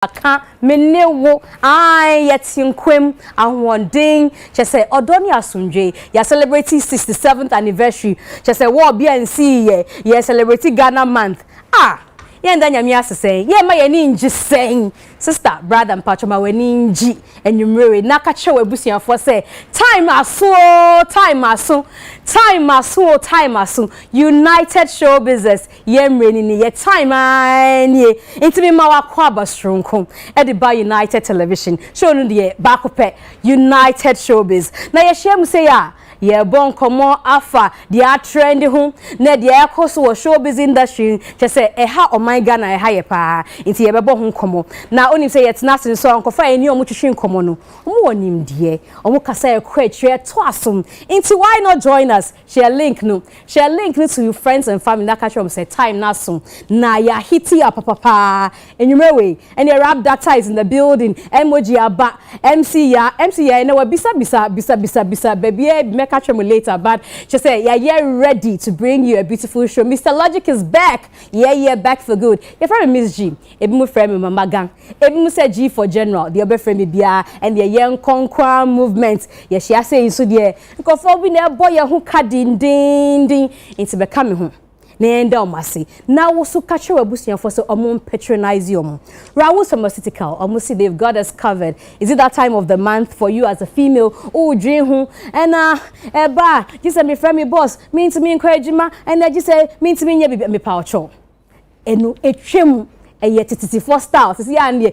aka menewo ai yetinkwem ahwondin che say odoni asundwe ya celebrate 67th anniversary che say wo BNC ye celebrate Ghana month ye ndanya mi asesen ye ma ye ni nji sen sister brother mpachoma we ni nji enwumrewe na ka che we busuafo say time aso United Showbiz ye mreni ni ye time ani intimi ma wa kwa basronko e de ba United Television show no de back up United Showbiz na ye share mu say ya ye bon komo afa dia trend hu na dia ekoso wo showbiz industry che say e ha oman Ghana e ha ye pa nti ye bebo hu komo na onim say ye tena sin so ankofa eni omu twhwe komo no omu wonim die omu kasa ye kwa twe to asom nti why not join us share link no to your friends and family na catch say time na so na ya hiti up papa enwumewe and your rap data is in the building emoji aba MC ya na wa bisa baby catch him later, but she said, yeah, ready to bring you a beautiful show. Mr. Logic is back. Yeah, back for good. Your friend Mzgee, ebi friend Mama Gang, ebi say G for general, the other friend Bia, and the young conquer movement. Yeah, she say so there. Because for we never boy who ding into becoming home. Nenda omasi na woso kache wabusianfo so omon patronize you Rawu pharmaceutical almost see they've got us covered. Is it that time of the month for you as a female oh dream hu and eba just say me friend me boss mean to me encouragement and I just say mean to me me power enu etwem yet for style see and ye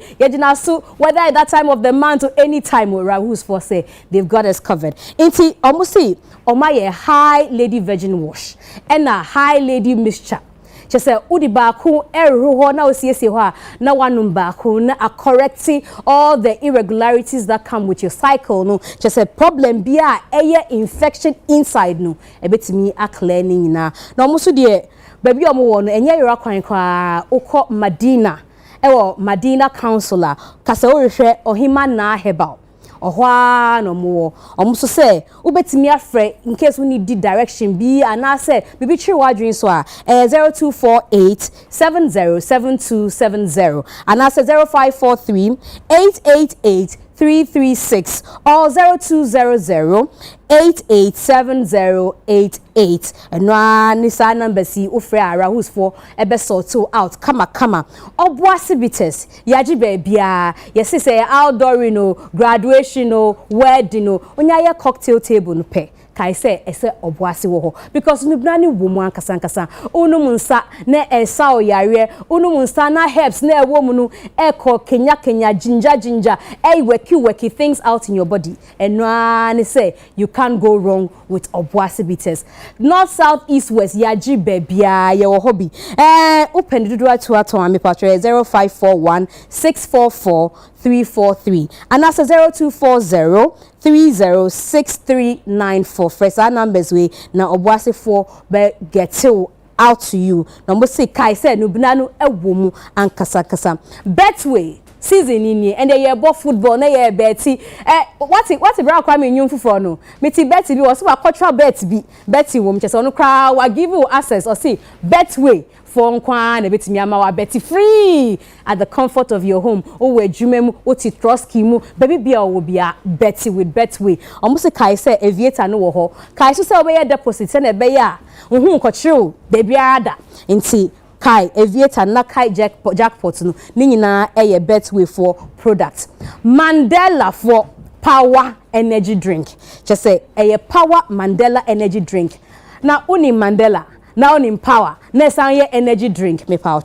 so whether at that time of the month or any time or Rahu's for say they've got us covered inti almost see my high lady virgin wash and a high lady mixture she say udi baku ho na osiesie ho na wanum baku na a correcting all the irregularities that come with your cycle no she say problem bia air infection inside no ebetimi a cleaning na almost de baby omo wo no enye yera kwan kwa ukọ Madina ewo Madina counselor kasa wo hwehwe ohima na hebal ohwa no mo omo so say ubetimi afre in case we need direction bi ana say bibi twi wadwin so a 0248 707270 ana say 0543 888 336 or 0200 887088 and one sa number si ofre ara who's for ebe sort out kama oboasibites yaji bebia yes say outdoor no graduation no wedding no onya ye cocktail table no pe kai say ese oboasi wo ho because nubna ni wo mu ankasa onum nsa na esa oyare onum nsa na herbs na ewo mu no eko kenya ginger worky things out in your body and one say you can't go wrong with oboasibites north south east west yaji bebia ye wo hobby open the door to aton me patro 0541 644 343 and that's 0240 306394 fresh our numbers we na obuase for be get out to you number 6 kai said no binanu ewomu ankasa betway season ini and they bo football na ye beti what bra kwa me nyum fufo no meti beti bi was cultural beti wom chese onu kra wa give you access or see betway for nkwa na betimi ama wa beti free at the comfort of your home o we dwumem o ti trust kimu baby bia o bia beti with betway almost kai say aviator no wo ho kai so say we deposit na be ya hu nkochiro de biada nti kai aviator na kai jackpot no ni nyina eye betway for product Mandela for power energy drink just say eye power Mandela energy drink na uni Mandela now in power next energy drink me power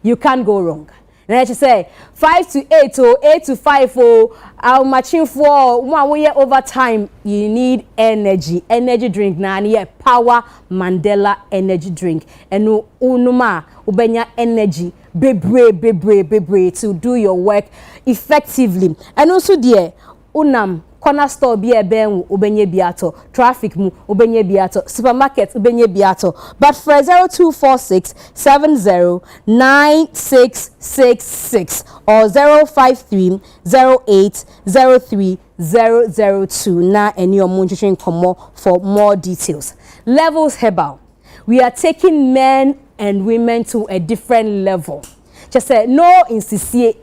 you can't go wrong and I say 5 to 8 or 8 to 5 or our machine for 1 year over time you need energy drink na yeah power Mandela energy drink and no unuma ubenya energy bebre to do your work effectively and also there unam corner store bi eben ubenye biato traffic mu ubenye biato supermarket ubenye biato but for 0246 709666 or 053 08 03 002 na any omunchichin komo for more details. Levels Herbal, we are taking men and women to a different level. Just say no insistie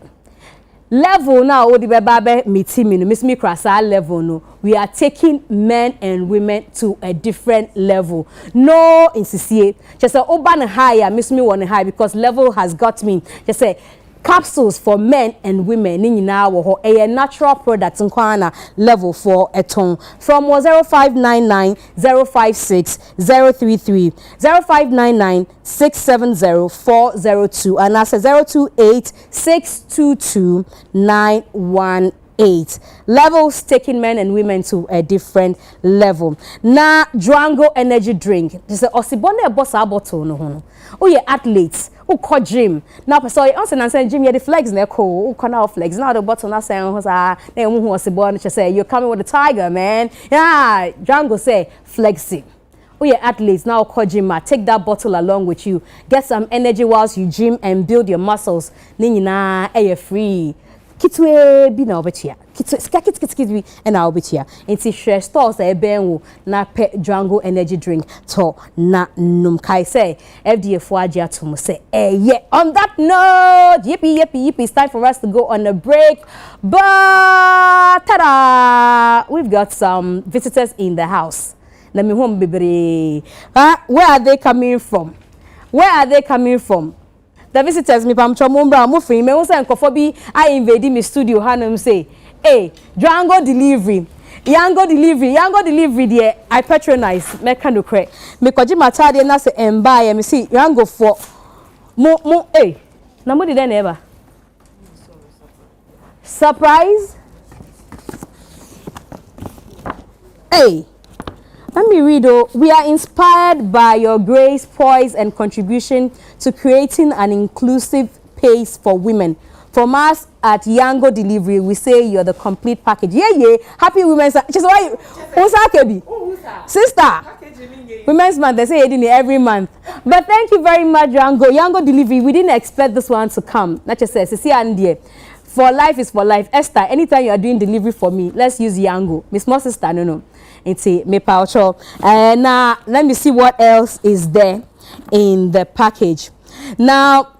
level now odi be babe meeting me no miss me crasa level no we are taking men and women to a different level no insisie just say oba higher miss me one high because level has got me just say capsules for men and women ni nyina wo ho a natural product nkwana level for a ton from 0599 056 033 0599 670 402 and that's 028 622 918 levels taking men and women to a different level na Drango energy drink just osibone boss bottle no ho oh yeah athletes who call gym now so you answer and say gym you the flex na ko who can now flex now the bottle na say who say na who osibone just say you're coming with the tiger man yeah Drango say flexing. Oh yeah, athletes now call gym. Take that bottle along with you. Get some energy whilst you gym and build your muscles. Nina, air free. Kitwe bi na obetia. Kitwe and na obetia. Inti share stores e benwo na pe Drango energy drink to na num kai say FDA for agia to say yeah. On that note, yippee, it's time for us to go on a break. But ta-da! We've got some visitors in the house. Let me home baby. Where are they coming from? The visitors me pam chomumbra mo free me say nkofobi I invade me studio hanum say hey Drango delivery yango delivery there I patronize me kan do kre me koji matade na say emba me see yango for mo hey na mo dey never surprise hey. Let me read. We are inspired by your grace, poise, and contribution to creating an inclusive space for women. From us at Yango Delivery, we say you're the complete package. Yeah. Happy Women's Month. Just why? Sister. Women's Month. They say it every month. But thank you very much, Yango Delivery. We didn't expect this one to come. Not just say, see, and for life is for life. Esther, anytime you are doing delivery for me, let's use Yango. Miss Small sister, no. It's me poucho. And now let me see what else is there in the package. Now,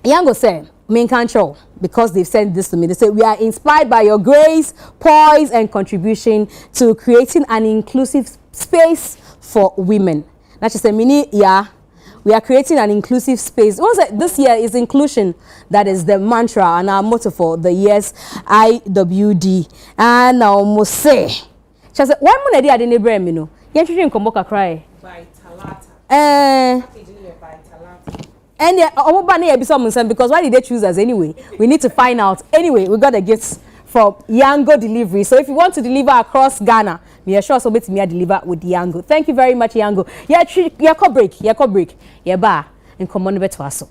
Yango said, main control, because they've sent this to me. They say we are inspired by your grace, poise, and contribution to creating an inclusive space for women. That's just a mini, yeah. We are creating an inclusive space. This year is inclusion. That is the mantra and our motto for the year's IWD. And now must say, she said, "Why money dey adene brem me no? Yen twetwe nkombo kakra by talata." And omoba na be some because why did they choose us anyway? We need to find out. Anyway, we got a gift from Yango Delivery. So if you want to deliver across Ghana, me sure so me deliver with Yango. Thank you very much, Yango. Yeah, break. Yeah, ba. And come on beto aso.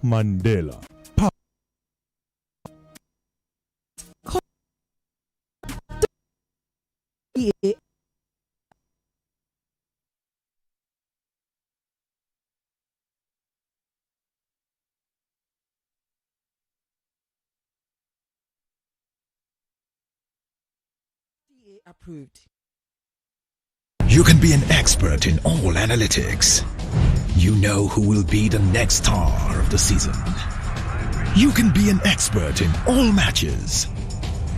Mandela. Approved. You can be an expert in all analytics. You know who will be the next star of the season. You can be an expert in all matches.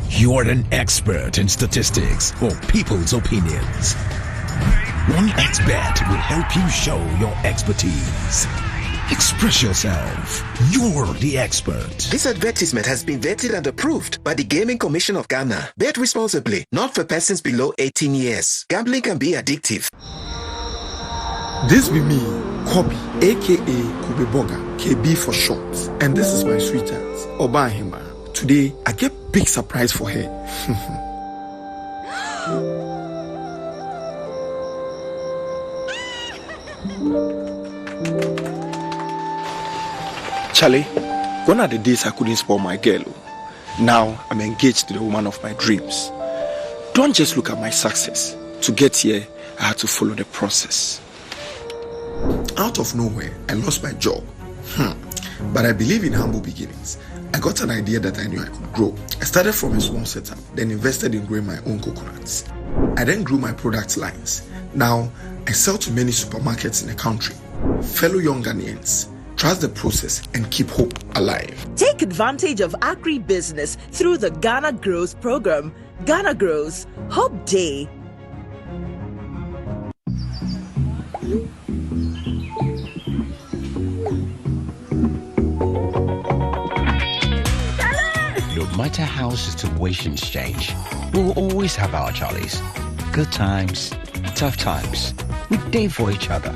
You are an expert in statistics or people's opinions. 1xBet will help you show your expertise. Express yourself. You're the expert. This advertisement has been vetted and approved by the Gaming Commission of Ghana. Bet responsibly, not for persons below 18 years. Gambling can be addictive. This be me, Kobe, aka Kobe Boga, KB for short. And this is my sweetheart, Obahima. Today, I get big surprise for her. Charlie, gone are the days I couldn't spoil my girl. Now I'm engaged to the woman of my dreams. Don't just look at my success. To get here, I had to follow the process. Out of nowhere, I lost my job. But I believe in humble beginnings. I got an idea that I knew I could grow. I started from a small setup, then invested in growing my own coconuts. I then grew my product lines. Now, I sell to many supermarkets in the country. Fellow young Ghanaians, trust the process and keep hope alive. Take advantage of agri-business through the Ghana Grows program. Ghana Grows, Hope Day. No matter how situations change, we will always have our Charlies. Good times, tough times. We day for each other.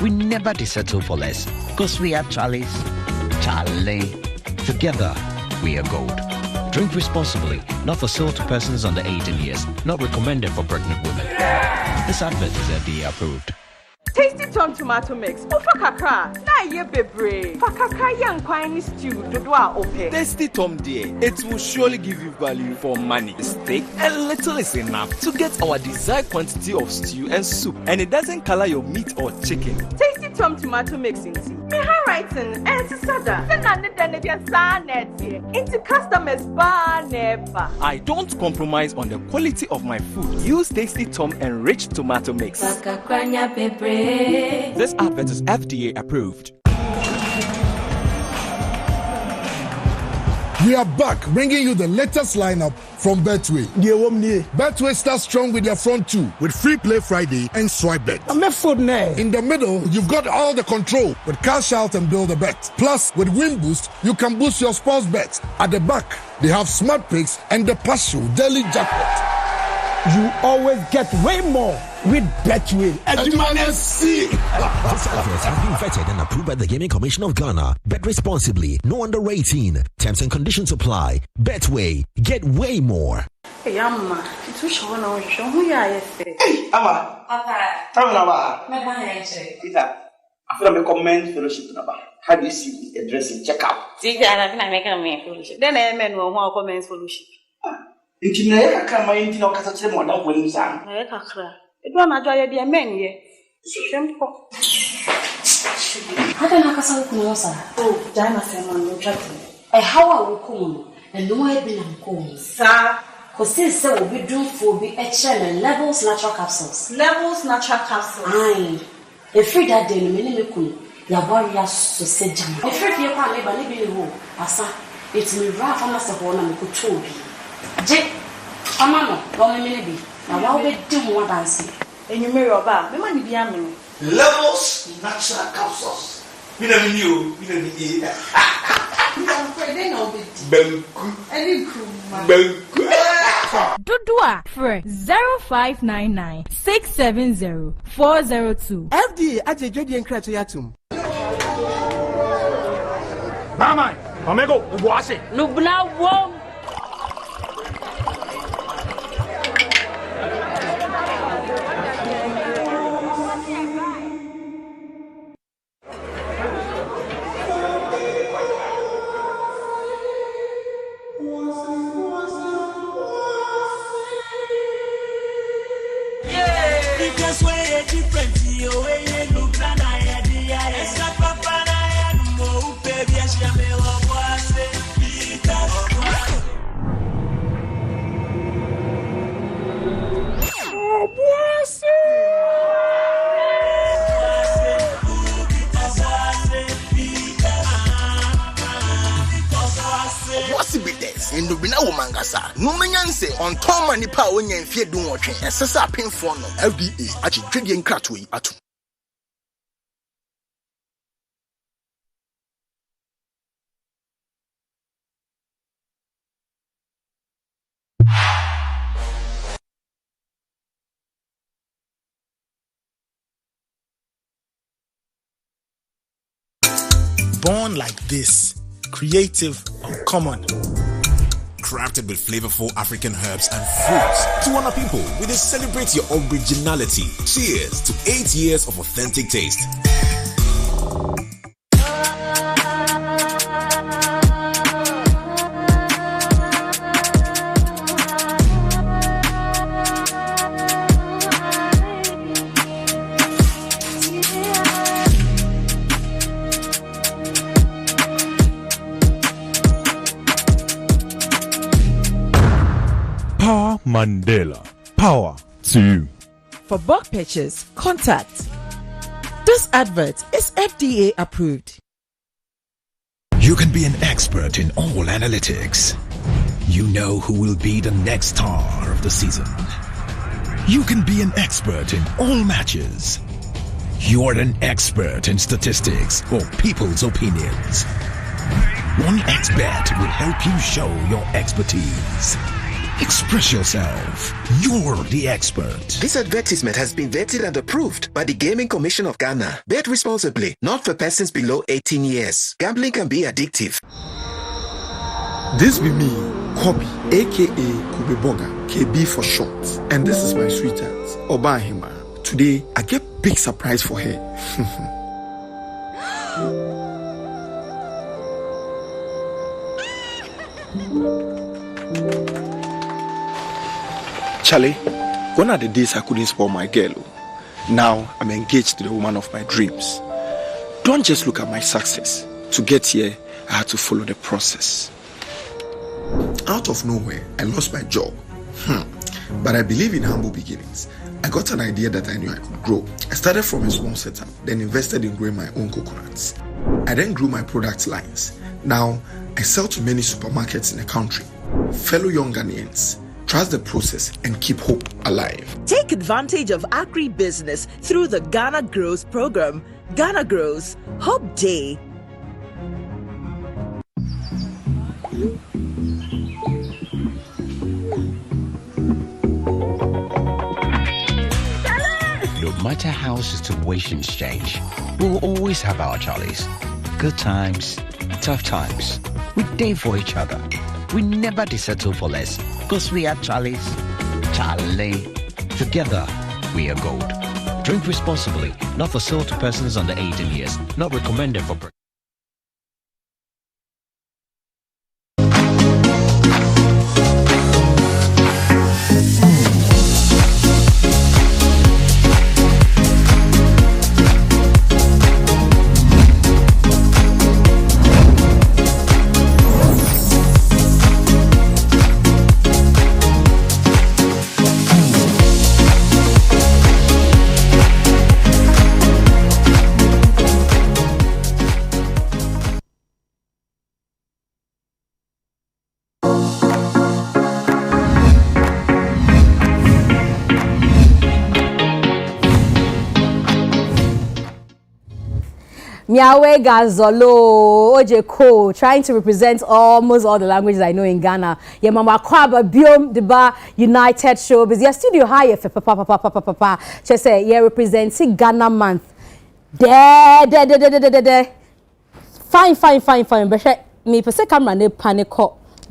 We never settle for less, because we are Charlies. Charlie. Together, we are gold. Drink responsibly, not for sale to persons under 18 years. Not recommended for pregnant women. This advert is FDA approved. Tasty Tom tomato mix. Ofa kakra. Na ye bebre. Fa kakra yan kwani stew dodoa ope. Tasty Tom dear. It will surely give you value for money. Steak and little is enough to get our desired quantity of stew and soup, and it doesn't color your meat or chicken. Tasty Tom tomato mix into. Me handwriting and sada. Into customers bar never. I don't compromise on the quality of my food. Use Tasty Tom enriched tomato mix. This advert is FDA approved. We are back, bringing you the latest lineup from Betway. Betway starts strong with their front two, with Free Play Friday and Swipe Bet. In the middle, you've got all the control with Cash Out and Build a Bet. Plus, with Win Boost, you can boost your sports bets. At the back, they have Smart Picks and the Partial Daily Jackpot. You always get way more with Betway. This advert has been vetted and approved by the Gaming Commission of Ghana. Bet responsibly, no under 18. Terms and conditions apply. Betway, get way more. Hey, Amma, it's who show no show who ya yesterday. Hey, Amma. Papa. Tell me about. My man, say. Peter, after I commend fellowship number. How do you see the dressing checkup? See, I make a man fellowship. Then I men will want comments fellowship. Inti na yeka kama inti na kasa chemo na kwenu sana. Na yeka kra. Edwa na joye de men ye. Shempo. Hata na kasa ku sa. Oh, jana sema no chati. Hawa wo ku and no e bi na ko. Sa, ko se obi dunfo bi e chere levels natural capsules. Levels natural capsules. Aye. E free that day me ni me ku. Ya warrior so se jam. E free fie kwa me ba ni bi ho. Asa. It's me ra pharmacy ho na me ko chobi. Je, amano, don't me be. Now, why would do more dancing? And you marry about the money be a man. Levels natural capsules. We don't knew. We don't need. I'm afraid they know it. Benku. Dudua for 0599 670 402. FDA aje jodi enkrato yatum. Mama, Omego, Wasi. Lubna wo. Because we're different, you look at I it's not Papa, I am more baby, as you may love was in the Bina Mangasa, no manyanse on Tom and Nipa when you fear doing what and Sasa pin for no LDA at Trading Cratway at born like this. Creative, uncommon. Crafted with flavorful African herbs and fruits. To honor people, we just celebrate your originality. Cheers to 8 years of authentic taste. Mandela. Power to you. For bulk purchase, contact. This advert is FDA approved. You can be an expert in all analytics. You know who will be the next star of the season. You can be an expert in all matches. You're an expert in statistics or people's opinions. 1xBet will help you show your expertise. Express yourself. You're the expert. This advertisement has been vetted and approved by the Gaming Commission of Ghana. Bet responsibly, not for persons below 18 years. Gambling can be addictive. This be me, Kobe, aka Kobe Boga, KB for short. And this is my sweetheart, Obahima. Today, I get big surprise for her. Charlie, gone are the days I couldn't spoil my girl. Now I'm engaged to the woman of my dreams. Don't just look at my success. To get here, I had to follow the process. Out of nowhere, I lost my job. But I believe in humble beginnings. I got an idea that I knew I could grow. I started from a small setup, then invested in growing my own coconuts. I then grew my product lines. Now, I sell to many supermarkets in the country. Fellow young Ghanaians, trust the process and keep hope alive. Take advantage of agribusiness through the Ghana Grows program. Ghana Grows, Hope Day. No matter how situations change, we will always have our Charlies. Good times, tough times. We there for each other. We never settle for less, because we are Charlies. Charlie. Together, we are gold. Drink responsibly, not for sale to persons under 18 years. Not recommended for Miawe Gazolo, Ojeko, trying to represent almost all the languages I know in Ghana. Yeah, Mama Kwaba, Biom, Deba, United Showbiz. Yeah, studio high, papa. She say, yeah, representing Ghana month. Fine. But me, per se, camera, ne panic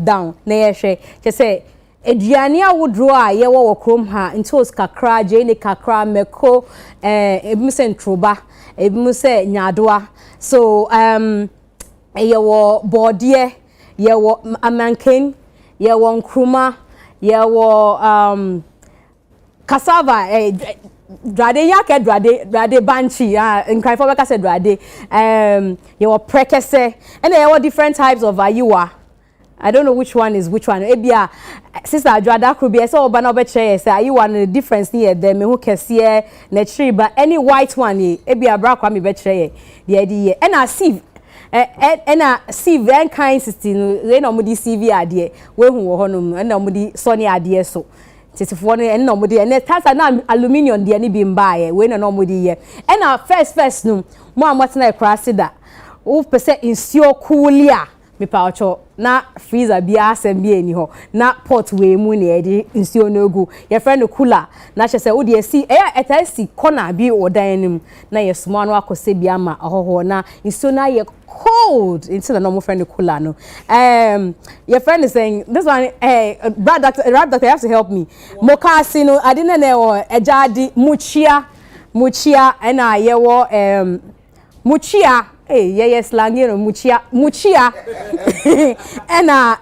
down. Ne, she say, Ediania would draw ye wo krom ha ntos kakra jene kakra meko ebimse ntroba ebimse nyadoa so ye wo bodie ye wo amanken ye wo nkruma ye wo cassava drade yake drade banchi nkran for be say drade ye wo prekese and ye wo different types of ayiwa. I don't know which one is which one. Ebia sister Adwada could be so oba na obeche say you want the difference here there me who kese na tree but any white one ebia bra kwa me beche the idea and I see very kind sister we no mudi CV ade we hu wo honum and no mudi sunny ade so titifo no and no mudi and tasa na aluminium de ni bi mbae we no mudi here and first no mo amotena e krasida wo pese insio coolia me pa ocho na freezer bi asem bi eni ho na pot we mu na edi nsuo no gu your friend no cooler na che se wo de si etasi corner bi odan nim na ye suma no akose bi ama ahoho na nsuo na ye cold into the normal friend cooler no your friend is saying this one rap doctor you have to help me mokasi no adine na wo ejadi muchia na ye wo muchia slang you know muchia ena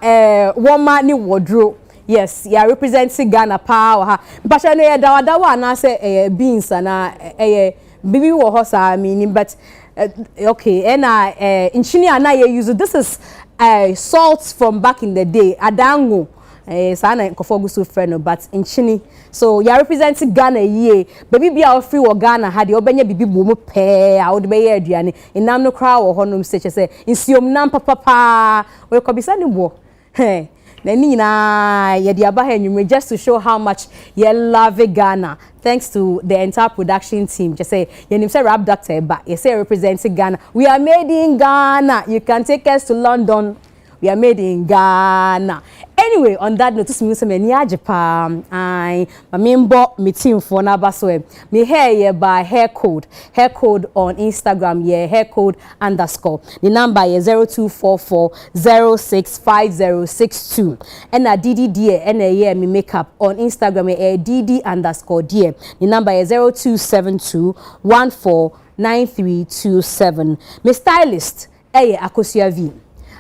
woma ni wodro yes you are representing Ghana power but no ye dawa na say beans na bibi wo hosa meaning but okay ena inchini na ye use this is salt from back in the day adango sana nkofo so friend but inchini so you are representing Ghana ye baby bia free wo Ghana ha de obenya bibi bomu pe a wo de be ye aduane inam no kra wo honom se che nsiom nam papa we ko bisa ni bo na ni na ye de aba ha nwumre just to show how much you love Ghana thanks to the entire production team just say you nim say rap doctor ba you say representing Ghana we are made in Ghana you can take us to London we are made in Ghana. Anyway, on that note, to me say many ajepa. I member me team for na baswe. Me hair by hair code on Instagram hair code _ the number is 0244065062 and a DD and a me makeup on Instagram DD _ the number is 0272149327. Me stylist Akosia V.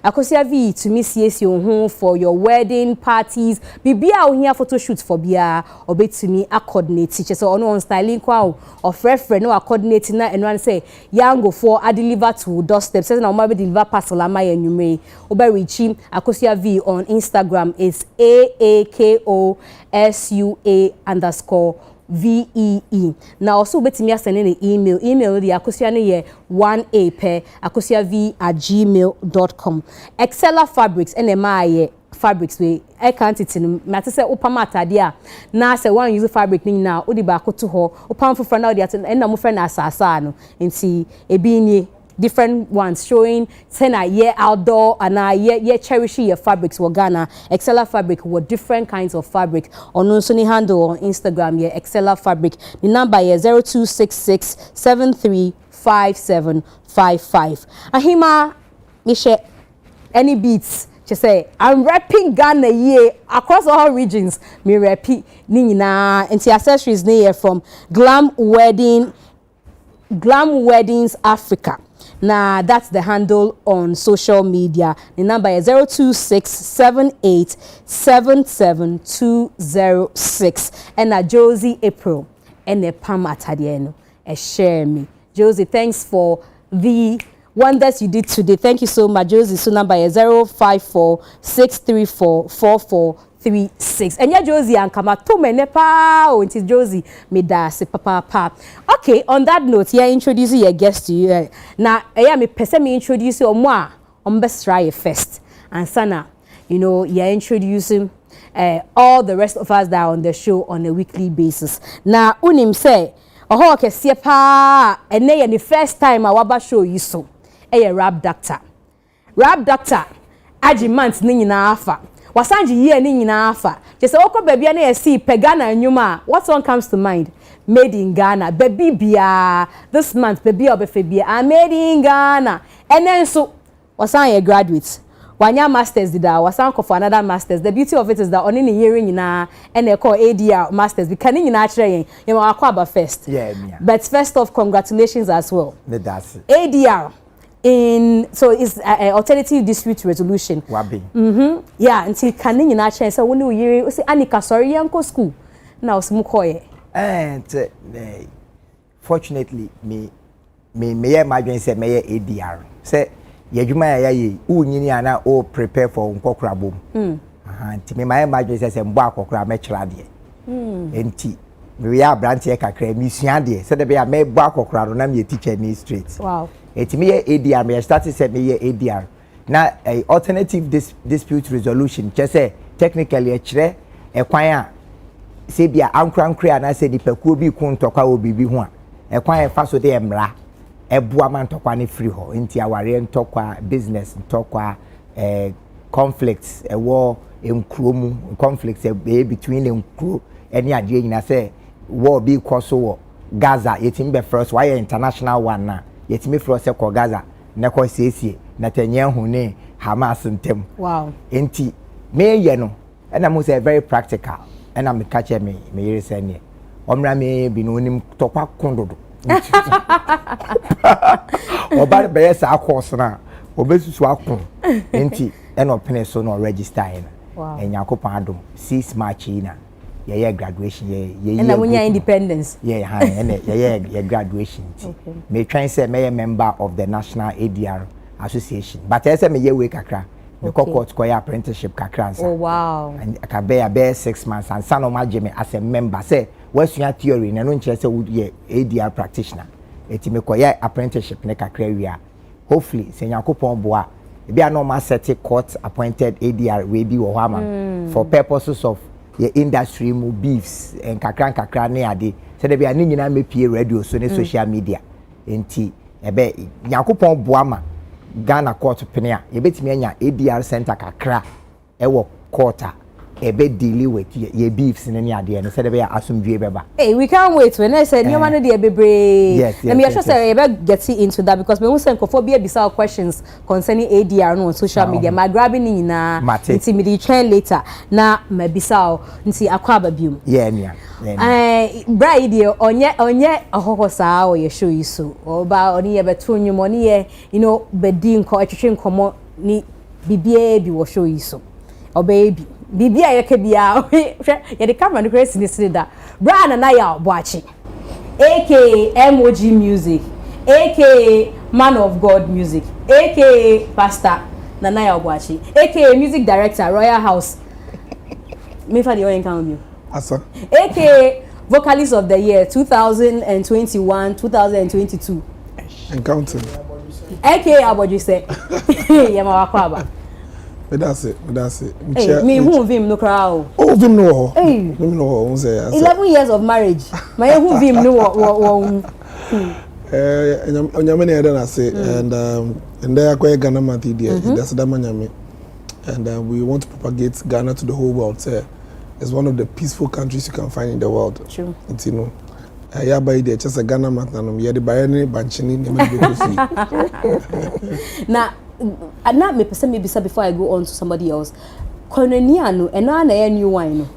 Akosia V to me CSC home for your wedding parties. Bibia o here photo shoot for bia obetumi a coordinate teacher so on styling kwa or friend no coordinating na and one say yango for a deliver to doorstep says na o ma be deliver parcel ama enwume oba reaching Akosia V on Instagram is AAKOSUA_VEE. Now also betimi send an email the Akosia no ye 1A pe akosiav@gmail.com. Excella Fabrics NMI fabrics we I can't it in matter say opama atade a na say one use fabric ni na odi ba ko to ho opam for friend na odi at na mo friend asasa no nti ebi ni different ones showing 10 a year outdoor and a year cherishing your fabrics for Ghana. Excella Fabric with different kinds of fabric on Sony handle on Instagram Excella Fabric. The number is 0266735755. Ahima Misha any beats just say I'm rapping Ghana across all regions me repeat nina and the accessories near from Glam Weddings Africa. Now that's the handle on social media. The number is 0267877206. And a Josie April and a Pam Atadieno. Share me. Josie, thanks for the wonders you did today. Thank you so much, Josie. So number is 0546344436. And yeah, Josie and kama to menepa until Josie me da se papa. Okay, on that note, introduce your guest to you. Now, me person me introduce you more on best try first. And sana, introducing all the rest of us that are on the show on a weekly basis. Now, unim say, oh, okay, see pa, and the first time I waba show you so. Rap doctor. Rap doctor, agimant ni na afa. Wasanji ye ni na afa. Just oko baby na see pegana nyuma. What song comes to mind? Made in Ghana. Baby bia. This month baby obefe bia. I'm made in Ghana. And then so wasan ye graduate. Wanya masters did that. Wasan ko for another masters. The beauty of it is that only hearing na and they call ADR masters. We can in actually you know first. Yeah. But first off, congratulations as well. That's it. ADR. So it's alternative dispute resolution. Wabi. Yeah, until caning in our chance. So when you hear, say Anika, sorry, uncle school. Now smukoye. And fortunately, me my say me ADR. Say yejuma ya unyini ana o prepare for nkokra bom. Nti me my imagine say mbo akokra me chira de. Enti we ya branch e kakra mi sua de. Say de be ya me bo akokra no na me teacher ni straight. Wow. It's me ADR. Me started say me ADR. Now alternative dispute resolution. Just say technically a chre e kwan say bia ankran na say dipakuo bi kun tokwa obibi ho a e kwan fa so de emra e bua man tokwa ne free ho nti aware ntokwa business ntokwa conflicts a war in Krumu conflicts between them crew any idea in say war be so Gaza yetim be first why international one na yetimi first ko Gaza na ko siesie Netanyahu ne Hamas ntem wow enti me ye no and I'm say very practical and I'm catch me yere say ne omra me bi no nim tokwa kondodo oba be sa course na obesusu akon enti and open so no register in wow and yakopon adom 6 March na yeah graduation yeah and when your independence yeah and graduation okay me try say me a member of the National ADR Association but I say me ye we kakra me court ko apprenticeship kakra oh wow and I can be 6 months and son of my Jimmy as a member say what's your theory na no nche say would ye ADR practitioner eti me ko apprenticeship ne kakra wi a hopefully say yakopon boa e be a normal set court appointed ADR we be wo hama for purposes of your industry mu beefs and kakra ne ade say there be ani nyina me pie radio so ne social media enti ebe yakopon boa ma Ghana court penia ye betimi anya ADR center kakra e wo court ebe deal with ye beefs in any ade and say there be asumdwe beba hey we can't wait when I said you man dey bebre let me just say you get into that because me who say kophobia bisa questions concerning ADR no on social media my grabbing ni na nti me dey train later na me bisa nti akwa babium bra idie onye ahoho saa o ye show you so oba oni ye beto nwum oni ye you know bedi nko atwetwe nkomo ni bibie bi wo show you so obaby bibia yeke bia ye the camera no crazy ni sida bra na ya boachi aka MOG music aka man of God music aka pastor na ya boachi aka music director Royal House me for the oil count you asa aka vocalist of the year 2021 2022 and counting aka aboju say yema wakwaba that's it hey, me who vim no crowd oh vim no hey vim no say 11 years of marriage my who vim no onyame ne eden ase and there akwa Ghana mati there that's the manyame and we want to propagate Ghana to the whole world it's one of the peaceful countries you can find in the world true it's you know ya by there just a Ghana matano ye the bayani banchini ne me go see na me person maybe before I go on to somebody else Kononia no ena na new wine no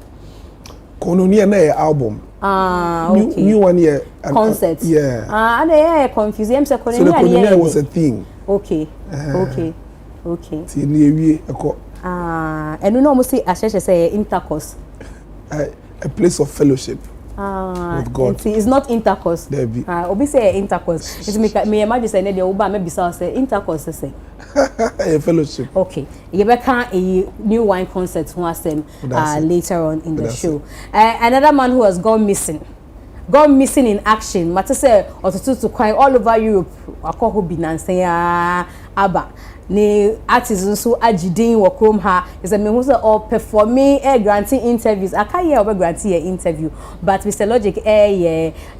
Kononia na album okay new one here concert yeah and confused am say so the Kononia was a thing okay ti ni ewie eko eno no mo say asheshe say intercourse a place of fellowship with God. It's not intercourse. Obi say intercourse. It's me imagine say dey oba me bisa say intercourse say. A fellowship. Okay. You be can a new wine concert who asem later on in the show. Another man who has gone missing in action. Matter say otutu to kwai all over Europe. Akoko binanse ya aba. Ni artists so agidin wo krom ha is a me who say all performing granting interviews akaye obe granting interview but Mr. Logic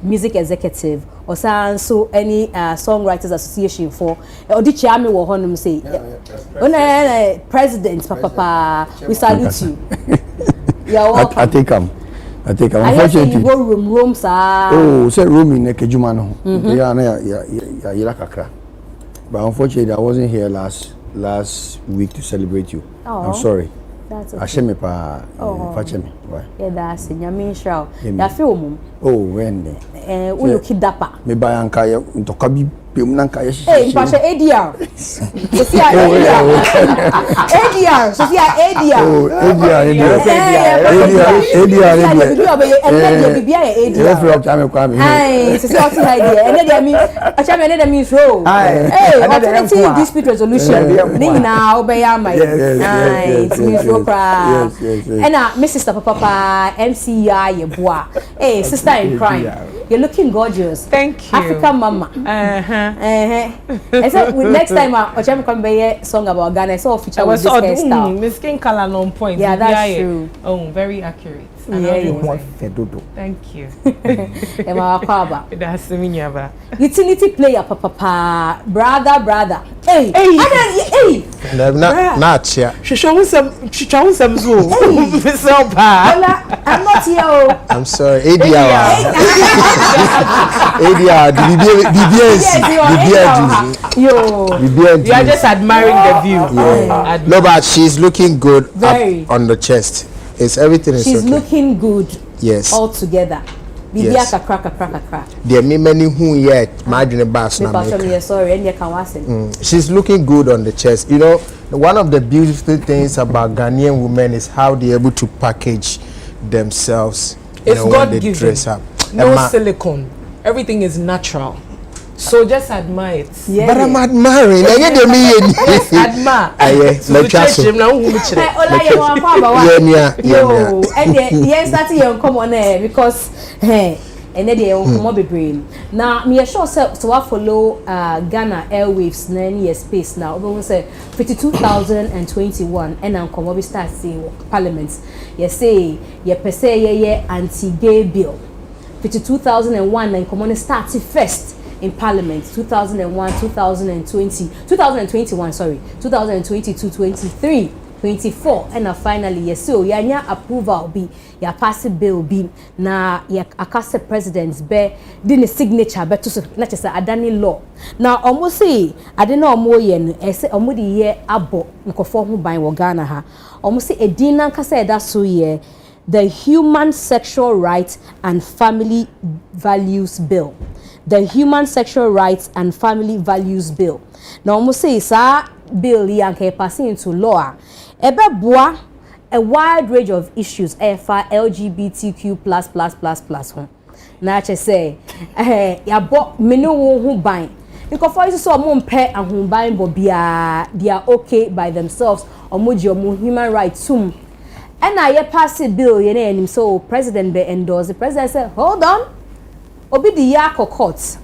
music executive or so any songwriters association for odichi ame wo honum say president papa we salute you you're welcome. I take him unfortunately you go room sir oh say room in Kejuma no ya kakra. But unfortunately, I wasn't here last week to celebrate you. I'm sorry. That's okay. Asheme pa facheme. Yeah, that's it. Nyame shao. Ya feel mum. Oh, when? Uyu kidapa. Me ba yanka ya ntokabi pem nanka ya shishi. Eh, pasha ADR. Sophia ADR. ADR, Sophia ADR. Oh, ADR. Hey, Sophia oti idea. Ene dia mi, acha me ene dia mi show. Hey, alternative dispute resolution. Ning na obeya mai. Yes, mi show pra. Ena my sister papa MCI ye boa. Hey, sister in crime. You're looking gorgeous. Thank you. African mama. I said next time Ochem come be song about Ghana. I saw a feature with this hairstyle. My skin color on point. Yeah, that's true. Oh, very accurate. Thank you. That's utility player, papa, brother. Hey. Not here. She shows some zoo. I'm not here. I'm sorry. ADR. You are just admiring the view. Yeah. No, but she's looking good up on the chest. It's everything is She's okay. looking good. Yes. All together. Yes. There are many who yet margin bass now. She's looking good on the chest. You know, one of the beautiful things about Ghanaian women is how they're able to package themselves. It's God when they given. dress up. No silicone. Everything is natural. So just admire it. Yeah, but I'm admiring. Yes, admire. Because and then they come be brain. Now me sure so I follow Ghana Airwaves 9 years space now. We say 2021 and now come we start see parliament. You say you per se anti-gay bill. 2001 and come on start first in parliament 2001 2020 2021 sorry 2022 23 24 and finally yes so yanya approval be ya pass bill be na ya akase presidents be the signature be to not just adani law now almost say adena omo ye no e say omo de ye abo nkofo ho ban wo Ghana ha almost say edina nkasa da so ye the Human Sexual Rights and Family Values Bill. The Human Sexual Rights and Family Values Bill. Now, almost say, sir, bill yanke passing into law. Ebe boa a wide range of issues. LGBTQ plus. Now, I say, ya bo menu who buy. Because for you, so mum pay and who buy bobia, they are okay by themselves. Or muji or human rights and I pass a bill, you know, so president be endorse. The president said, hold on, obi the yako court.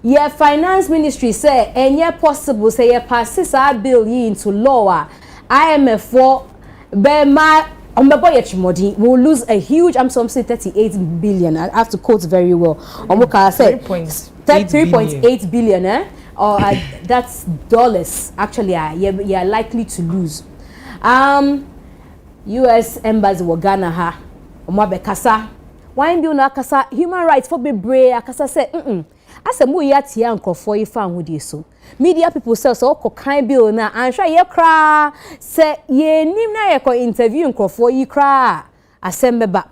Your finance ministry say, and yeah possible say you pass this bill into law. IMF for be my will lose a huge, I'm some say 38 billion. I have to quote very well. Omuka said 3.8 billion, or that's dollars. Actually, you're likely to lose. US embassy wa Ghana ha omabe kasa wan bi una kasa human rights for be brave akasa say asemu ya tia nkofo ifa ahudi so media people say so kan bill na anhwa ye kra say ye nim na ye ko interview nkofo yi kra asembeba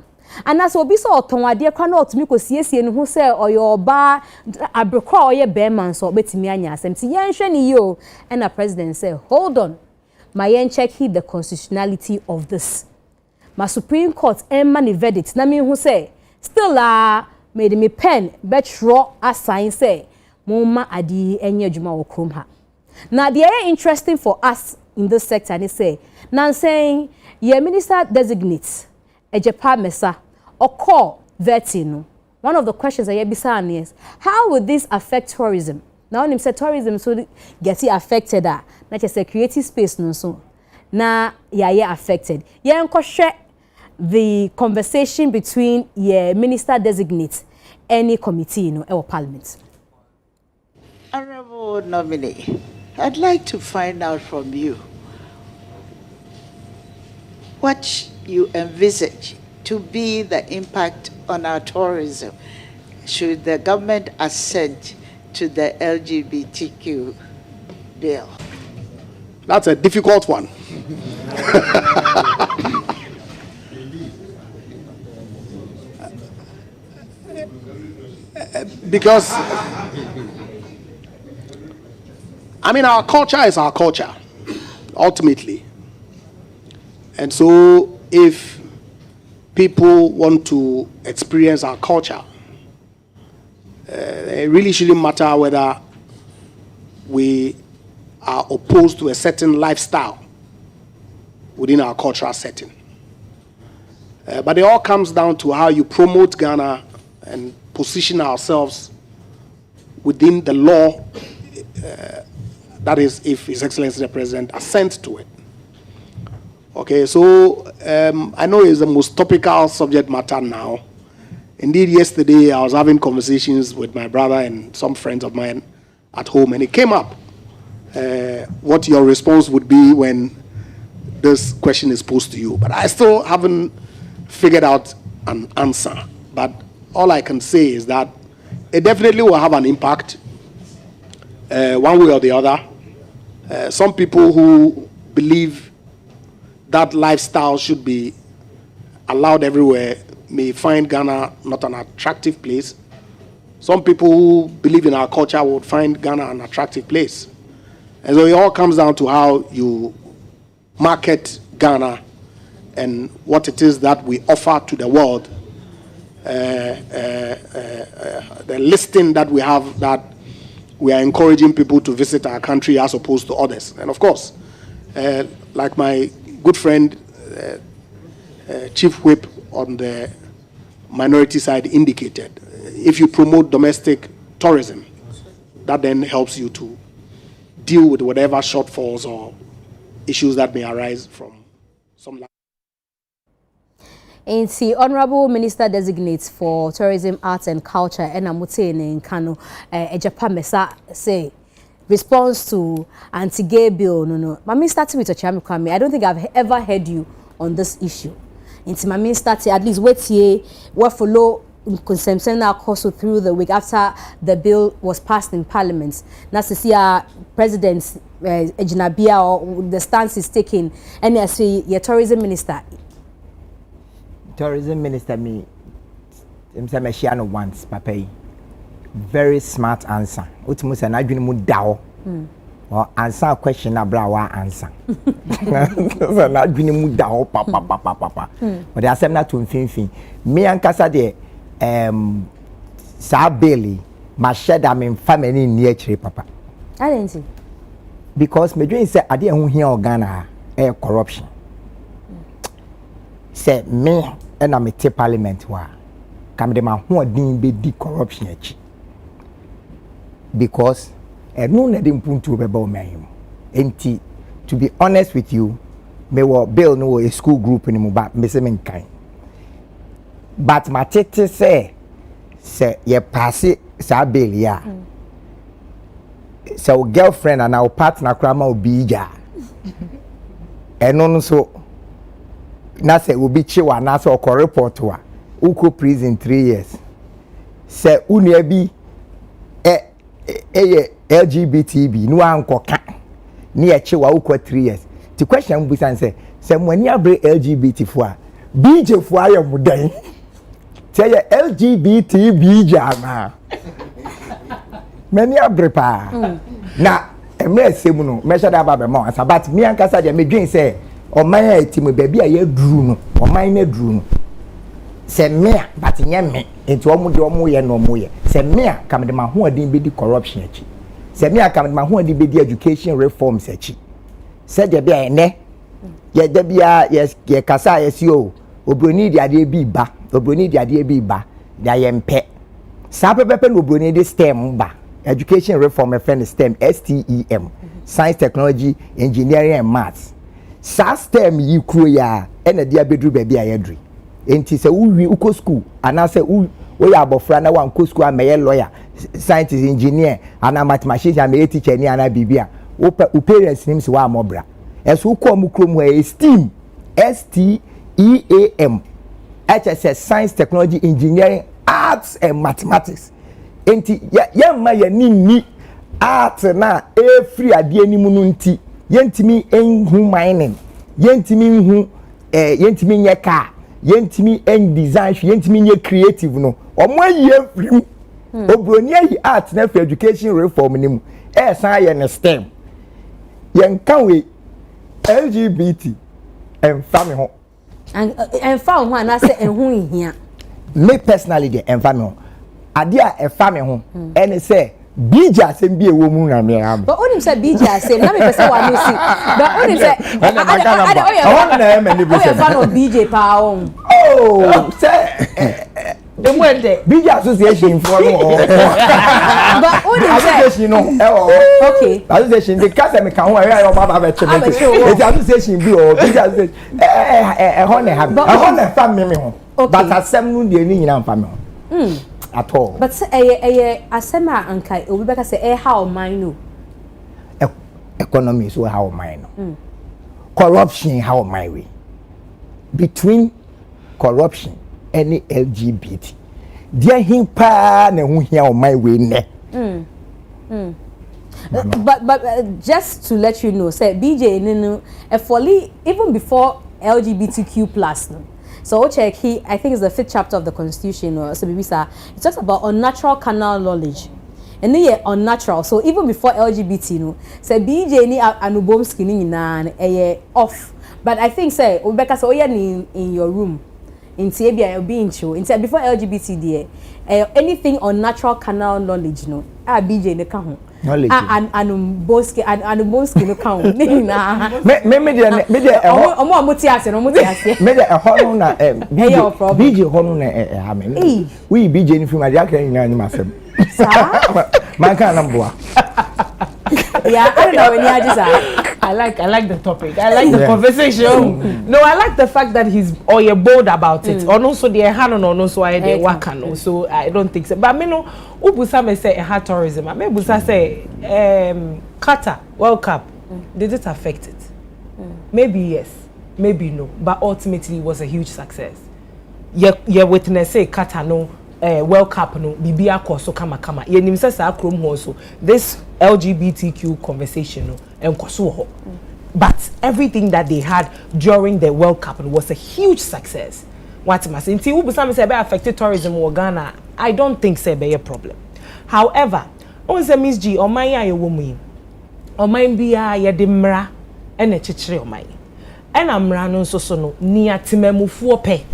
anase obi so oton ade kra na otumi ko siesie ne ho say oyoba abrekra oye beman so betimi anya asem ti ye nhwe ni yo and the president say hold on my check hit the constitutionality of this. My Supreme Court emma verdict. Na me who say still made me pen bet raw assign say moma adi enye juma okrom ha. Now the area interesting for us in this sector and say now saying your minister designates a Japan mesa or call vetino. One of the questions I hear is how would this affect tourism? Now when him say tourism so get it affected not just a creative space no so na yeah affected enko share the conversation between your minister designate any committee or parliament. Honorable nominee, I'd like to find out from you what you envisage to be the impact on our tourism should the government assent to the LGBTQ bill. That's a difficult one. Because, I mean, our culture is our culture, ultimately. And so, if people want to experience our culture, it really shouldn't matter whether we are opposed to a certain lifestyle within our cultural setting. But it all comes down to how you promote Ghana and position ourselves within the law, that is, if His Excellency the President assents to it. Okay, so I know it's the most topical subject matter now. Indeed, yesterday I was having conversations with my brother and some friends of mine at home, and it came up what your response would be when this question is posed to you. But I still haven't figured out an answer. But all I can say is that it definitely will have an impact, one way or the other. Some people who believe that lifestyle should be allowed everywhere may find Ghana not an attractive place. Some people who believe in our culture would find Ghana an attractive place. And so it all comes down to how you market Ghana and what it is that we offer to the world. The listing that we have, that we are encouraging people to visit our country as opposed to others. And of course, like my good friend, Chief Whip on the minority side indicated, if you promote domestic tourism, that then helps you to deal with whatever shortfalls or issues that may arise from some. And the Honorable Minister designates for Tourism, Arts and Culture, and Amute in Kano, Japan Mesa say response to anti-gay bill. No. Mami started with a Chami Kwame. I don't think I've ever heard you on this issue. Into Mami started at least wait here, what follow consumption now course through the week after the bill was passed in Parliament. Now to see our President Ejinabia or the stance is taken, and as your Tourism Minister. Tourism Minister me share once papa very smart answer utumu say na adwene mu dawo or answer question na bra wa answer so na adwene mu dawo papa but the asem na to mfimfin me ankasa de sa belly ma share da me family ni akire papa adenti because me dream say ade ehun hia organa corruption say me and I'm a parliament wa come de ma ho odin be di corruption achi because no na dem puntu be ba o mahim enti to be honest with you me wo bill no a school group ni mu ba me se men kan but ma tete say ye pass sa bill ya so girlfriend and our partner krama obi ja eno no so na say obi chiwa na say okọ report wa uko prison 3 years say unia bi LGBTQ no anko ka ni e chiwa uko 3 years the question be say mwani abre LGBT fo a BJ fo ayo mudan say LGBTQ jama many abre pa na emre semu no me shada ba be mo but me ankasa de me dwen say o man ya timu baby a ye duru no o man na duru no se me but nye me enti o mu de o mu ye no mu ye se me kam de ma ho adin be di corruption achi se me kam de ma ho adin be di education reforms achi se de bia ene ye de bia ye kasa ye si o obroni di ade bi ba obroni di ade bi ba da ye mpe sa pepepe no obroni di STEM ba education reform e friend STEM STEM science technology engineering and maths sa STEM yi kuro ya ena dia bedru baby ayedri enti se uwi uko school ana se we ya abofra na wan ko school ameye lawyer scientist engineer ana mathematician ameye teacher ni ana bibia u parents nim se wa amobra eso uko mu kuro mu STEM STEAM HSS science technology engineering arts and mathematics enti ya ma ya ni art na free ade ni mu no nti yentimi enhu mining yentimi enhu yentimi nye car yentimi en design yentimi nye creative no omo ayi afrim obroni ayi art na for education reform ni mu san ye ne STEM yenka we LGBT en family ho en fa ho na say enhu ihia me personally the environment ade a family ho ene say bija asem bi ewo mu na me am but onim say bija asem na me pese wa no si but onim say I want na me ni be say fan of BJ pa on oh say BJ association for no. But what is association no. Okay. Association the case me kan ho area your baba be chebe. The association bi o BJ association honey have. Honey fam me ho. But asem no de ni nyina fam me. At all. But asema ankai obi beka say how mine no. Economy so how mine no. Corruption how my way. Between corruption any LGBT there him pa na hu hia on my way ne but just to let you know say BJ no fully even before LGBTQ plus no. So check he I think it's the 5th chapter of the constitution or so it talks about unnatural carnal knowledge and then unnatural so even before LGBT no say BJ ni anubom skin na off but I think say Obeka say in your room in Tibia being true in before LGBT there anything on natural carnal knowledge no BJ ne ka ho knowledge anubomski no ka ho na me de omo ti ase me de ho na BJ ho no na ha me we BJ ni film ade akra nyina ni masem man can number yeah I don't know when you just I like the topic. I like the conversation. No, I like the fact that he's you're bold about it. Or no, so the hand or no, so I de work no. So I don't think so. But me no, ubusa me say a tourism. Me busa say Qatar World Cup. Did it affect it? Maybe yes, maybe no. But ultimately, it was a huge success. Yeah, witness say Qatar no. World Cup no bibia koso kama ye nim se sa krom ho so this LGBTQ conversation no enkoso ho but everything that they had during the World Cup was a huge success what must inti wo busa me say be affected tourism in Ghana I don't think say be a problem however on say Mzgee oman ya ye wo mu yi oman bia ye de mra ene chechire oman ena mra no nso so no ni atemamufuo pe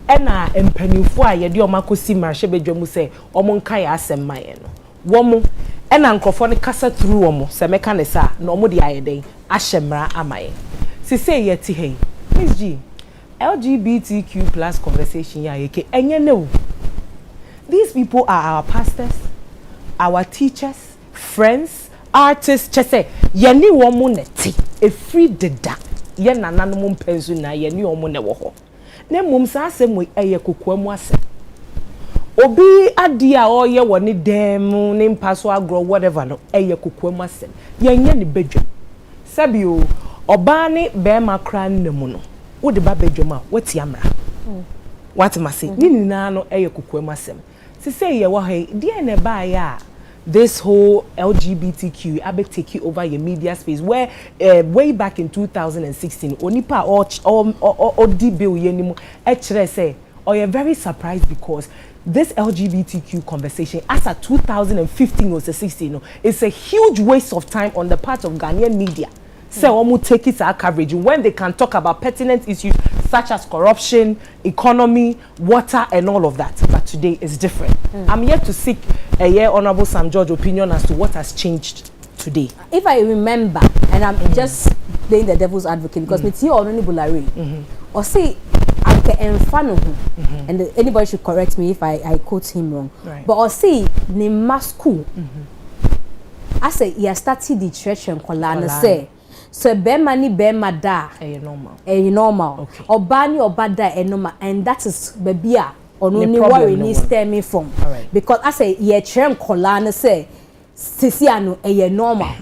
ena empanifo a ye de omakosi marhye bedwamu se omo nka ya asem maye no womo ena nkofo ne kasa through womo se meka ne sa na omo de ayeden ahyemra amaye si say ye ti hey Mzgee LGBTQ plus conversation ya yeke enye ne these people are our pastors our teachers friends artists chese ye ni womo ne ti e free deda ye nananom mpenzu na ye ni womo ne wo ho ne mum sa asem we eye kokoamu asem obi adi a oye woni dem ne mpaso agro whatever no eye kokoamu asem yenye ne bedwa sabio oba ne be makra nnemu no wo de ba bedwam a wati amra what must ni nina no eye kokoamu asem se say ye wo he de na ba ya this whole LGBTQ abe take over your media space where way back in 2016 onipa or bill yenimu echere say or you're very surprised because this LGBTQ conversation as at 2015 or 16 no it's a huge waste of time on the part of Ghanaian media so omu take it our coverage when they can talk about pertinent issues such as corruption, economy, water and all of that but today is different. I'm here to seek a Honorable Sam George opinion as to what has changed today. If I remember, and I'm just playing the devil's advocate because me tea already bulare or say I'm and anybody should correct me if I quote him wrong. Right. But or say ne masku I say he started the church and kolana say so bema ni bema da normal okay. Obani obada normal and that is baby only worry ni stemming from right. Because I say ye chem kolana say sisi anu normal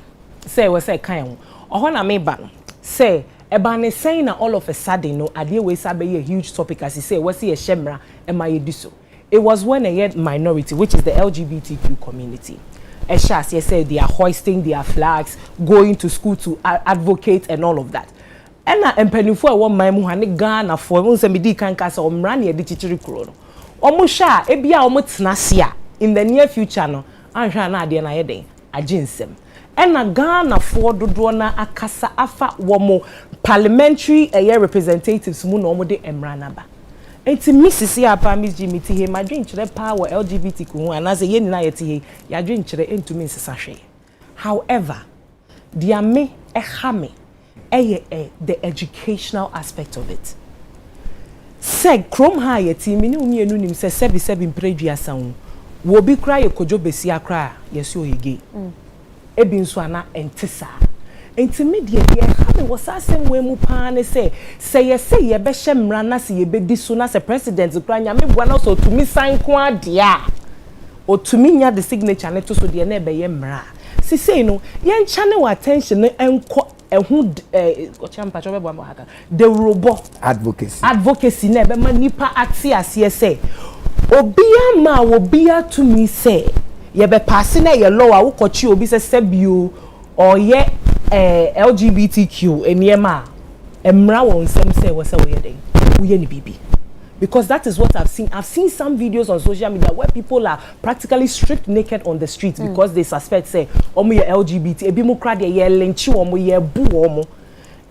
say we say kan o na me ba say eba ne saying na all of a sudden no ade we say a huge topic as he say we see a shemra e ma yediso it was when a minority which is the LGBTQ community Eshas, yes, say they are hoisting their flags, going to school to advocate and all of that. And na empenifo e won man mu hane Ghana for won se medi kan kasa omra na ye de chichiri kro no. Omo hwa e bia omo tenase a in the near future no anhwa na ade na ye den aginsem. And na Ghana for dodo na akasa afa womo parliamentary representatives mu na omo de emra na ba. Enti Mrs. Apa Mzgee miti he madwin kire power LGBTQ hu anase ye nina yeti he ya dwin kire entumi nsesa hwe. However, dia me the educational aspect of it. say chrome high team me unu nim say sebi mpredua wo bi kra ye kojo besi akra yes o yege ebi nso ana entisa intermediate ye ha me was asem we mu pa ne say ye be hye na se ye be di so na se president kra nya me bua na so tumi san ko adea o tumi nya the signature ne to so de na be ye mra si say no ye ncha ne attention ne enko ehun ochampa chobe bua mo haka the robot advocacy na be manipa ati ase say obia ma obia to me say ye be pass na ye law a wo kochi obi say sebio or ye LGBTQ eniema emra won sem say we say we dey we ni bibi because that is what I've seen some videos on social media where people are practically stripped naked on the streets because they suspect say omo ye LGBT ebi mu kra de ye lynch omo ye bu omo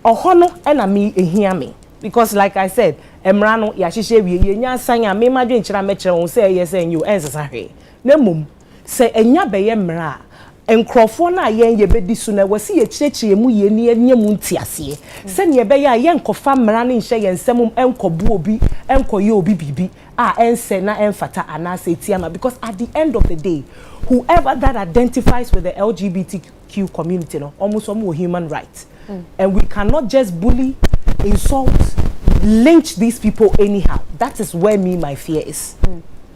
ohono na me ehia me because like I said emra no ya hihye wie ye nya san a me madwe nkyira me kire won say yes and you ensesa hwe na mum say enya be ye mra enkrofo na yen ye bedi so na wasi ye kyekye mu ye ni enya mu ntiase se ne be ya yen kofa mra ne nhye yen nsem enkobu obi enkoye obi bibi a ense na enfata anase tiama because at the end of the day whoever that identifies with the LGBTQ community no almost some human rights and we cannot just bully, insult, lynch these people anyhow. That is where my fear is.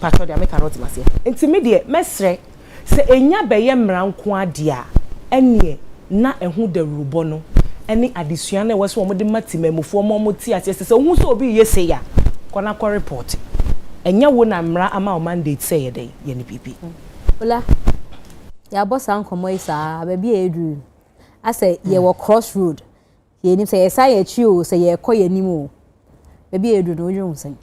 Patro de make cannot mase intermediate mesre se enya beye mra nko adea ene na ehu de rubo no ene adesua na we so mo de matimamufo mo ti ase se hu so obi yese ya kona ko report enya wo na mra ama o mandate say ye dey ye ni pipi ola ya boss an komo isa ba bi edu ase ye wo crossroad ye ni say yesa ye chi o say ye koye nim o ba bi edu no yun sen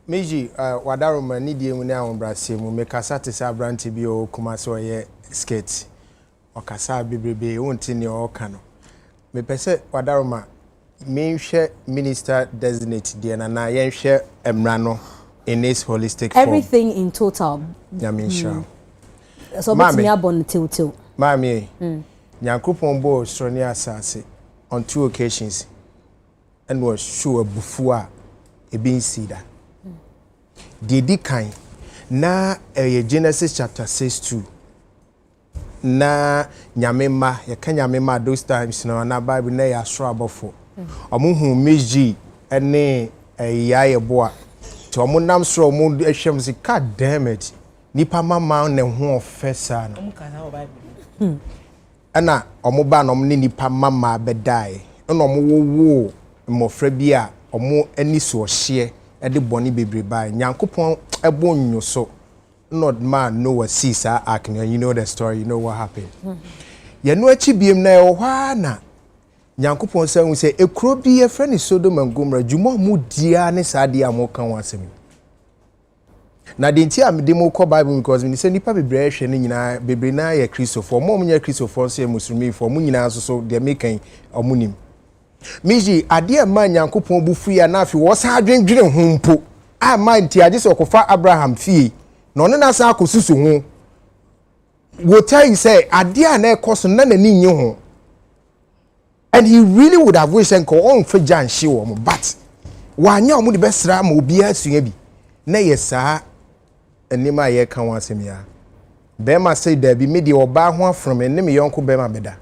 Mzgee wadaroma ni die mu na awombrase mu mekasa te sa branti bi o kuma so ye skate okasa bebrebe wonti ne o ka no me pese wadaroma menhwe minister designate die na yenhwe emra no in its holistic form everything in total ya me sure so but me abon till mami nyankopon bo stroni asase on 2 occasions and was sure bufua e bin sida Didi kind na Genesis chapter 6:2 na nyamema ya ka nyamema those times na Bible na ya sure abofo omuhu Mzgee ene yaye boa to omunam sure omu ehwem si god damn it nipa mama ne ho ofesa na ana omuba na omne nipa mama bedai na omuwo mmofra bi a omu ani so ohye ede boni bebreba nyankopon ebo nyo so not man no what sees acting you know the story you know what happened ya no achi biem na e hwa na nyankopon say say ekro bi e friend Sodom and Gomorrah jumo mu dia ne saade amokan wasem na de ntia me demo ko Bible because me say nipa bebre hwe ne nyina bebre na ya Christopher mo nya Christopher say muslimi for mo nyina so de mekan omunim Mzgee ade ma nyankopon bufu ya na afi wo sa adwendwene ho mpo a ma nti ade se okofa Abraham fie no ne na sa akosusu ho wo tell say ade a na ekoso na nani nye ho and he really would have wished enko on fa janhye wo mo but wanya omo de besra ma obi asua bi na yesa enima ye kan wasem ya be ma say da bi me de oba ho afrom ene me yonko be ma beda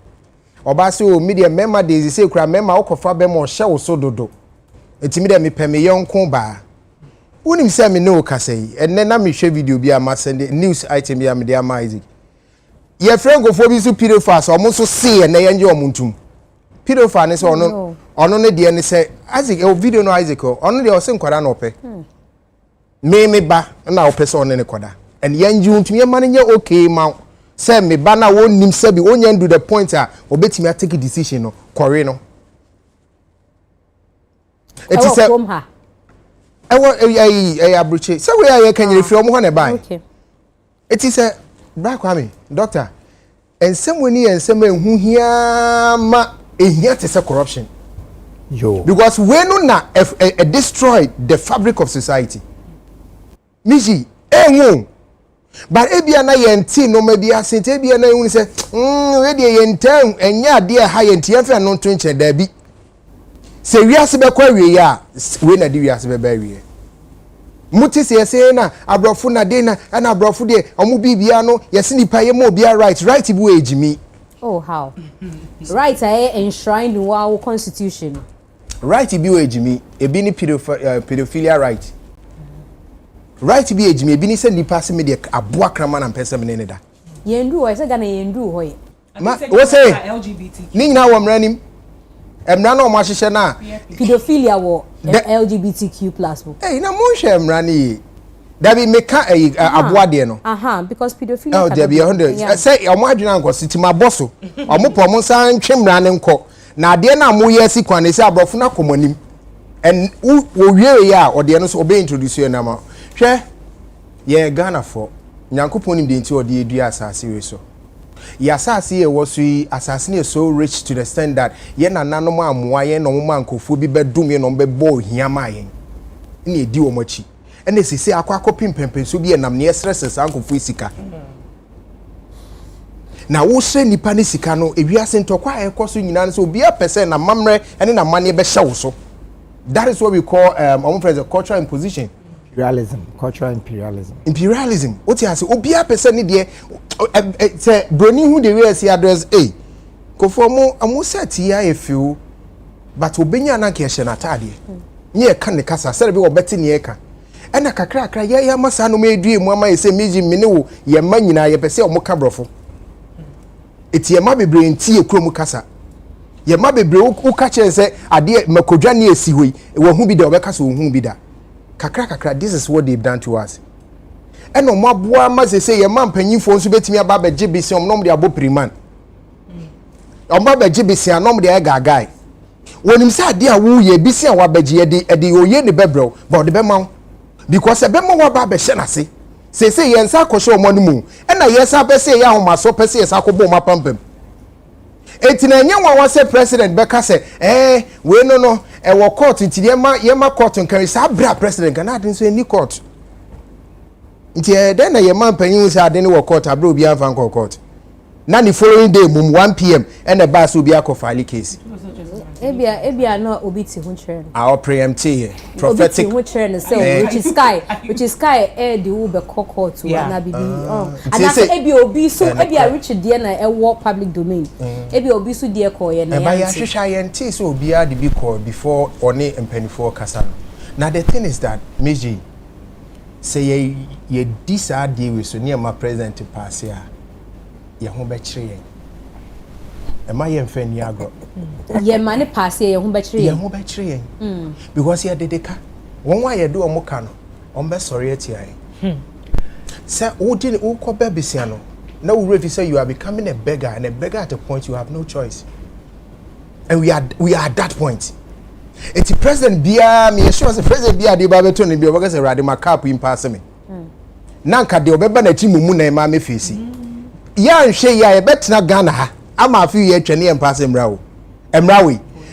oba se o media mema de se kura mema okofa be mo hye wo so dodo etimi de me peme yonko ba unim se me no kasai enne na me hwe video bi ama send news item bi am de ama Isaac ye friend go bi so pedophiles o mo so see na ye nje o muntum pedophile ne se ono ne de ne se Isaac e video no Isaac ono de o se nkwara na ope me ba na ope se ono ne kwada and ye nje untum ye ma ne nye okay ma say me ba na won nim sabi onya ndu the point a obetimi take a decision no kwore no it is a abruche say we are kan refi omo ho ne ban okay it is a black kwame doctor and someone here and some who here ma ehia te say corruption yo because we no na destroy the fabric of society Mzgee but ebia na yenti no ma bia sente ebia na ehun se we de yentam enya de ha yenti afa no to nche da bi se wiase be kwa wie ya we na di wiase be ba wie muti se say na abrofo na de na abrofo de omu bibia no yesi nipa ye mo bia right bu ejimi. Oh, how? Right, enshrined in our constitution. Right to be ejimi, ebi ni pedophilia right. Right to be ejimi, ebi ni se nipa se me de aboa krama na mpesa me ne da. Yendu o se Ghana yendu hoye. Wo say LGBTQ. Ni na wo mranim. Emra na o ma hihye na pedophilia wo LGBTQ+. Eh na mo hwe emra ni. Dabi meka aboa de no. Because pedophilia. Oh, there be 100. Say omo adwena nko sitima boso. Omo po mo san twemra ne nko. Na de na mo yesi kwane se abrofo na komonim. En wo wie ya o de no so obe introduce you na ma. Hwe ye Ghana for Nyankopon nim de nti o de edua asase we so. Ya asase ye wo so yi asase ne so rich to the extent that ye nananom amoa ye no mo ankofo bi bedum ye no be bo hia ma ye. Ni edi wo machi. Ene sisi akwa pimpempen so bi enam ne stresses ankofo isika. Na wo hye nipa ne sika no ewiase ntokwa ekoso nyina so obi a percent na mamre ene na mane be hye wo so. That is what we call cultural imposition. Cultural imperialism. Imperialism. What you say obi a percent ni de say broni hu de we see address ko for mo amu set ya efiu but obenya na ke hye na tade. Nye ka ne kasa sere bi obeti ne eka. Ena kakra ye masa no medue mu ama ese meji mene wo ye ma nyina ye pese o mo ka brofo. Eti ye ma bebre nti ekrom kasa. Ye ma bebre wo ka chense ade makodwa ne esi hoi wo hu bi da obeka so hu bi da. Kakra this is what they've done to us. Eno mo aboa ma se ye ma mpanyimfo nso betimi aba ba gibisi omnom de abo priman. Omba ba gibisi anom de gagai. Wonim se ade a wo ye bisi a wa bagye de oye ne bebrew ba de be ma because ebe mo wa ba be hye na se se yensa akosho omonu mu na yesa be se ya homa so pese yesa akobo ma pampam enti na nyen wa se president be ka se we no e wo court enti ye ma court nkan sa bra president kana adin so any court enti den na ye ma panyin se adin wo court abra obi anfa nko court na ni following day mum 1 p.m. and the bus will be a file case. Ebia no obiti hunchern. Our preemptive prophetic hunchern say which is sky the ube court to na bibi. And that's ebia obi so ebia rich there na e work public domain. Ebia obi so there call ye na. Ba ya hwehwa ye nti so obi a de bi call before one empanifo kasa. Now the thing is that Mzgee say ye disa dey we so near my president pass here. Ye ho be kire yen e ma ye mfa ni agro ye ma ne pass ye ho be kire yen because ye dedeka won wa ye do o mo ka no on be sorry atia yen say o di o ko be besia no na we ready say you are becoming a beggar, and a beggar at a point you have no choice, and we are at that point. It's the president bia me sure the president bia de ba beto ne bia we say rade makap in pass me nanka de obeba na ti mumu na ma me face ya nhwe ya betina Ghana ha ama afi ye twene empase emrawe.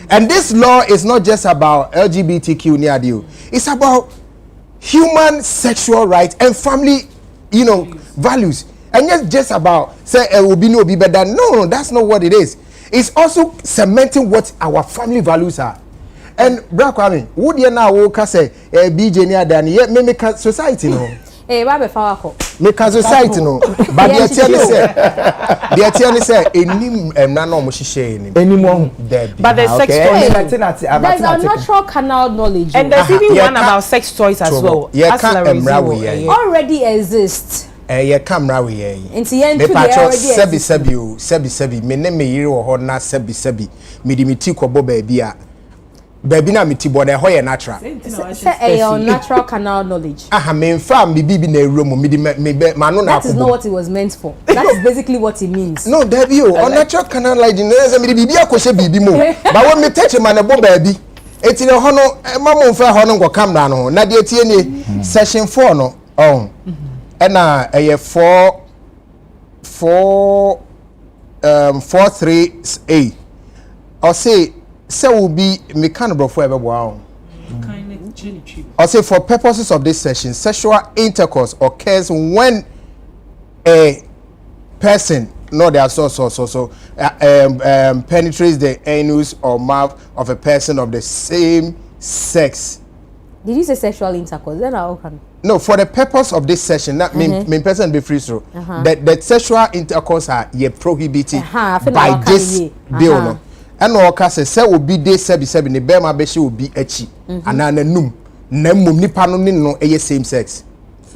And this law is not just about LGBTQ ni adio, it's about human sexual rights and family, values, and not just about say will be no be better. No, that's not what it is. It's also cementing what our family values are. And Brakwami, would you now walk say BJ near than yet make society no? Babe Fawako. Make society no. But the attorney say any nano mushishe anymore. But the sex toys, there's a natural canal knowledge, and there's even one about sex toys as well. Already exists. Ye camera we ye. Into yen to the sebi me ne me yiri wo ho na sebi me di miti ko bo baby a baby na miti bo na ho ye natural. Say natural canal knowledge. Aha me fam me bibi na ewro mo me di me ma no na. That is not what it was meant for. That is basically what it means. No, Debbie, on natural canal knowledge na me di bibi akose bibi mo. Ba wo me teach ma na bo baby. Eti na ho no mama mfa ho no go camera no na de tie ni session 4 no. Ena eye 443A or say will be mechanical for everyone. Or say for purposes of this session, sexual intercourse occurs when a person, no, they are so penetrates the anus or mouth of a person of the same sex. Did you say sexual intercourse? Then I can. No, for the purpose of this session, that mean person be free through. The sexual intercourse are prohibited by this bill. No, and no case say will be day 77 the bema beshi will be echi and num nemum nipa no no same sex.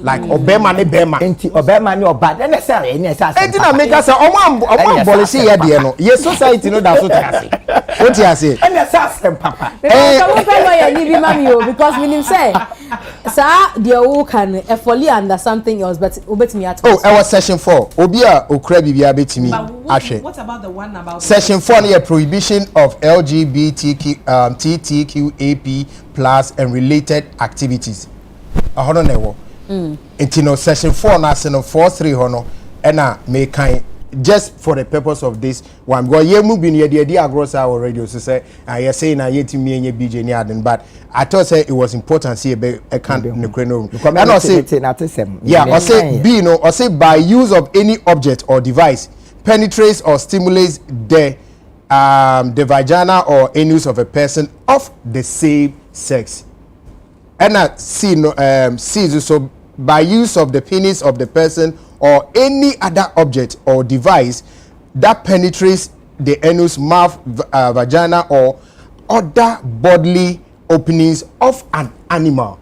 Like obema ne bema enti obema ne oba den say any say enti na make say omo policy here dey no ye society no da so tiase what you say any say papa because we know you be mami o because we him say sir the who can fully under something else but obetimi at our session 4 obi a okra bibia betimi ahwe what about the one about session 4 na prohibition of LGBTQ TTQAP plus and related activities ahono na ewo Into no session 4 na se no 43 hono ena me kan just for the purpose of this one go ye mu bi no ye dey agros our radio so say I say na ye timi enye BJ ni aden but I thought say it was important see be e kan ne kreno and I say yeah I say B no I say by use of any object or device penetrates or stimulates the vagina or anus of a person of the same sex. And I see no see so by use of the penis of the person or any other object or device that penetrates the anus, mouth, vagina or other bodily openings of an animal.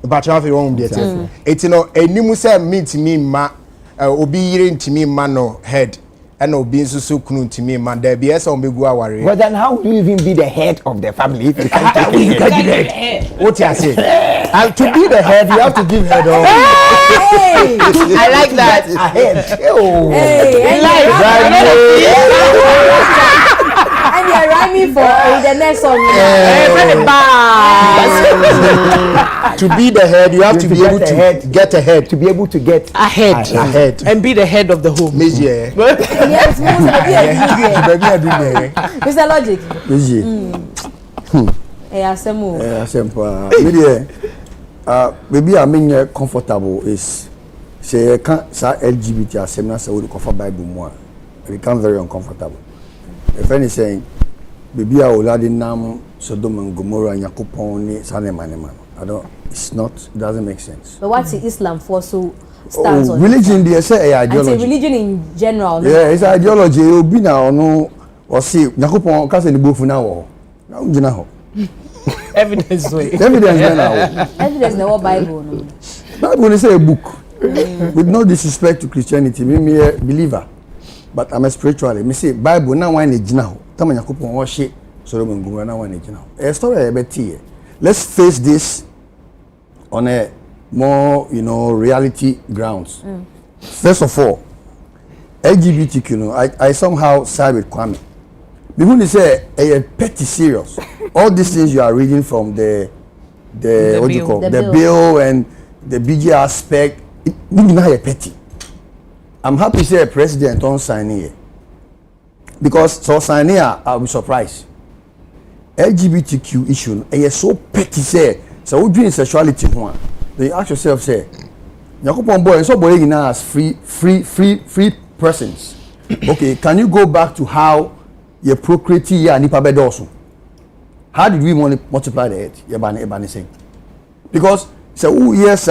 But you have your own data. It's no enimu say meet me ma obi yire ntimi ma no head. And obi nsusu kunu ntimi ma there be esa ombegu aware. But then how will you even be the head of the family if you can't take the head? What you say? And to be the head, you have to give head on. Hey, I like that. A head. Oh. Hey, and you're rhyming for the next song. To be the head, you have to be able to get a head. To be able to get a head. And be the head of the home. Mzgee. Yes, Mr. Logic. Mzgee. Asempa. Maybe I mean comfortable is say can't say LGBT assembly say we cover Bible more. It become very uncomfortable. If any saying maybe I will add in nam Sodom and Gomorrah and Yakupon ni Saneman. I don't. It's not. It doesn't make sense. But what's Islam for so stands on? Religion they say ideology. And say religion in general. No? Yeah, it's ideology. You be now no or see Yakupon kase ni bofu na wo. Na unjina ho. Evidence way. Evidence now. Evidence no Bible no. Bible is a book. With no disrespect to Christianity, me a believer. But I'm a spiritualist. Me say Bible now why ne jina ho. Tama Yakupon wo she Sodom and Gomorrah now why ne jina ho. A story e beti. Let's face this on a more, reality grounds. First of all, LGBTQ, I somehow side with Kwame. Because they say a petty serious. All these things you are reading from the what do you call the bill and the BG aspect, it not a petty. I'm happy to say a president on sign here. Because so sign here, I'll be surprised. LGBTQ issue is so petty say so we doing sexuality one. Then you ask yourself say Yakupon boy so boy now as free persons. Okay, can you go back to how you procreate here nipa bedoso? How did we multiply the head? Yebani saying. Because so yes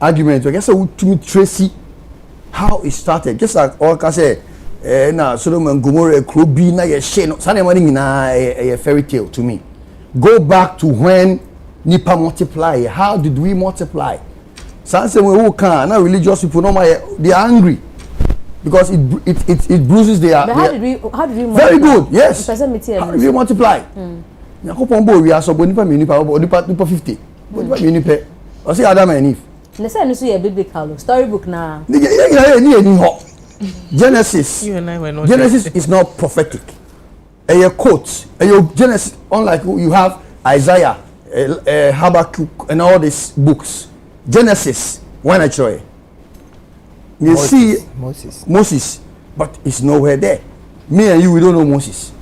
argument I guess so to Tracy how it started just like all can say na Sodom and Gomorrah could be na ye share no sane money na a fairy tale to me. Go back to when nipa multiply. How did we multiply? Some say we can na religious people no they are angry because it bruises their. But how did we multiply? Very good. Yes. How did we multiply? Yakupon boy we are so nipa 50. Nipa I say Adam and Eve. Let's say no so a biblical storybook na. Genesis. You and I were not. Genesis is not prophetic. A quote. Genesis, unlike you have Isaiah, Habakkuk, and all these books. Genesis, when I try. You see Moses, but it's nowhere there. Me and you, we don't know Moses.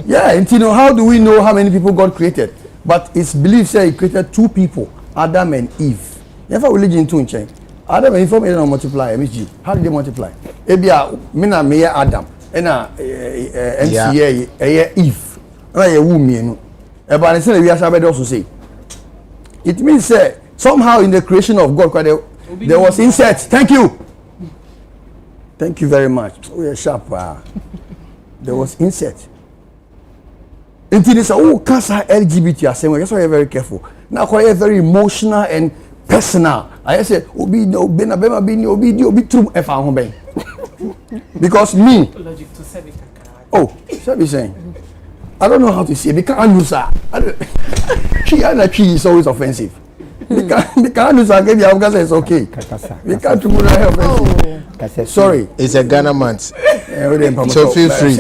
Yeah, and how do we know how many people God created? But it's believed that He created two people, Adam and Eve. Never religion to change. Adam information on multiply, Mzgee. How did they multiply? Ebia, mina me Adam, ena MCA, Eve, na ye woman. But I say we are also say. It means somehow in the creation of God, there was insert. Thank you. Thank you very much. We are sharp. There was insert. Until they say, oh, cancer LGBT, I say, well, that's why you're very careful. Now, quite very emotional and personal. I say, obi true if I'm home. Because me. Oh, what are you saying? I don't know how to say. Because Anusa, she is always offensive. Because Anusa gave you because it's okay. We can't do that offensive. Sorry, it's a Ghana month. So feel free.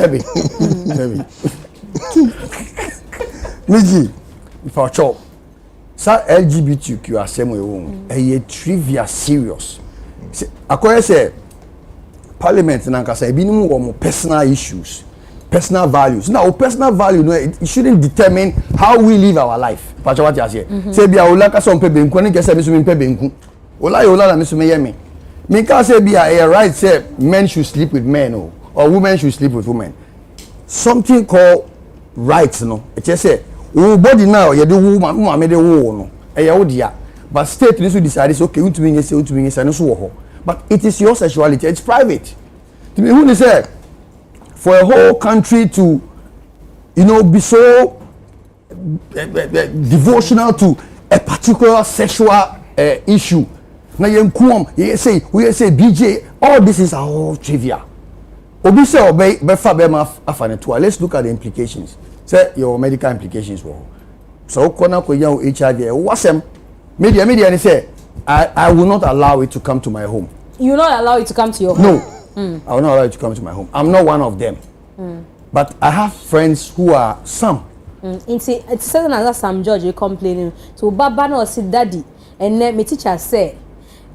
Mzgee, if I chop, sa LGBTQ assembly a trivia serious. Akoya say Parliament nankasa ebi ni mu personal issues. Personal values. Now, personal value, no, it shouldn't determine how we live our life. Pacha what you say. Say bia ola ka so mpe benku, ni kese mi so mpe benku. Ola na mi so me yemi. Me ka say bia a right say men should sleep with men or women should sleep with women. Something called rights, no. It just say, "Oh, body now, you do woman me the wo no." E ya wo dia. But state needs to decide it's okay, untumi ngese no so wo ho. But it is your sexuality, it's private. To me who say for a whole country to, be so devotional to a particular sexual issue. Now we say BJ, all this is all trivia. Obi say obey befa be ma afanetua. Let's look at the implications. Say your medical implications wo. So kona ko yan HIV wasem media and say I will not allow it to come to my home. You will not allow it to come to your home? No. I will not allow you to come to my home. I'm not one of them. But I have friends who are some. It's certain as Sam George complaining to Baba no see daddy and then my teacher say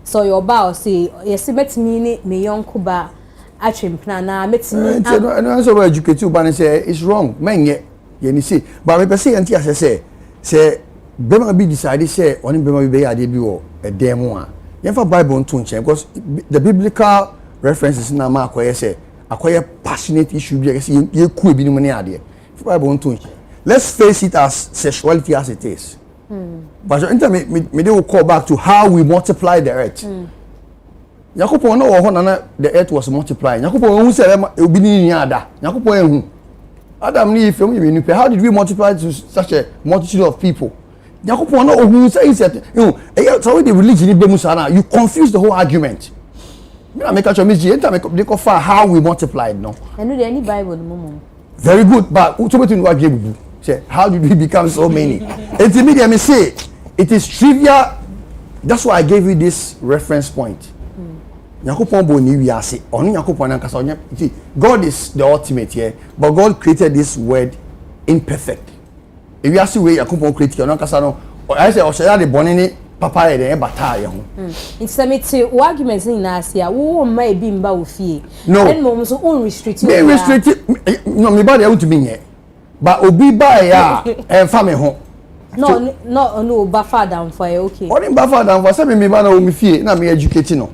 so your ba say yes met me young kuba atwempna na met me and so educate you ban say it's wrong men ye ni say but me person anti say bema be decide say oni bema be ade bi wo e dem a ye fa Bible nto nchen because the biblical references na ma akoye say akoye passionate issue bi say ye ku ebi ni mo ne ade Bible nto nchen. Let's face it as sexuality as it is. But me they will call back to how we multiply the earth. Yakupon no ho na the earth was multiplying. Yakupon who say obi ni ada. Yakupon ehu. Adam ni ifem you how did we multiply to such a multitude of people? Yakupon no who say so the religion be musa you confuse the whole argument. Me na make a Mzgee they go far how we multiplied no. And no any Bible no. Very good, but how did we become so many? Intermediate me say it is trivia. That's why I gave you this reference point. God is the ultimate here, but God created this word imperfect. If you ask the way Yakupon created I say the bonini papa de bataya ho. It's a arguments in Asia. Who may be in Baufi? No, and mom's own restricted. No, me body out to be here. But obi ba ya and family home. No, buffer down for you, okay. What in buffer down for some me ba na o me fie na me educating no.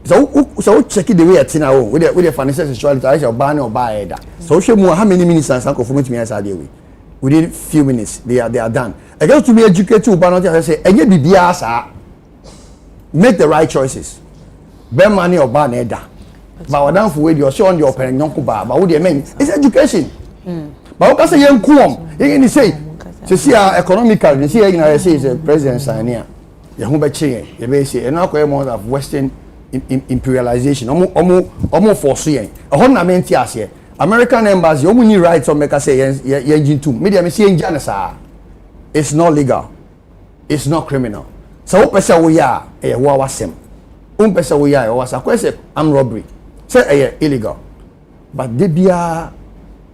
So check it the way at now with the financial sexuality I shall ban or buy that. So show me how many minutes and for me answer the way. Within few minutes they are done. I go to be educated to ban I say and be make the right choices. Ben money or ban eda. But what down for way you're showing your parent yonko ba but what do you mean? It's education. But what say young come you say to see our economical you see you say is a president sign here. You home by chain you be say and now more of Western imperialization almost force yen a hon na menti ase American embassy omu ni rights on make say yen too media me say yen janasa it's not legal it's not criminal so pesa wo ya e wo wasem pesa wo ya e wasa kwese am robbery say illegal but they bia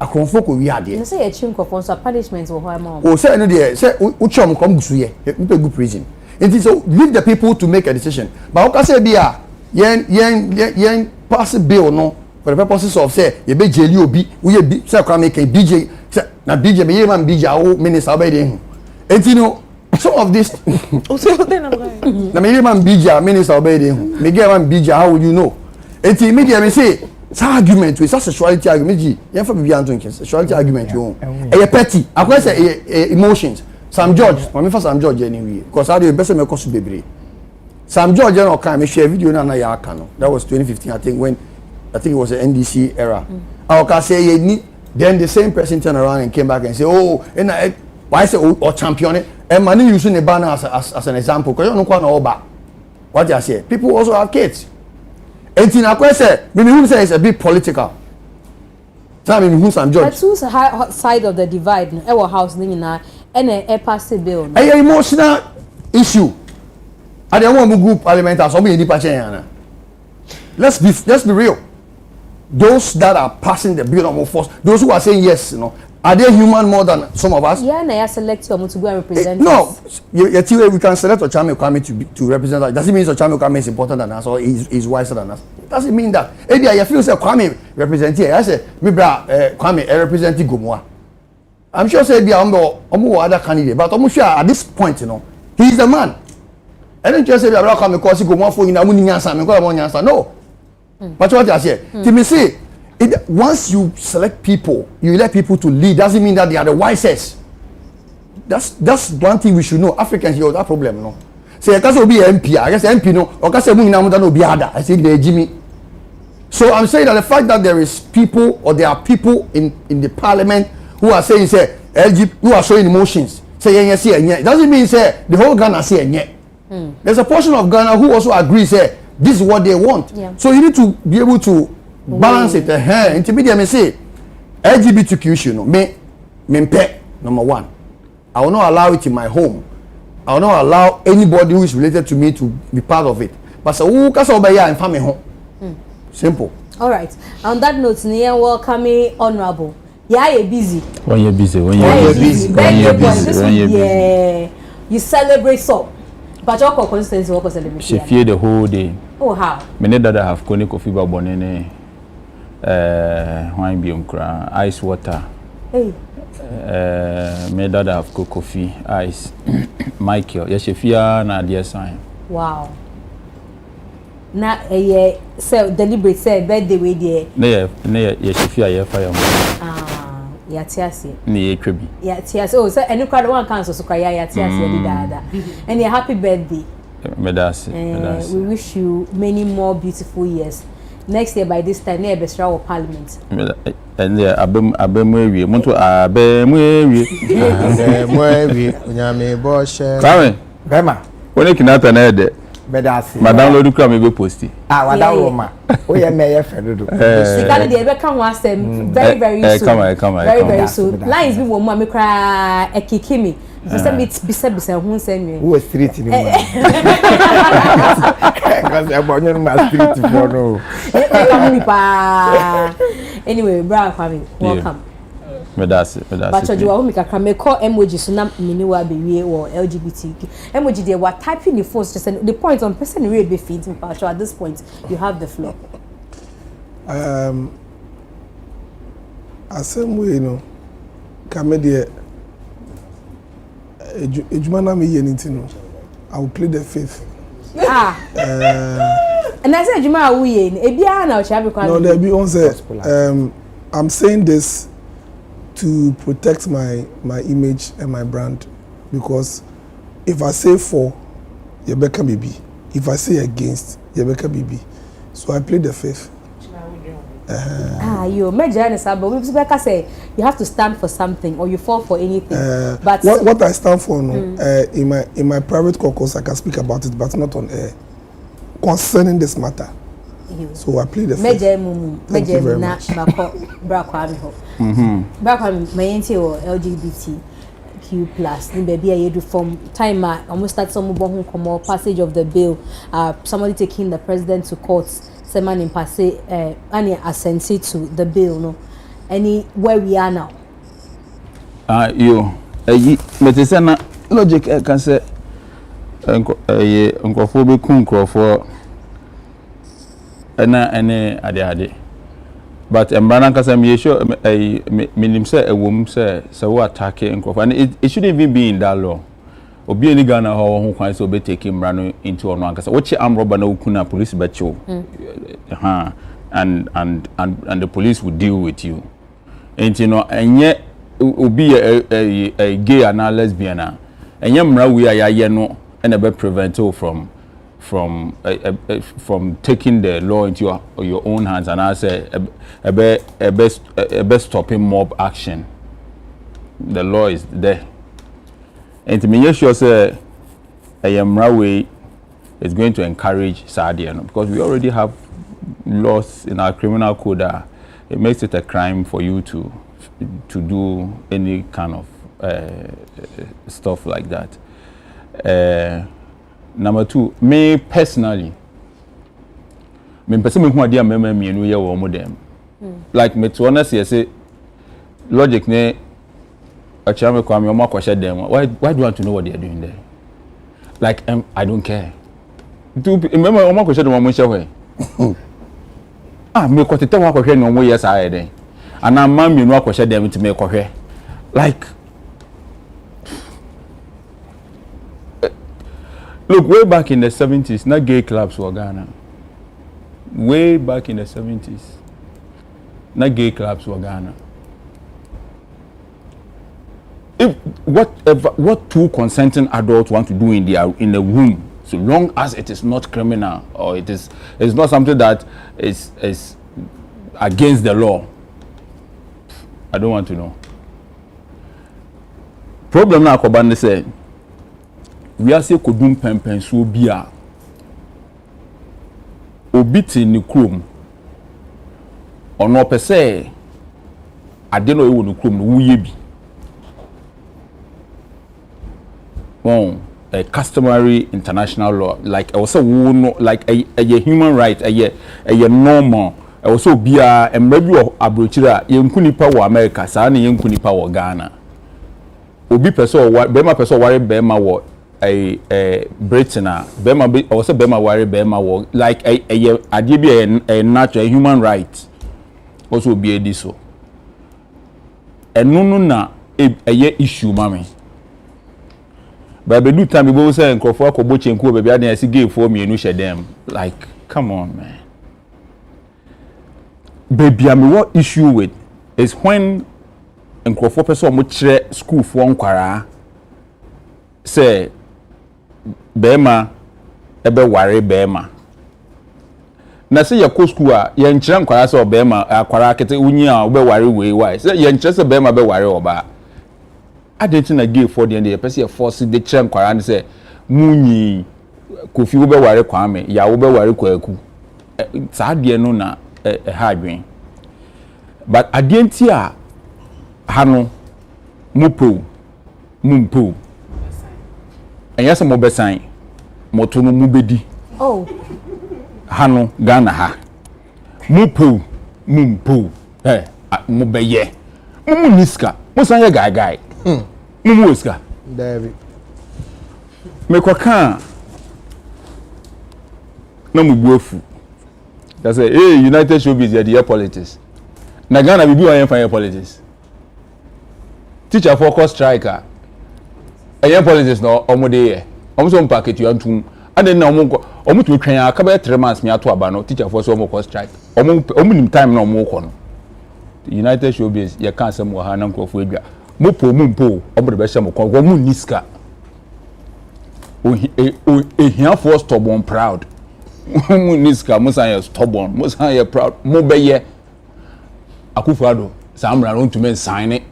akonfo ko wi ade say e chin kofon so punishment wo ho am o say no dey say uchom kom gusu ye mpegu prison it is so leave the people to make a decision but o ka say bia yen pass bill no for the purposes of say you be jeli obi we be say come make BJ say na BJ me man BJ o minister obey dey hu enti no some of this. Na me man bija minister obey me get man bija, how would you know? It's immediate me say it's argument with sexuality argument. You for be anton sexuality argument you. E petty. I say emotions. Sam George, me for Sam George anyway because I dey best me cause bebre. Sam George no kan me share video na ya aka no. That was 2015 I think it was the NDC era. I can say then the same person turned around and came back and say, oh, and why say or champion it? And money using the banner as an example because you don't know about what I say. People also have kids. And in a question, maybe who say it's a bit political. So maybe who's Sam George? But who's the side of the divide? Our house, and a passive bill. An emotional issue. I don't want to group parliament as somebody in the Let's be real. Those that are passing the bill of force, those who are saying yes, are they human more than some of us? Yeah, and I select you to go and represent. No, we can select Ochame Okame to represent us. Doesn't mean Ochame Okame is important than us or is wiser than us. Doesn't mean that. Maybe I feel say Kwame represent here. I say maybe Kwame represent Gomwa. I'm sure say be other candidate, but I'm sure at this point, he's the man. I don't just say that Kwame because Gomwa for no. But what I say, to me say, once you select people, you let people to lead. Doesn't mean that they are the wisest. That's one thing we should know. Africans have that problem, no. Say, I can't be MP. I guess MP no. Or can't say no be other. I say they Jimmy. So I'm saying that the fact that there is people or there are people in the parliament who are saying say LGBT, who are showing emotions. Say yes, it doesn't mean say the whole Ghana say yeah. There's a portion of Ghana who also agrees say this is what they want. Yeah. So you need to be able to balance it. Intermediate me say LGBTQ issue me number one. I will not allow it in my home. I will not allow anybody who is related to me to be part of it. But so who can over here and family home? Simple. All right. On that note, Nia welcoming honorable. Yeah, you're busy. When you're busy. Yeah. You celebrate so. But your consistency what celebrate? She fear the whole day. Oh how? Many that have chronic coffee bonene. Wine beam cra ice water. Hey. Made that have coffee ice. Michael, yes, she fear na dear sign. Wow. Na so deliberate say birthday we there. Ne she fear ye fire. Ya tiase. Ne etwebi. Ya tiase. Oh, so any crowd one cancel so kwaya ya tiase di dada. And a happy birthday. Medasi. We wish you many more beautiful years. Next year by this time, near Besra or Parliament. And there abemwe monto abemwe nyame bo share. Kame. Bema. Woni kinata na ede. Bedasi. Madam Lodi kra me be posti. Wada Roma. We ye me ye fedodo. Sikali dey be kan one step very soon. Come. Very soon. Lines be wo me kra ekikimi. So say meet bisa hu say who street ni man. Because I born in my street for no. Anyway, bra Kwame, welcome. Medasi. But you are make me call emoji so na mini wa be we or LGBTQ. Emoji they were typing the phones just the point on person read be feed me at this point you have the floor. Same way, Kamede Ejumana me yenitino. I will play the fifth. And I said Ejuma we yen. Ebia na o chabe kwa. No, there be one say I'm saying this to protect my image and my brand, because if I say for, Yebeka BB. If I say against, Yebeka BB. So I play the fifth. You major and but we say you have to stand for something or you fall for anything. But what I stand for, in my private caucus, I can speak about it, but not on air concerning this matter. So I play the fifth. Thank you very much. LGBTQ plus. Maybe I do from time almost start some more passage of the bill. Somebody taking the president to court. Someone in passe any assent to the bill, no. Any where we are now. Metisana logic can say uncrophobic for any ade. But Mbana Kasam Yesho minim say a woman say so attack and it shouldn't even be in that law. obi eni Ghana ho kwan so be take him run into ono ankasa wo che am robber na ukuna police be chew and the police will deal with you enti no enye obi a gay and a lesbian enye mra we ayaye no and be prevent you from taking the law into your own hands and I say a best stopping mob action. The law is there. And to me, sure say Railway is going to encourage Sadia because we already have laws in our criminal code that it makes it a crime for you to do any kind of stuff like that. Number 2, me personally, me personally who are me no ye wo mo dem. Like me to honest say logic ne achame kwa me o makoshe dem. Why do you want to know what they are doing there? Like I don't care. Remember o makoshe dem mo hwe. Me ko tete wa kohwe no mo yes I den. Ana ma me no akoshe dem ti me kohwe. Like look, way back in the 70s, not gay clubs were Ghana. Way back in the 70s, not gay clubs were Ghana. If what two consenting adults want to do in the room, so long as it is not criminal or it's not something that is against the law, I don't want to know. Problem now, Kobande said. We are say kodum pempen so bia obiti ni krom ono pese ade no ewo ni krom no wuye bi a customary international law like also no like a human right a normal also bia emra bi abrochira yenku nipa wo America saa na yenku nipa wo Ghana obi pese be ma pese ware be ma wo a Britain bema also bema worry bema work like a natural human right also be a diso and no na a issue mami but be do time we say nkofo akobo chenku baby adan asi gay for me enu she dem like come on man baby am what issue with is when nkofo person mo kire school for nkwara say bema ebe ware bema na se ya ko school a ye nkyere nkwara se bema akwara kete unyi a obe ware we why se ye nkyere se bema be ware oba adenti na gay for the person ye force de kyere nkwara ne se munyi kofi obe ware kwame ya obe ware kwaku sa de no na ha adwen but adenti a hano mumpo enya se mo besan moto no mubedi hano Ghana ha mumpo mo beye mumu niska mo san ye guy mumu oska David me kwaka na mubuafu that say hey United Showbiz the politics na Ghana bibi wa yen politics teacher focus striker ayen politics no omode ye omso mpacket you antum ade na omo to twen aka be 3 months me ato aba no teacher for so omo call strike omo nim time na omo ko no United Showbiz ye kan asem wa ha na nkofo adwa mumpo omo de be hye mo ko omo niska ehia for stubborn proud omo niska mo san ye stubborn mo san ye proud mo be ye akufado samra no ntume sign it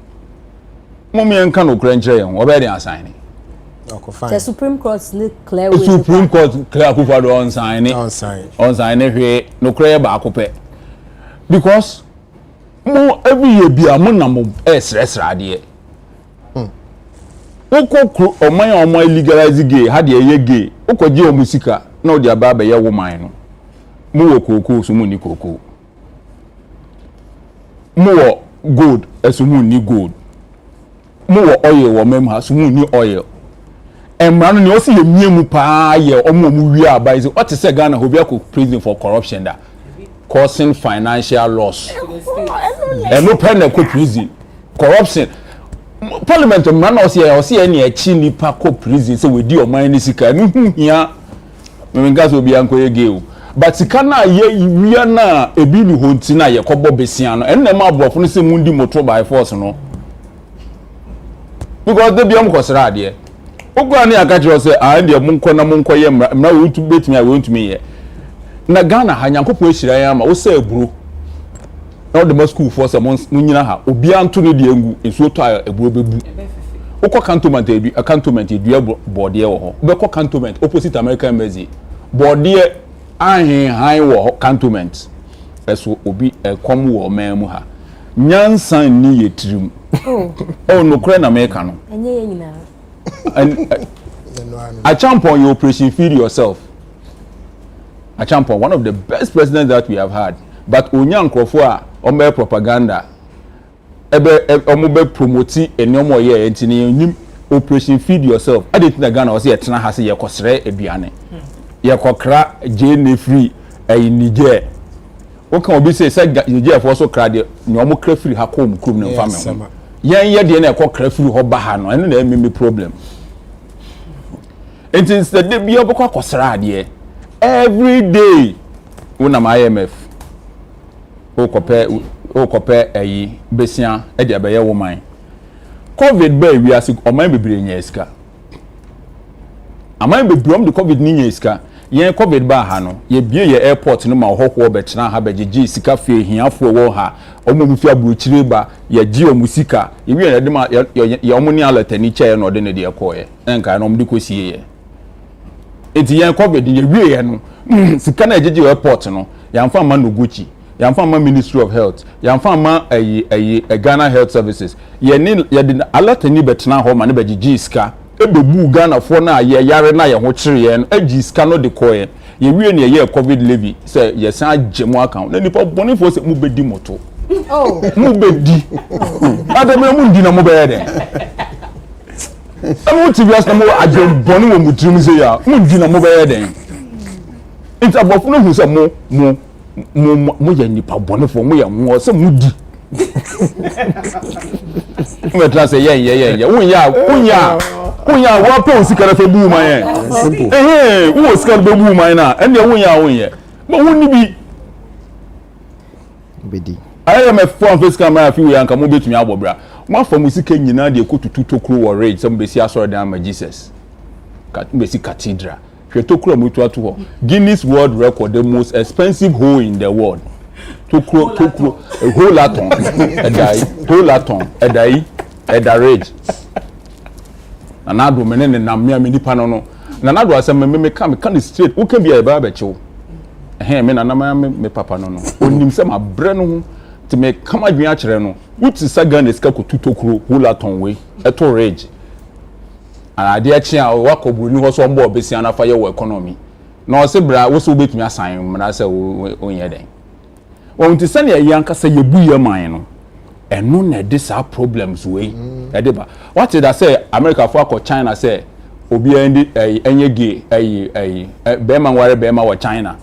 mo me enka no kra nkyere yen wo be dey assign the Supreme Court clear Akufo-Addo on sign hwe no clear ba akopɛ because mo every year bia mo na mo esresra de ukoko oman legalize gay ha de ye gay ukoje o musika na o de aba ba ye woman no mo wo koko so mo ni koko mo wo gold eso mo ni gold mo wo oil wo mem ha so mo ni oil emrano ni o se yemiemu pa ye omo wi aba is what is Ghana ho bia ko prison for corruption da causing financial loss and no pen ko prison corruption parliament man na o se any echi nipa ko prison say we di o man ni sika no hu hia me ngas obi anko ye o but sika na ye wia na ebi ni ho nti na ye kɔbɔ besia no enne ma abrofo no se mundi motor by force no because they be am kɔsra ade ogwa ne aka kyerɛ sɛ a ndie monkɔ na monkɔ ye mra we tu betumi a we ntumi ye na Ghana ha nyankopɔ ehira ya ma wo sɛ eburo na the school for some munyina ha obi anto no de engu ensuo to eburo bebu ukọ cantonment edua board ye wo ho ubekọ cantonment opposite American Mzgee board ye ahin han wo cantonment eso obi ekom wo man mu ha nyansan ni yetirim oh no kure na meka no enye ye nyina a champion your operation feed yourself a champion one of the best presidents that we have had but onyankrofo a ombe propaganda ebe omobe promote enyomo ye entini nim operation feed yourself adit na Ghana wose yetena ha se ye kosre aduane ye kokra je ne free Niger o kan obi say Niger for so kra de nyomo kra free ha kom krum ne mfam yen ye de na kokra free ho ba ha no eno na emi problem it is the day bi obokwa kosra de every day una my IMF okope ayi besia e de abaye woman covid ba wi ase oman bebre nya iska aman bebrom de covid ni nya iska yen covid ba ha no ye bie ye airport no ma hokwo betena ha begege sika fie hiafo wo ha omo fi aburochire ba ye gi omusika ye wi ye de ma ye omo ni alatani che no de ne de ekoye enka no omo de kosie ye enti yen covid ye wi ye no sika na egege airport no yamfa ma no Gucci yamfa ma Ministry of Health yamfa ma Ghana Health Services ye de alatani betena ho ma ne begege sika ebebu Ghana for na ye yare na ye ho kire ye no agi sika no de koye ye wie ne ye covid levy say ye san agemu account na nipa boni for say mu bedi moto oh mu bedi ademe mu ndi na mu be ye de amu tibias na mu agem boni wo mutrim say ya mu ndi na mu be ye de nta bofo no hu say mu ye nipa boni for mu ye mu say mu di me tra say ye unya wa pe osika na fe bu man ye simple wo osika be bu man na ende unya but wonni bi bedi IMF for fiscal man afi we anka mo betumi abobra mo afa musika nyina de ekotutu tokuro wo rage some besi asoro dan ma Jesus besi cathedral hwe tokuro mo tuato ho Guinness World Record the most expensive hole in the world tokuro a whole laton edai rage anado menene na mmea me nipa no na nado asem me kan straight wo kan bia e ba bechew me na na me papa no onim se ma bre no ho ti me kama dwen a kire no wuti saga na ska kotutokuro hulaton we eto rage ade a chia wakoburu ni ho so mbo obesia na fa ye wo economy na o se bra wo so betumi asan mra se onye den won ti sane ye ankasa ye bu ye man no eno na de sa problems we e de ba what did I say America for akọ China say obi enye gay be man ware be ma wa China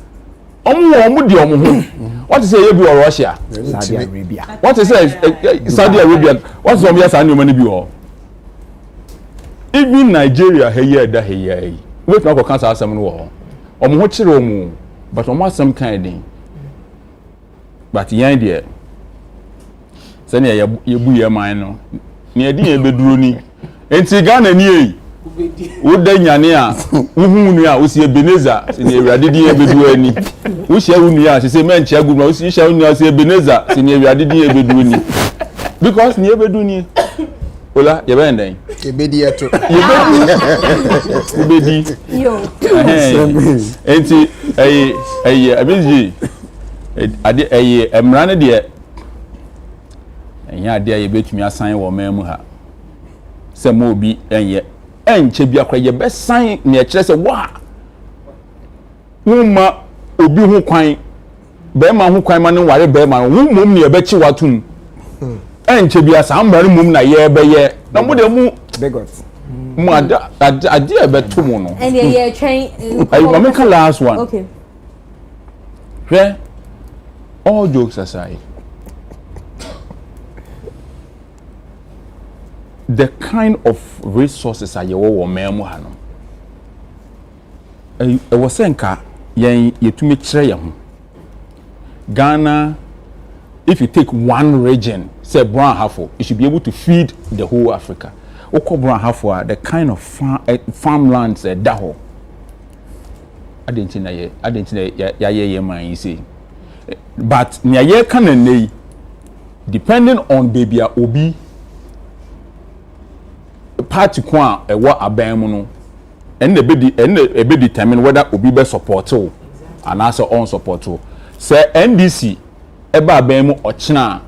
omu di omu hu what say ye bi o Russia Saudi Arabia what say Saudi Arabia what say omu sa ni omu ni bi o even Nigeria heye da heye wait na ko kan sa asem no wo omu ho kire omu but omu asem kan din but yan de sani ye bu ye man no ne edi ye beduro ni enti Ghana ni yi wo da nyane a wo hu nu a wo si Ebeneza sini ewrade di ye beduro ani wo hia wo nu a se menche agu na wo si hia wo nu a se Ebeneza sini ewrade di ye beduro ni because ni ye bedu ni ola ye be ndan ye bedi eto ye bedi yo enti Mzgee ade emrane de enya ade ye betumi asan wo man mu ha se mo obi enche bi akwa ye be san ne e kire se wa wuma obi hu kwan be ma hu kwan ma ne ware be ma hu mom ne e be chi watum enche bi asan mari mom na ye be ye na mo de mu bigot mu ade e be to mu no and ye train I make a last one okay where all jokes aside the kind of resources are you wo memu ha no e wo senka yen yetumi kire ye ho Ghana, if you take one region, say brown halfo, you should be able to feed the whole Africa. Oko brown halfo, the kind of farmlands daho. I didn't know ya man say. But niye kanene, depending on baby obi party kwa what abemu no, and the be determine whether obi be support or and also on support. Say NDC eba abemu ochina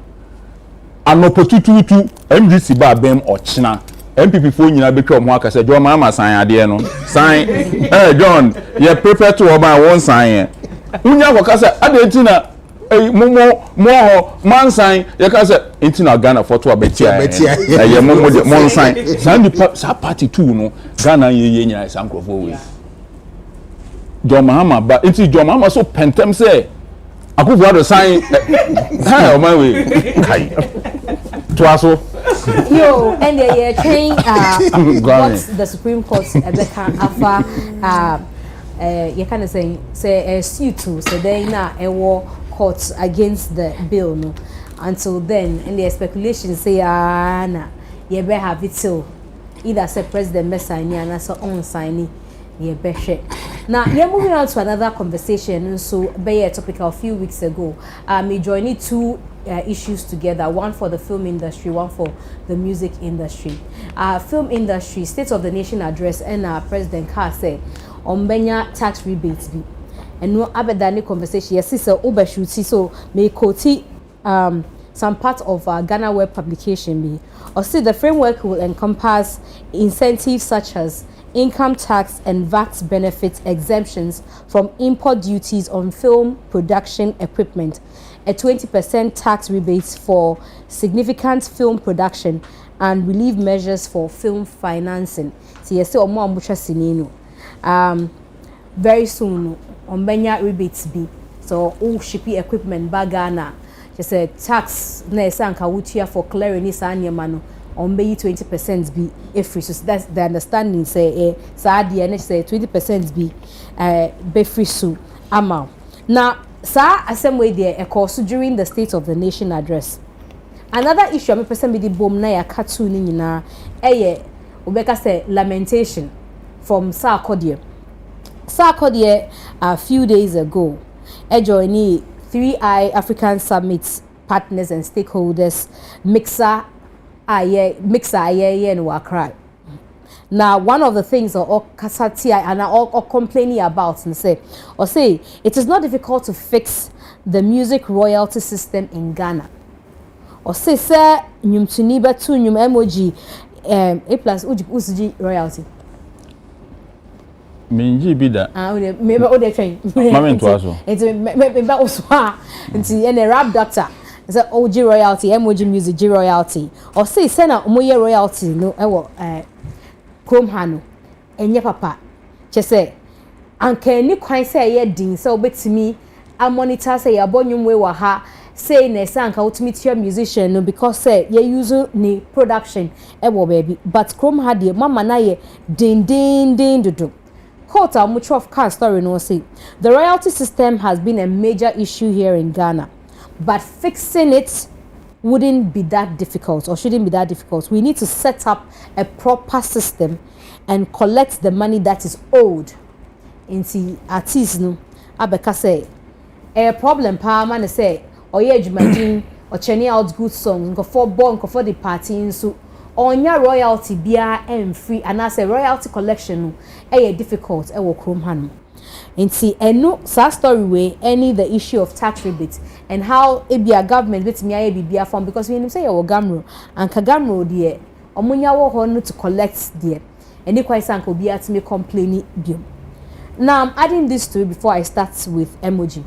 anopotututu MDC ba abem ochina MPP fo nyina betwa mo aka say John mama sign ade no sign John ye prepare to oba won sign unya ko ka say ade ntina mo ho man sign ye ka say ntina Ghana photo abetia ye mo sign sa party 2 no Ghana ye nyina sa nkrofo we John mama ba nti John mama so pentem say Akufu ado sign hi on my way kai twaso yo and they train what the Supreme Court Ebeka afa you kind of say suit to so then na war court against the bill no until then and the speculation say na you better have it till either say President Messani and so on signing now, we're moving on to another conversation. So, be a topic a few weeks ago. We joined 2 issues together. One for the film industry, one for the music industry. Film industry, State of the Nation address, and President Carr said, on Benya tax rebates be. And no abedani conversation. Yes, sir. Overshoot. So, may quote some part of Ghana Web publication be. Or see the framework will encompass incentives such as income tax and VAT benefit exemptions from import duties on film production equipment, a 20% tax rebate for significant film production, and relief measures for film financing. So yes, very soon on Benya rebates be so all shipping equipment bagana. Just a tax na sanka wutia for clearing this mano. On be 20% be if free, so that's the understanding. Say Saadi and say 20% be free so amount. Now, sir, same way there a course during the State of the Nation address. Another issue I'm person be the bomb na ya cartoon na Obeka say lamentation from Sarkodie. Sarkodie a few days ago. Joined 3i African Summit partners and stakeholders mixer and Wakra. Now, one of the things or kasati and all complaining about and say it is not difficult to fix the music royalty system in Ghana. Or say sir nyum tuniba tu nyum emoji a plus uji royalty. Minji bida. Maybe all the train. Mama twaso. It's maybe also nti and a rap doctor. Is OG royalty, emoji music G royalty. Or say sena umoye royalty no ewo Chrome hano. Enye papa. Che say anke ni kwan say ye din say obetimi a monitor say abonyum we wa ha say na say anka ultimate musician no because say ye use ni production ewo baby but Chrome had the mama na ye din do. Quote our mutual of car story no say the royalty system has been a major issue here in Ghana. But fixing it wouldn't be that difficult or shouldn't be that difficult. We need to set up a proper system and collect the money that is owed. Into artists no abeka say a problem pa man say oye adwumadin or churning out good songs go for born go for the party so onya royalty bia and free and as a royalty collection no difficult e wo krom hanu. Inti enu sa story way any the issue of tax rebates and how it be a government with me aye bibia form because we say your gamro and kagamro there omunya wo ho no to collect there any kwai sank obi atime complaining biom. Now I'm adding this to it before I start with emoji.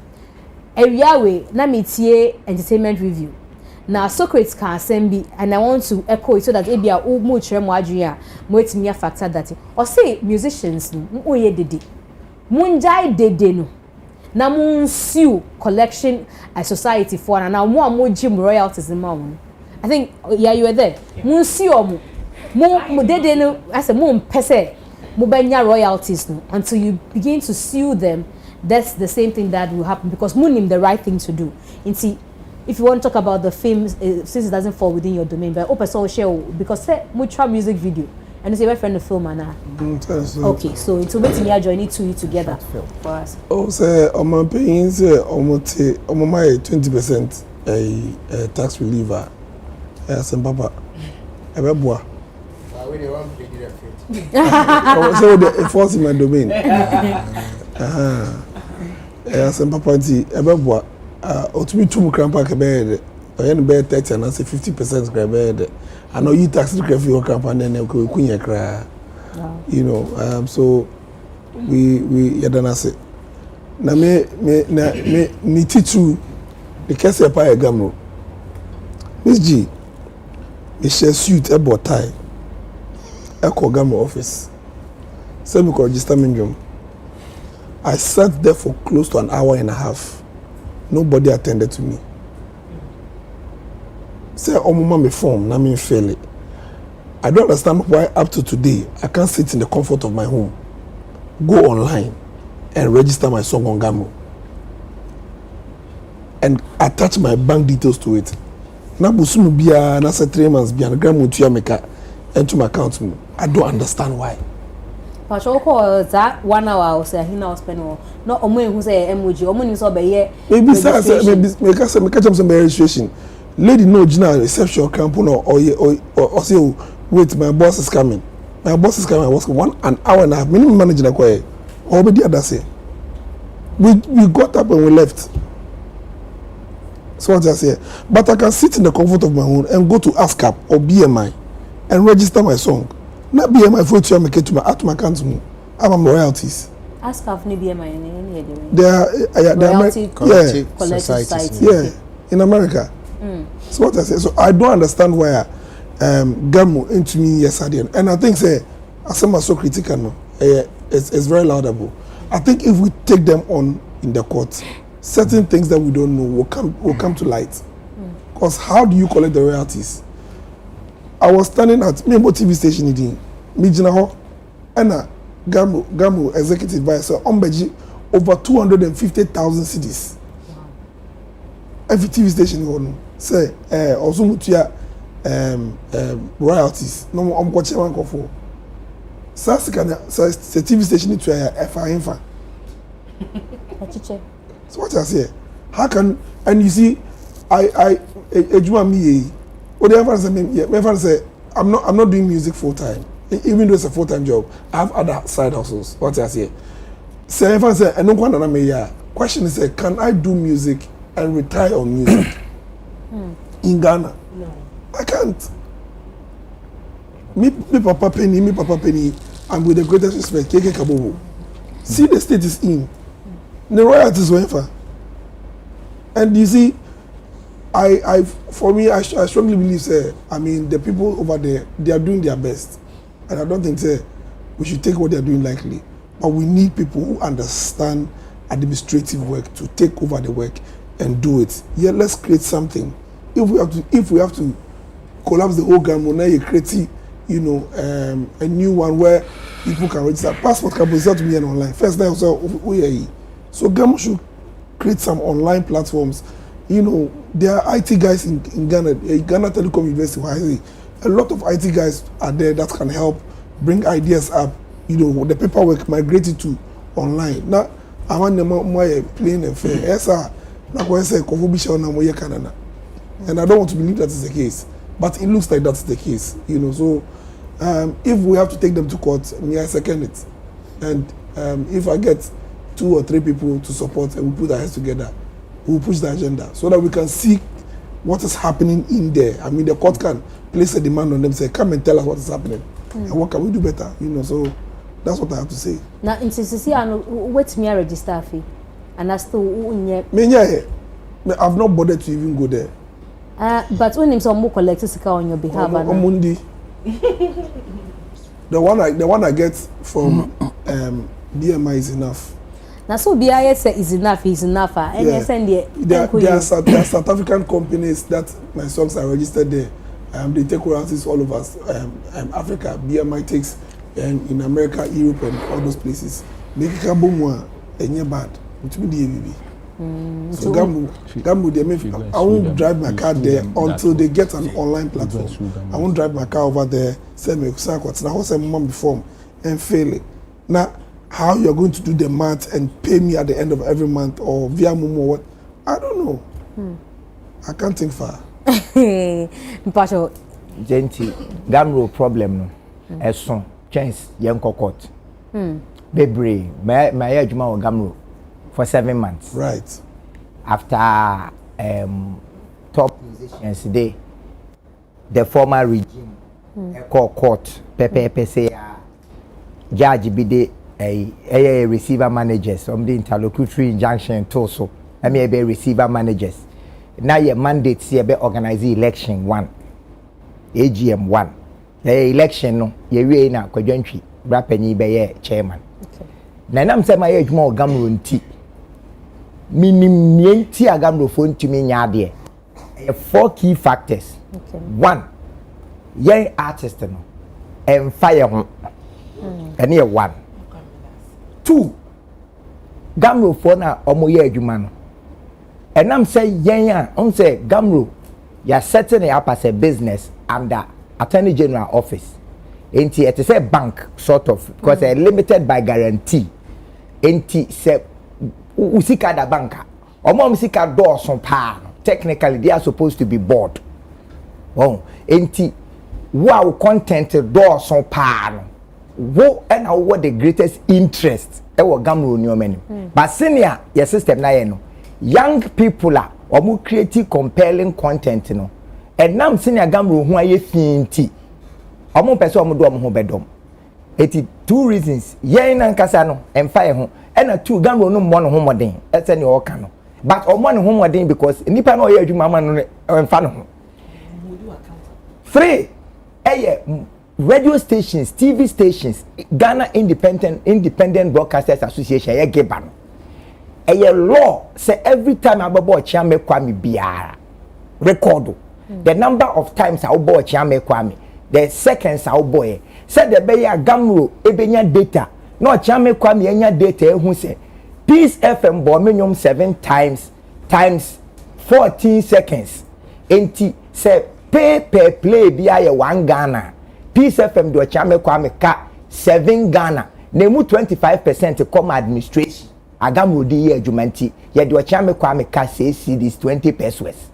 Area way na metie entertainment review. Now Socrates can assembly and I want to echo it so that it be a mo chere mo adwea mo etimi factor that or say musicians no oye dede munjai dede no na munsiu collection a society for na mo amoji royalties in ma. I think yeah you were there munsiu omo mo dede no I say mo mpese mo benya royalties no until you begin to sue them. That's the same thing that will happen because mo nim the right thing to do. And see, if you want to talk about the film, since it doesn't fall within your domain, but open so share because say mutual music video and it's a friend of film and okay, so it will make me join it to you together for us. Oh, say I'm paying say almost my 20% a tax reliever. Some papa, a beboa. So the force in my domain. Some papa, a beboa. Or to be too grandpa bed, I am bed 30 and I say 50% grab bed. I know you tax the graph your grandpa and then you cry. You know, so we yadana say. Na me teach you the case of a gamro. Mzgee, me share suit about tie. Echo gamro office. So me register me. I sat there for close to an hour and a half. Nobody attended to me. Say, oh, mama, me form, na me fail it. I don't understand why up to today I can't sit in the comfort of my home, go online, and register my song on Gamo, and attach my bank details to it. Na busumu biya na say 3 months biya na Gamo to meka into my account. I don't understand why. Pacho ko that 1 hour or say he now spend no omo who say emoji omo ni so be here maybe say make some registration lady no general reception campaign or say wait my boss is coming I was 1 hour and a half minimum manager na kwa or be there say we got up and we left. So what I say, but I can sit in the comfort of my home and go to ASCAP or BMI and register my song. Not BMI for to make it to my account. I'm royalties. ASCAP ni BMI ni they are collective society. Yeah, in America. So what I say, so I don't understand why Gamo into me yesterday, and I think say as I'm so critical no, it's very laudable. I think if we take them on in the court, certain things that we don't know will come to light. Because how do you collect the royalties? I was standing at Memo TV station in Mijinaho, and Gamo executive vice Mzgee over 250,000 cedis. Every TV station you say also mutia royalties. No, I'm watching one for. The TV station to FINFA. So what I say? How can and you see, say I'm not doing music full time. Even though it's a full time job, I have other side hustles. What I say? Say if I say I don't want to question is can I do music and retire on music in Ghana? No, I can't. Me papa penny. And with the greatest respect, Keke Kabobo. See the state is in. The royalties were for. And you see, I strongly believe, the people over there, they are doing their best. And I don't think, we should take what they are doing lightly. But we need people who understand administrative work to take over the work and do it. Yeah, let's create something. If we have to collapse the whole game, now you create, a new one where people can register. Passport can be registered to me online. First time, so Gamo should create some online platforms. There are IT guys in Ghana, Ghana Telecom University. A lot of IT guys are there that can help bring ideas up. The paperwork migrated to online. Now, I want them plain and fair. Yes, sir. And I don't want to believe that is the case, but it looks like that's the case. So. If we have to take them to court, I second it. And if I get 2 or 3 people to support and we put our heads together, we'll push the agenda so that we can see what is happening in there. The court can place a demand on them, say, come and tell us what is happening. And what can we do better? So that's what I have to say. Now, in CCC, what's my register fee? And that's still I've not bothered to even go there. But when you some more collectors on your behalf, the one I get from DMI is enough. Now so BIS is enough. And there are South African companies that my songs are registered there. They take royalties all over Africa. BMI takes in America, Europe, and all those places. Make a boom and bad. Which means the so Gambo, I won't drive my car there until they get an online platform. I won't drive my car over there, send me circuits. Now, what's a mom before and fail it? Now, how you're going to do the math and pay me at the end of every month or via Momo or what? I don't know. I can't think far. Mpacho Genti Gamro problem no. Eson chance yen court. Bebre my adjuma o Gamro for 7 months. Right. After top musicians day, the former regime court Pepe say judge be the a receiver managers the interlocutory injunction also. I mean be receiver managers. Now your mandate see be organize election 1 AGM 1 the election no ye we na kwadwantwi brapani be ye chairman na nam say my adwuma o Gamro nti minim nienti agamro fo ntumi nya de 4 key factors. 1 yen artist no en fire ho ene ye 1 2 Gamro fo na omo ye adwuma no and I'm saying, yeah, on say Gamro, you're setting it up as a business under Attorney General office. Ain't it is a bank sort of because they're limited by guarantee. Ain't it say usika da banka. Or mom sika door some pa. Technically they are supposed to be board. Oh, ain't it wow content door some pa. Wo and what the greatest interest ewo Gamro in your menu. But senior your system na no. Young people are omu creative compelling content no and now senior Gamro ho aye finti omu pese omu do omu ho bedom eti 2 reasons yen nankasa no emfa ho and 2 Gamro no mo no ho moden ese ne o ka no but omu no ho moden because nipa no oye adwuma ma no emfa no ho 3 radio stations TV stations Ghana Independent Broadcasters Association ye geba no a law say every time Abobo Chiame Kwame biara record the number of times Abobo Chiame Kwame the seconds Abobo said the Bay Gamro ebenya data no Chiame Kwame enya data who say Peace FM minimum 7 times 14 seconds enti say pay per play biya 1 Ghana Peace FM do Chiame Kwame ka 7 Ghana nemu 25% come administration Agamro di ye adwumanti ye de Chiame Kwame ka say cedis 20 pesos.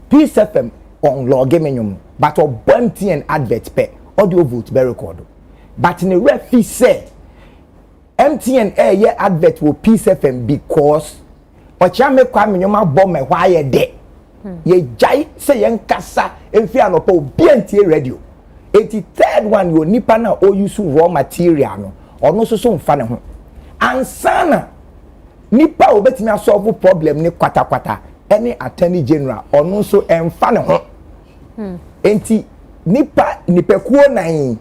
Peace FM on log minimum but obonti and advert pay audio vote be record. But in the refi say MTN ye advert will Peace FM because Chiame Kwame nyoma bomb why ye de. Ye jai say yen kasa emfi anopo BNT radio. 83rd one yo nipa na o use raw material no or no so mfa ne ho. Ansana nipa obetimi solve problem ni kwata any Attorney General or no so emfa ne ho enti nipa kuo nan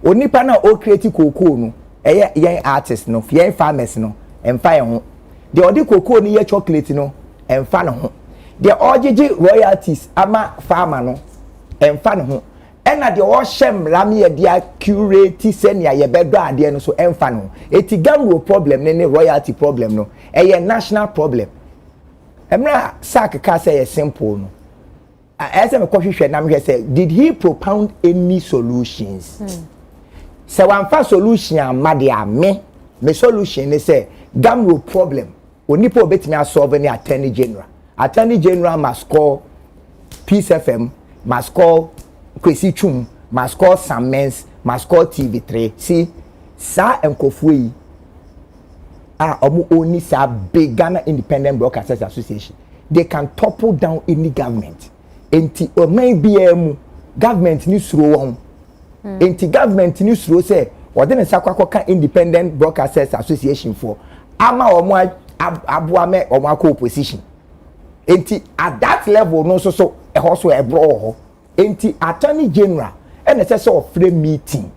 o nipa na o create koko no yen artist no yen farmers no emfa ye ho de odi koko ni ye chocolate no emfa ne ho de ogigi royalties ama farmer no emfa ne ho ena de o shem ram ye dia curate senia ye bedo ade no so emfa no eti Gamro problem ne royalty problem no national problem emra sak ka say simple no as me kohwehwe na me say did he propound any solutions say one fa solution amade ame me solution ne say Gamro problem onipo obetimi solve any Attorney General must call Peace FM must call Kwesi Chum must call Sammens must call TV3 see sa enkofu yi omu oni sa big Ghana Independent Broadcasters Association they can topple down any government enti o maybe government ni suro won enti government ni suro say ode ne sakwa Independent Broadcasters Association for ama omu abuame omu akọ opposition enti at that level no so also e bro enti Attorney General and say so frame meeting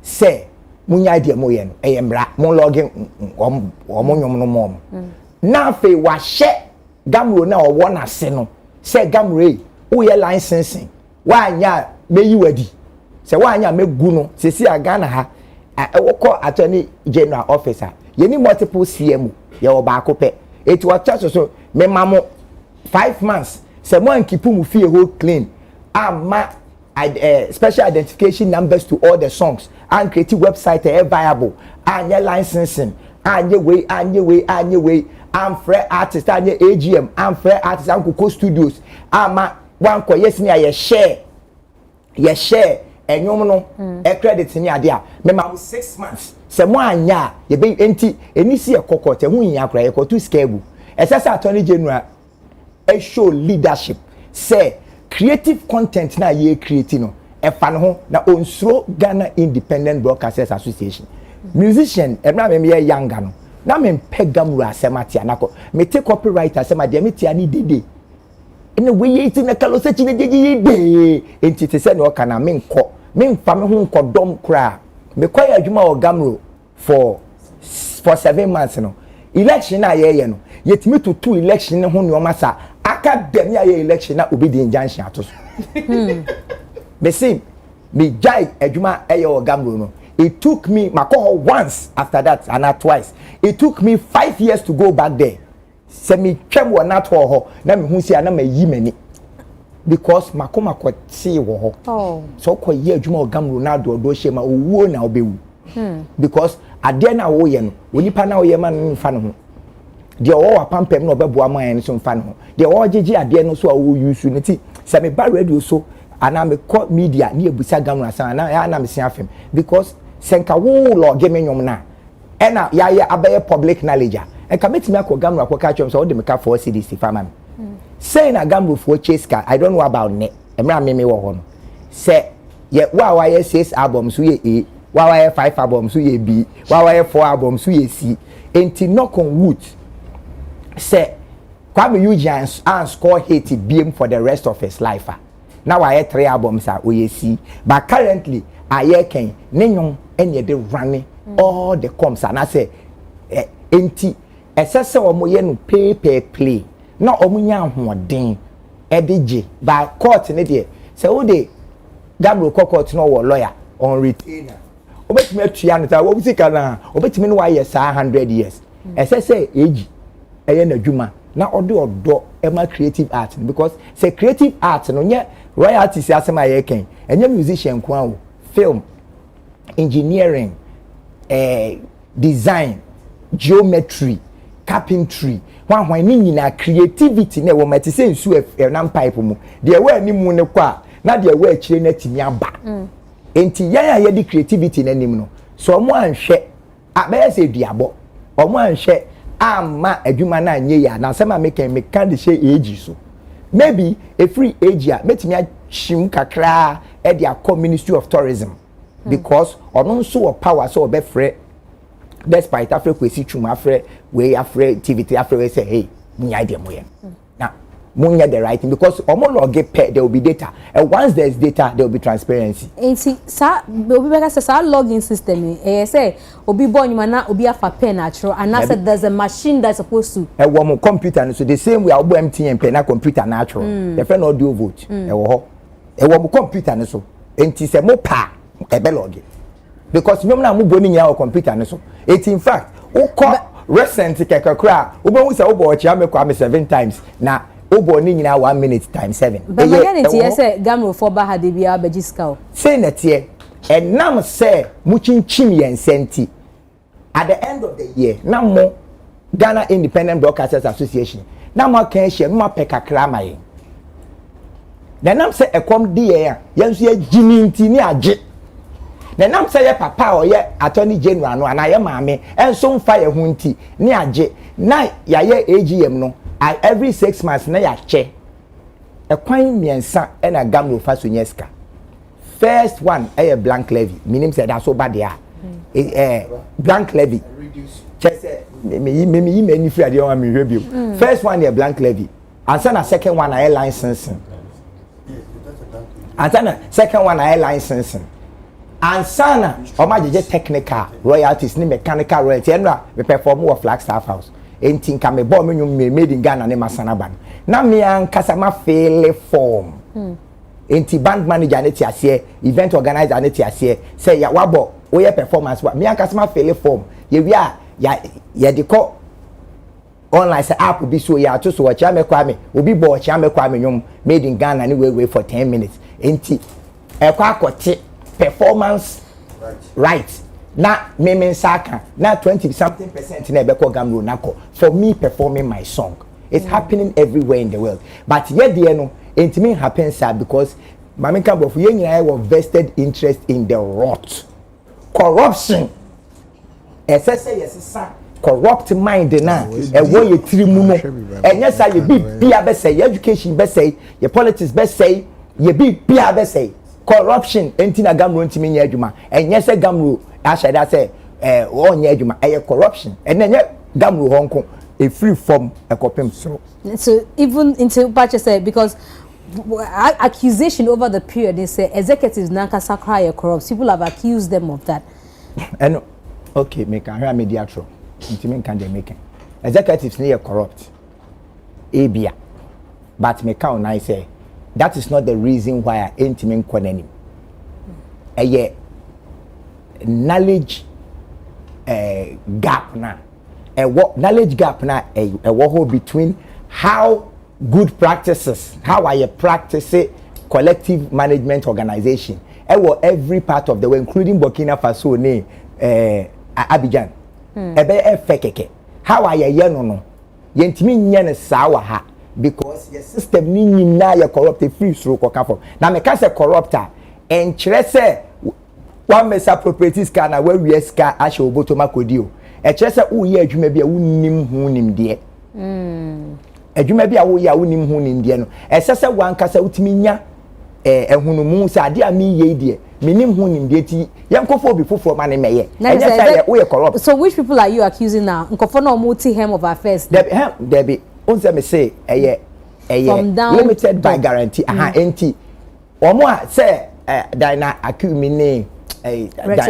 say munya idea mo yen eyemra mo login omonyom no mom na fe wa hye Gamro na owo na se no say Gamro o ye licensing wanya meyi wadi se wanya megu no sesi agana ha wokọ attorney general officer yeni multiple CM ye obaako pe eti wacha so me mamo 5 months se mo ankipu mu fie ho clean ama special identification numbers to all the songs and creative website viable and licensing and way I'm free artist and AGM I'm free artist and Coco Studios ama one ko yes ni ye share enyom no e credit ni ade a me ma 6 months se mo anya ye be enti enisi e kokot e hu yin akra ye ko to scale esasa attorney general e show leadership say creative content na ye create no e fa no ho na onsuro Ghana Independent Broadcasters Association musician e na me ye younger no na me pegam ru asema na ko me take copyright asema de me tia ni dede ene we ye ti na kalo se chi na jeje de enti te se no kana me nko me mfa me ho nko dom kra me kwaya adwuma o gamro for 7 months no election na ye no yetimi to two election ho ne o masa academy aye election na obi di injunction ato me say me jai adwuma aye o gamro no it took me makoho once after that and twice it took me 5 years to go back there se me twem wo na to ho na me hu sia na me yi mani because makoma ko ti wo ho so ko ye adwuma o gamro na do shema owuo na obewu because ade na wo ye no onipa na wo ye ma no mfa no ho de o wa pampem na obebo aman so mfa no ho de o jeje ade no so a wo use no ti se me ba radio so ana me call media ni ebusa gamro asa na me sia afem because senka wo log me nyom na ena ya ye abaye public knowledge e ka metimi akọ gamro akọ chom so wo de me ka 4 CDC fama me say na gamro for chase car I don't know about ne emra me wo ho no say ye wa ye 6 albums so ye A wa ye 5 albums so ye B wa ye 4 albums so ye C enti knock on wood say Kwame Eugene and score hate BM for the rest of his life now I have 3 albums are OAC but currently I can nenyon any de running all the coms and I say enti esese omo ye no pay play na omo nya hoden edije by court ne de say wo de Gabriel court no wo lawyer on retainer obetime atua no ta wo sika na obetime no wa ye sa 100 years esese age eye na dwuma na odo ema creative art because say creative art no nye royalties asema ye ken enye musician kwa wo film engineering design geometry carpentry hwan ni nyina creativity na wo mate say nsu na pipe mu de we ani mu ne kwa na de we akire na timi aba enti yan ya de creativity na nim no so mo anhwe abe se duabo omo anhwe ama adwuma na anye ya na sema me kan de she age so maybe a free age ya metimi achim kakra e de akọ Ministry of Tourism because ono so o power so be free despite Africa kwesi twuma free we afre activity afre we say hey munya de moye na munya the right thing because omo log pay there will be data and once there is data there will be transparency enti sa obi be ka sa login system say obi bo nyuma na obi afa pen achro and now said there's a machine that's supposed to e wo mo computer so the same way obo MTN pen na computer na achro the friend audio vote e wo ho e wo mo computer ne so enti se mo pa e be log because nyom na mo boni nya o computer ne so it in fact o call recent kekakra obo hu se obo ochi amekwa me 7 times na obo ni nyina 1 minute times 7 but again it yes gamro for ba ha de bia begiska say na tie enam say mu chinchim yen senti at the end of the year na mo Ghana Independent Broadcasters Association na mo kan hye mo pekakra maye na nam say ekom de ye ya nso ya gininti ni age na nam say ye papa o ye attorney general no ana ye maame enso mfa ye hunti ni age na ya ye AGM no every 6 months na ya che ekwan miensa na gamro fa so nyeska first one blank levy minim say that so bad there blank levy chese me ni free ade on me hwebio first one blank levy and then second one licensing and then second one licensing and sana omajeje technical royalties ni mechanical royalties enra we perform wo Flagstaff House enti nka me bo me made in Ghana ne masana ban na me ankasa ma fail form enti band manager ne ti ase event organizer ne ti ase say ya wabo we performance wa me akasema fill form ye wi a ya de ko online say app bi so ya to so wa cha me kwa me obi bo cha me kwa me nyum made in Ghana ni we for 10 minutes enti e kwa akote performance right na me saka na 20 something percent na ebeko gamro nako for me performing my song. It's happening everywhere in the world, but yet the no enti happens because mama kan bofu ye nyina have vested interest in the rot corruption yes corrupt mind na e wo ye tiri mu no enye sa ye bia be say education be say ye politics be say ye bia be say corruption enti na gamro ntimi nya adwuma enye se gamro ashada say o nya adwuma e corruption enye gamro honko a free form a copy so even into Pacha say because accusation over the period they say executives nankasa cry corrupt people have accused them of that and okay make a mediatro intimate can they make executives near corrupt abia but me count I say that is not the reason why I intimate konani a knowledge gap na knowledge gap na a war between how good practices how I practice collective management organization every part of the world including Burkina Faso ne Abidjan ebe fekeke how I no yentimi nya ne sawa ha because your system ni nyina ya corrupt free through kokafo na me ka say corrupter en kire say one misappropriates kana we ska ashe obotoma kodio e kire say wo ye adwuma bia wonnim hu nim de adwuma bia wo ye wonnim hu nim de no e sese wankasa utimi nya ehunumu sa ade a mi ye de minim hu nim de ti yankofo bi foforo ma ne meye enye say wo ye corrupt. So which people are you accusing now? Nkofo na multi hem of affairs there be onse me say limited by guarantee enti omo a say dina accumulate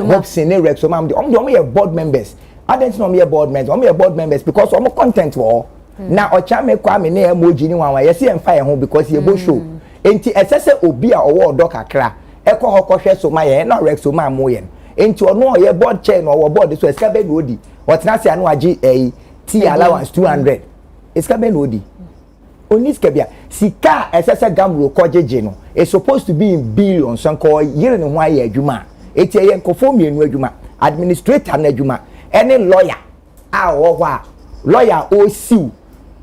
hopes in Rex so mam omo ye board members adent no me board members because omo content wo na ocha me kwa me na emoji ni wanwa ye say emfa ye ho because ye bo show enti esese obi a owo odo kakra ekọ hokọhwe so ma ye na Rex so mam mo ye enti ono ye board chair no owo board so eska be no odi otina se anu agi tea allowance 200 eska be no odi oniska bia sika esese gamro kojeje no is supposed to be in billions sanko yire ne ho aye adwuma eti ye nkofo mienu adwuma administrator na adwuma any lawyer a wo ho a lawyer o siw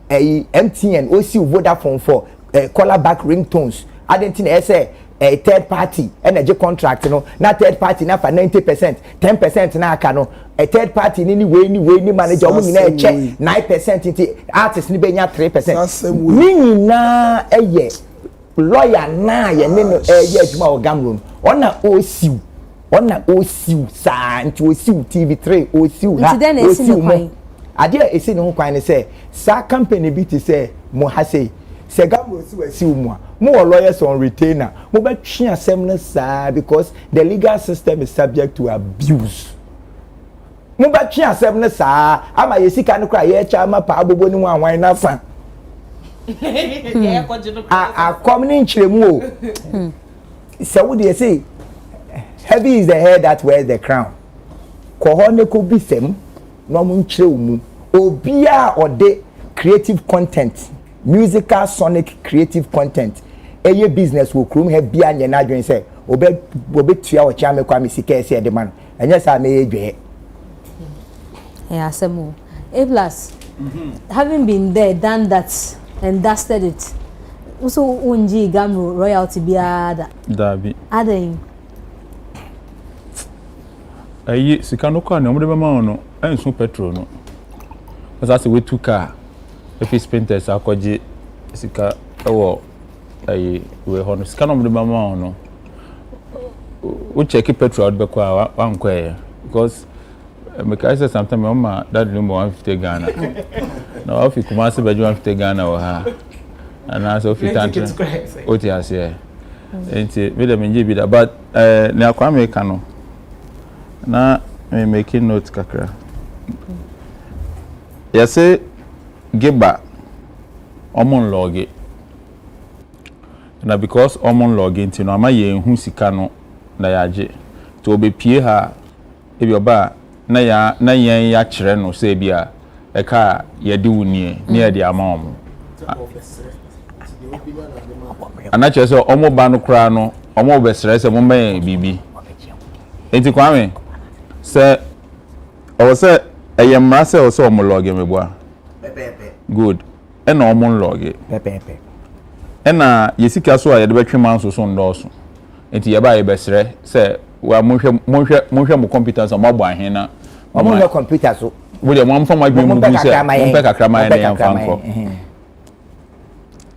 MTN o siw Vodafone for color back ringtones identity na say a third party energy contract no na third party na for 90% 10% na aka no a third party ni we manager omo nyina check 9% inti artist ni benya 3% ni na eye lawyer na ye ne no eye adwuma o gamro ona o siw sa nti o siw TV3 o siw ha o siw mo ade esi ne ho kwan ne say sa company bi ti say mo ha say se gamro si mu a mo lawyers on retainer mo ba twi asem na saa because the legal system is subject to abuse mo ba twi asem na saa ama yesika ne kra ye cha ma pa abobo ni wanwan na fa a community nchiremu o se wo dey say heavy is the head that wears the crown ko ho ne ko bisem no mo nchire mu obia ode creative content musical sonic creative content eye business wo krum he bia nya na adwen say obe tua o cha me kwa me sika ese de man enya sa me edwe asemo plus having been there done that and dusted it also unji gamro royalty biada dabi aden ayi sika no kwa ne omde be ma no enso petrol no because we took car if it's painters akoji sika ewo ayi we hono sika no mama no we check petrol be kwa wan kwa because make I say sometimes mama that no 150 Ghana now if you come as be 150 Ghana or ha and as if you can't oti ase enti we dem nje bi da but na kwa me ka no na me making note kakra yes Giba omon logi na because omon login ti no ama ye hu sika no na ya age to obepie ha e bi oba na yen ya kire no se bia e ka ye de wunie na ye de ama omo ana che se omo ba no kra no omo obesere se mo men bibi enti kwame se o se eyemra se o se omo login me boa good ena omo login pepe ena yesika so a ye de betwe man so ndoso enti ye ba ye besere se wa monhwe mo competence mo agbo ahena mo no computer so we dey mo fam adwen mu bi se mo pe kakra man na yan fanko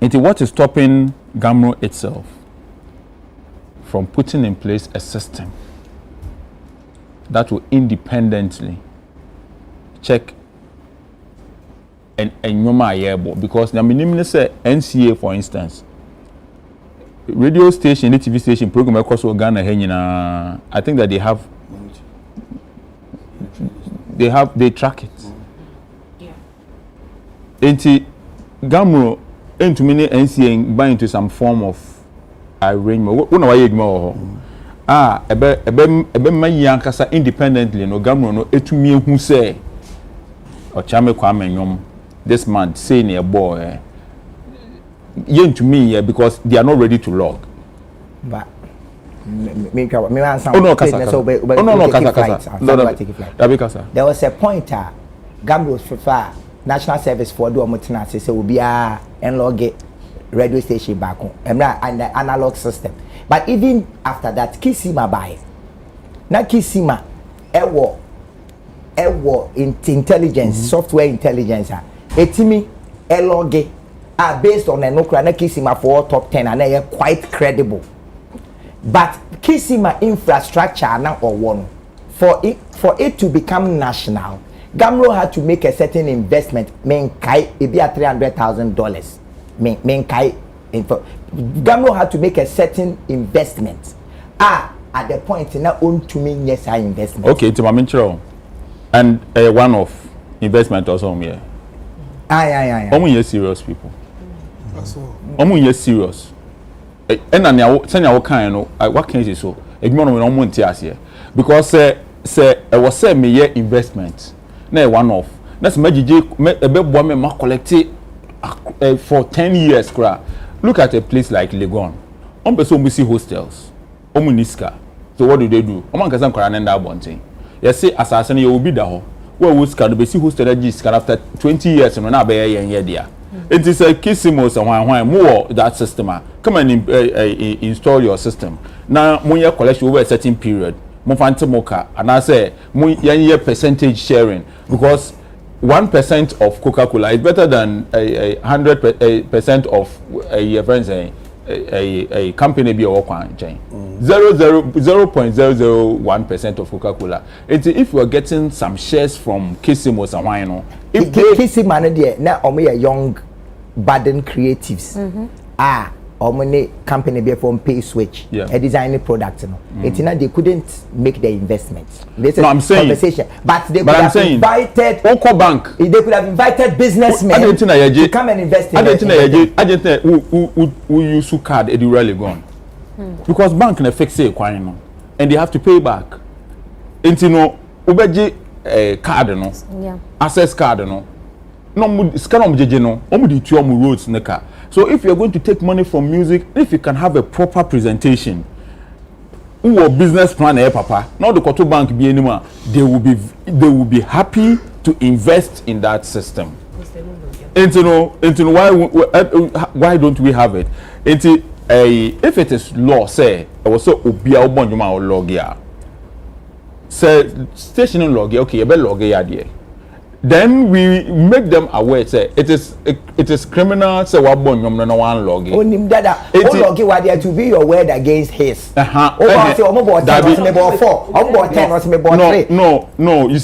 enti what is stopping Gamro itself from putting in place a system that will independently check and nyoma ayebo because na minimum say NCA for instance radio station and TV station program across Ghana here I think that they track it. Yeah. Enti Gamro into many NCA buy into some form of arrangement. What no why ignore ebe mayan kasa independently no Gamro no etumi hu say o chame kwame nyom this man say near boy to me yeah, because they are not ready to log. But there was a point Gambo's FIFA National Service for do omotina say will be a log radio station back home and the analog system. But even after that, Kisima buy na Kisima ewo intelligence software intelligence etimi log based on a nokra na Kisima for top 10 and they are quite credible. But Kisima infrastructure now or one for it to become national, Gamro had to make a certain investment. Menkai it be at $300,000. Menkai Gamro had to make a certain investment. At the point now own to me yes I investment. Okay, to my mentor and a one-off investment or something here. Aye. Only serious people. Only serious. And na senya wo kan no what can you so edwuma no no monte ase because say e was say me year investment na one off na se magije ebebo me ma collect for 10 years kra. Look at a place like Legon person we see hostels niska. So what do they do man kasa nkora na nda bonten you say asase no you will be da ho where we ska do be see hostel that after 20 years no na be yen dia. It is a Kissimos and more that system. Come and install your system. Now, when you collect over a certain period, Mofantamoka, and I say, year percentage sharing because 1% of Coca-Cola is better than 100% of a friends a company be a chain. 0.001% of Coca-Cola. If you are getting some shares from Kissimos and Wino, if Kissimos now only a young budding creatives or company be from pay switch a designing product they couldn't make the investment. This is I'm saying conversation but they could have invited bank they could have invited businessmen to come and invest in who use card it really gone because bank na fix it and they have to pay back into no ubeji card no access card no scan no roads neka. So if you're going to take money from music, if you can have a proper presentation, or business plan papa, not the Koto Bank be anymore, they will be happy to invest in that system. And why don't we have it? If it is law say also obia obonjuma or logia. Say station logia okay, you better logia there. Then we make them aware say it is criminal say what born no one log onim dada o log what there to be your word against his say omo bo 10 or me bo 4 omo bo 10 or me bo 3 no you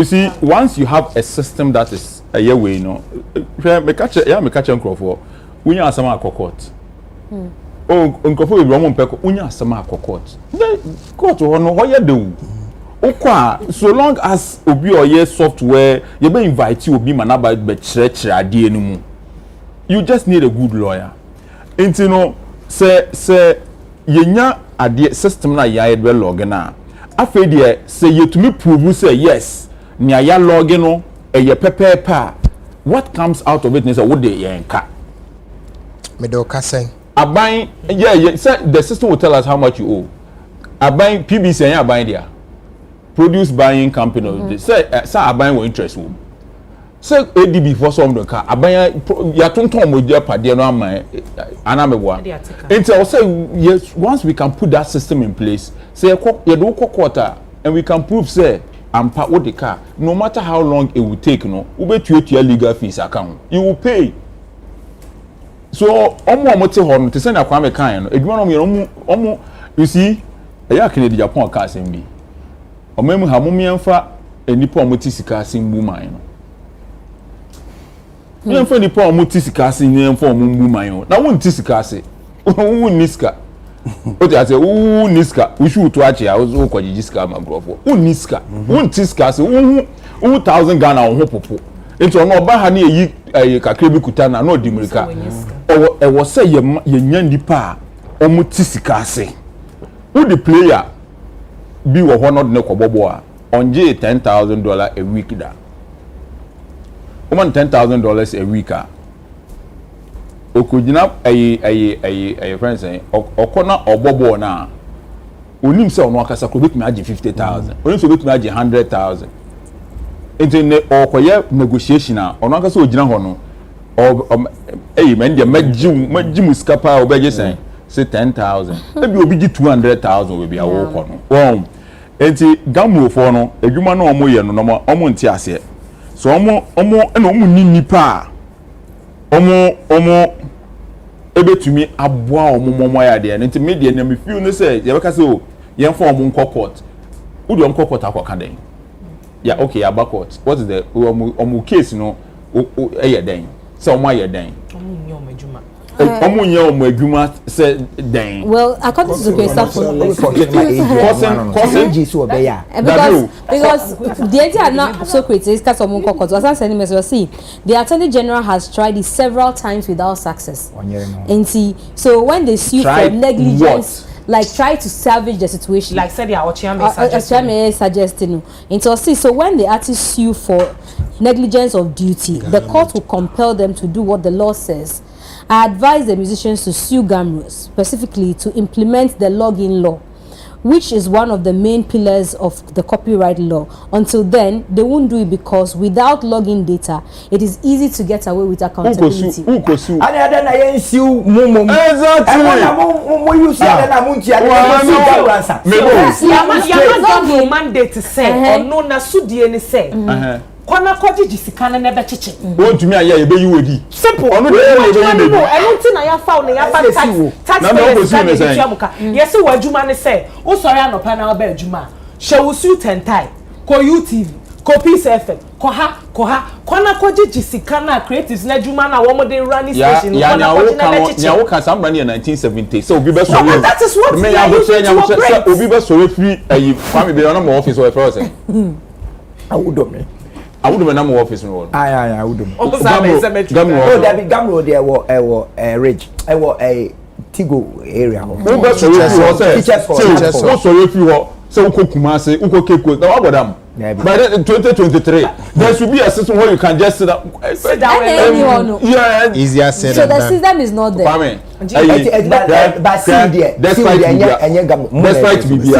see once you have a system that is a year way no me catch crofo unya asama akokot nkofo we romo mpeko unya asama akokot court ho no ho ye de so long as obi or yes software you be invite you obi manaba be chire ade enu mu you just need a good lawyer. And se yenya ade system na ya edwe log na afa de se yetumi prove say yes ni aya log no eye pepepa what comes out of it is what they yenka me do ka sen aban yeah say the system will tell us how much you owe aban PBC and aban there produce buying company say aban will interest wo say ADB for some the car aban ya tonton mo je pade no aman anamebwa until say yes once we can put that system in place say you do quarter and we can prove say ampa what the car no matter how long it will take no ubetuetua legal fees account you will pay so omo te ho no te say na kwa me kan no edwuma no omo you see eya kene di Japan ka asem bi omo mu ha mo miemfa enipa omo ti sika asem bu man no miemfa enipa omo ti sika asem miemfa omo bu man no na won ti sika ase won niska o ti ase niska we should to achi o ko jiji sika ma grofo won niska won ti sika ase won 1000 Ghana ho popo enti ono ba ha na eyi kakra bi kuta na odi mirika ewo say ye nya nipa omo ti sika ase who the player bi wo ho no de ko bobo a onje $10,000 a week da woman $10,000 a week a okujina ayi friends okona obobo na onim se ono akasa ko betumi age 50,000 onim se betumi age 100,000 enti ne okoye negotiation a ono akasa ogina ho no men de magim skapa obeje sen say 10,000 maybe obi gi 200,000 we be awo ko no enti gamro fo no adwuma no omo ye no no omo nti ase so omo na omo ni nipa omo ebetumi aboa omo ya de enti media na me feel no say ye beka say o yen fo omo nko court udi omo court akoka den yeah okay aba court what is the omo case no eye den so omo aye den omo adwuma say den well according to the because the idea are not Socrates case omo court was answering message see the Attorney General has tried it several times without success and see so when they sue for negligence like try to salvage the situation like said yeah Ochiame suggesting until see so when the artists sue for negligence of duty the court will compel them to do what the law says. I advise the musicians to sue Gamros specifically to implement the login law, which is one of the main pillars of the copyright law. Until then, they won't do it because without login data, it is easy to get away with accountability. Kwana koji jisikane nebe chiche. Won tumi aye ebe yiwedi. Simple. Onu de ebe no. Enu ti na ya fa o na ya fa tax. Na no go see me say. Yes wo adwuma ne say. O sori anopa na oba adwuma. She wo su tentai. Ko UTV, ko Peace FM, ko ha. Kwana koji jisikana creatives na adwuma na wo mo de run station. Kwana koji na be chiche. Ya wo kan sambra ne 1970. So obi be so. That is what me ya go obi be so free ayi kwame be na mo office o e say. Awudome. I would have office no. I would have. Oh, David Gamro there were Ridge. I were a Tigo area. Who best teachers for so if you so Kumasi, Uko Cape, now about them. By 2023, there should be a system where you can just sit down. Yeah, easier said so the system is not there. But that's right to be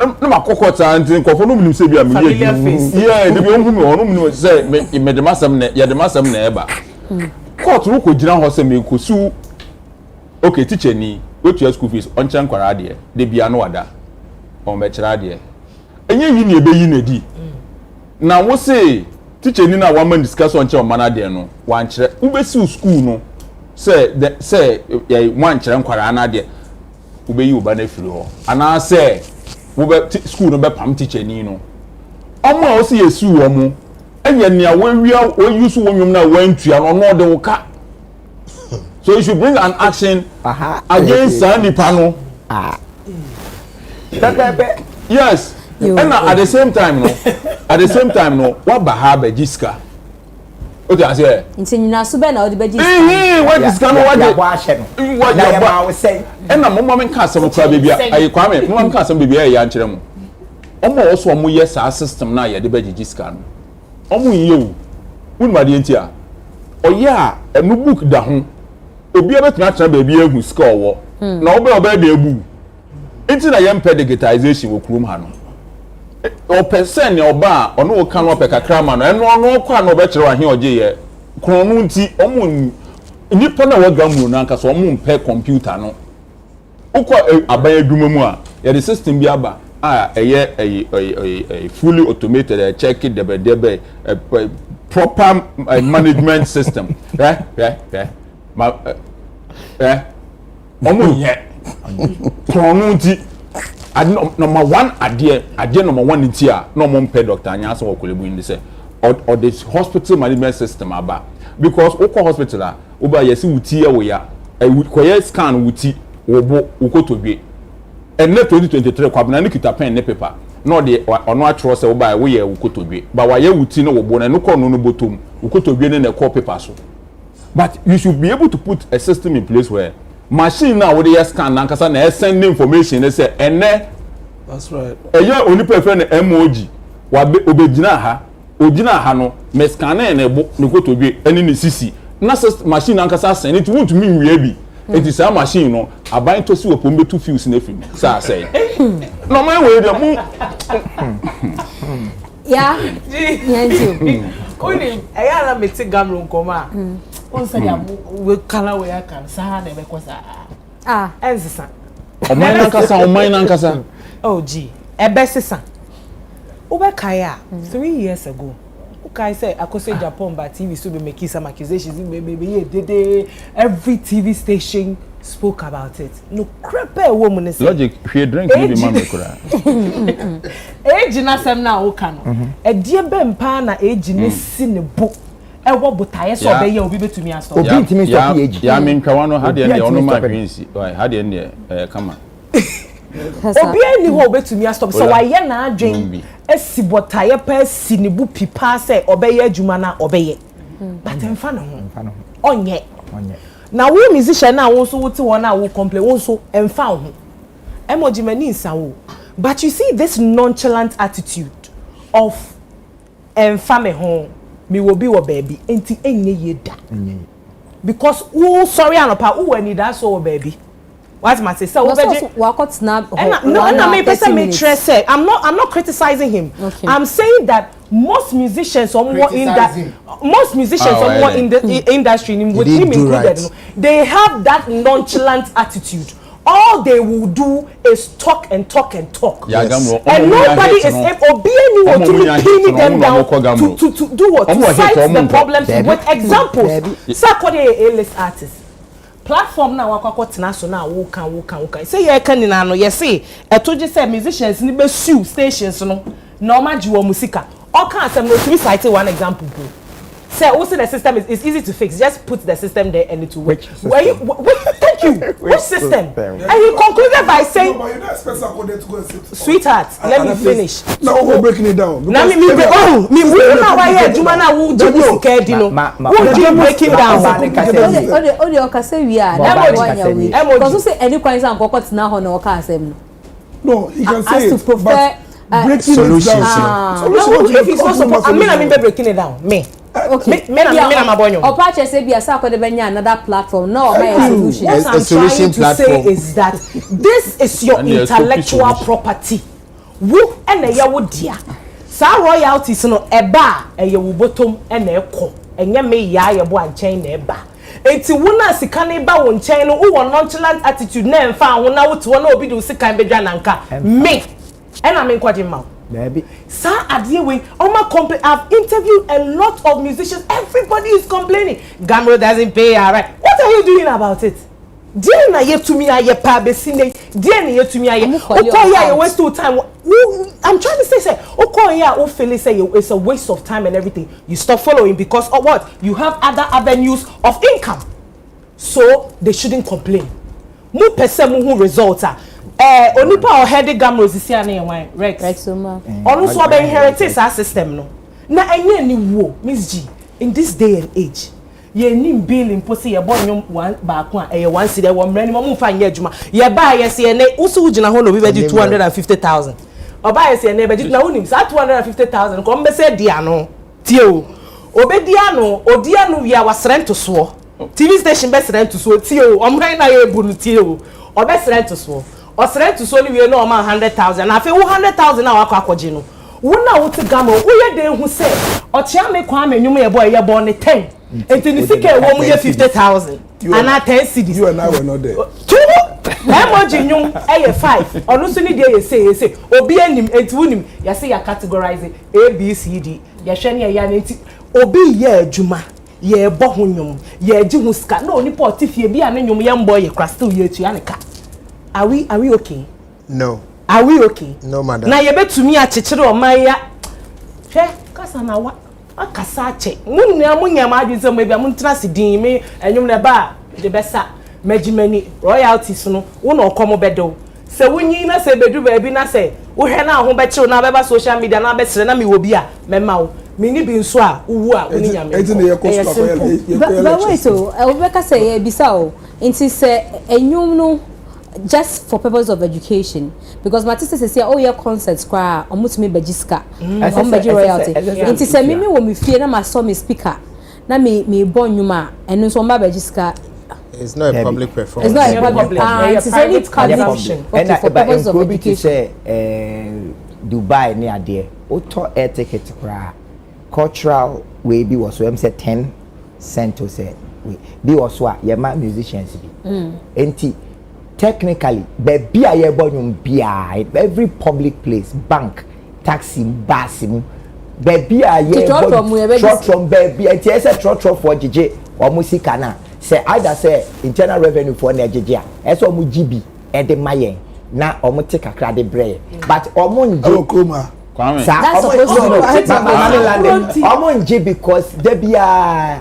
no makokota anti nkofo no munim se bia me ye yeah de bi onhu me ono munim se me de masam na ya de masam na eba court ru ko gina ho se me ko su okay teacher ni go to school fees on chan kwara de bia no wada on be kira de enye yi ni ebe yi na di na wo se teacher ni na wa man discuss on chan mana de no wan kire wo be si school no se ya wan kire kwara na de wo be yi oba na firi ho ana se wo be school no be pam teacher ni no omo a wo se yesu wo mu enye ne a wo use wo nwum na wantua no no de wo ka So you should bring an action against Sandy Pano. Yes. And at the same time, no, what Bahaba Jiska? What do I say? It's in Nasubena or the Beji. What is going on? What I was saying. And a moment cast some baby. I come in, one cast some baby. I answer them. Almost 1 year system now, the Beji Jiska. Almost you. Wouldn't my dear? Oh, yeah, a new book down. Obi abet na try baby ehu score wo na obi obi dey bu enti na yem pedigitization wo krum ha no o person ne oba ono wo kan wo pe kakra ma no eno kwa na obi kire wa he oje ye kronu nti omo nipa na waga mu na nka so omo mpe computer no ukọ aban adwuma mu a ye the system bi aba eye fully automated check the proper management system omo ye kronu nti number 1 ade number 1 nti a no mo mpe doctor anya so okolebu ndi say or the hospital management system aba because ukọ hospital a oba yesi wuti ye wo ya koye scan wuti wobo ukotodwe enne 2023 kwabna ni kita pen ne paper no de ono atro se oba wo ye ukotodwe ba wa ye wuti no wobo na no kono no botom ukotodwe ne na call paper so. But you should be able to put a system in place where machine now with the scan and can send information. They say, and that's right. A year only prefer the emoji. Wabe obejina ha, ojina ha no, me scan and go to be any CC. Na machine and can send it won't mean we be. It is a machine, no. I buy to see a pombe to fuse in everything. So I say, no my way the yeah. Only I am a gamro coma. On say we color we can sa na be kwasa enzisa o mine ankasa oh gee ebesisa ubekaya 3 years ago ukai say akose Japan ba TV so be making some accusations baby every TV station spoke about it no crepe woman is logic we drink you be man kura age na sem na o kan e die be mpa na age ne si ne bo ewo botaye so be ye obi betumi aso obi ntimi stop age ya me ntwa no ha de ne ono ma prince ha de ne kama obi ani ho betumi aso so wa ye na adwen esi botaye pa si ne bu pipa se obeye adwuma na obeye but emfa no ho onye na we musician na wo so wuti wona wo complain wo so emfa ho emoji mani nsawo but you see this nonchalant attitude of emfa me ho me will be what baby enti enye yeda because who sorry anopa who any that so baby what must say so what snap no me person me say I'm not criticizing him okay. I'm saying that most musicians in the industry with him included right. They have that nonchalant attitude. All they will do is talk and talk and talk. Yes. And nobody is able to pin them down to do what? To cite the problems with examples. Sakode A-list artists. Platform now wakwa so now wo kan. Say you can na no say I told you say musicians ni be sue stations no normal jiwo musika. All can say no to cite one example bro. Say also the system is easy to fix. Just put the system there and it will work. Thank you. Which system? And he concluded by saying, no, but you don't expect Sakode to go and sit. Sweetheart, let me finish. Now we're breaking it down. Now me now why here Jumana who just care dino. Who just breaking down. Odi okase wi a na why ya we. Because say any question am kokot na ho na oka asem. No, he can say it. But breaking solutions. it down. If it's not support, I mean breaking it down. Me. Okay. Me na mabonyo. Opache say bia Sakode benya another platform. No, my solution. What I'm trying to say is that this is your intellectual property. Wo ene ya wo dia. Sa royalties no eba eye wo bottom ene ekọ. Enye me ya ye bo anchen na eba. Enti wo na sika na eba wo nchen no wo nonchalant attitude na emfa wo na wo to na obi do sika bedwa nanka. Me. Ena me nkwaje ma. Baby. Sir, I've interviewed a lot of musicians. Everybody is complaining. Gamro doesn't pay, alright. What are you doing about it? Dear na ye to me aye pa besine. Dear na ye to me aye. Okoya you waste your time. I'm trying to say Okoya o feel say it's a waste of time and everything. You stop following because of what? You have other avenues of income. so they shouldn't complain. Mu pese mu hu result onipa o head gamro sisi ana yen Rex Soma onu so be inherit our system no na enye ni wo Mzgee in this day and age ye nim bill imposi ye bo nyom one ba ko a ye one city wo mra ni mo fa nya adwuma ye ba ye se ne usu ugina ho no bi be 250,000 oba ye se ne be na unim sa 250,000 ko mbe se dia no tie o obedia no odia no wi a wasrent so TV station be srent so tie o omran na ye bu no tie o obe srent so o srent so ni wi no o ma 100,000 na fe 100,000 na wakọ akọje no wona wo te gamo wo ye de hu se o tia me kwa menwum ye boy ye bo ne 10 enti ni sika wo mu ye 50,000 ana 10 cedis you and I were not there emoji nyum eye 5 onu so ni de ye say obi anim enti wunim ye say ya categorize A B C D ye hwe ne ya na enti obi ye adwuma ye bo ho nyum ye gi hu ska na oni port fie bi ane nyum ye mbo ye kra still ye tu aneka are we okay? No. Are we okay? No, madam. Na ye betumi a chechire o man ya hwe kasa na wa akasa che munya ma adwin se mo bia muntra se din me enyum na ba de besa magimani royalties no wo na okomo bedo se wunyi na se bedu ba bi na se wo hwe na ho be chiw na be ba social media na be sere na me wo bi a mema wo mini bi nso a uwu a woni nyame eti ne ye cost for but wait so obeka say ye bisa o nti se enyum no just for purpose of education because my sister say oh your concerts kwa omutumi bejiska beji royalty nti se mimi wo mi fie na ma so me speaker na me bon nyuma eno so mba bejiska. It's not a public performance. It's not a public. It's only consumption. Okay, for purpose of education. Say Dubai near there. Auto air ticket kra cultural way be was so say 10 cents to say be was so your musicians be. Enti technically baby a ye bonyum bia every public place bank taxi bus baby a ye from baby enti e say trot for jeje o musika na say either say internal revenue for na jeje a e say o mu GB e de mayen na o mu take akra de bre but o mu nje Kuma that's supposed to be o mu nje because there be a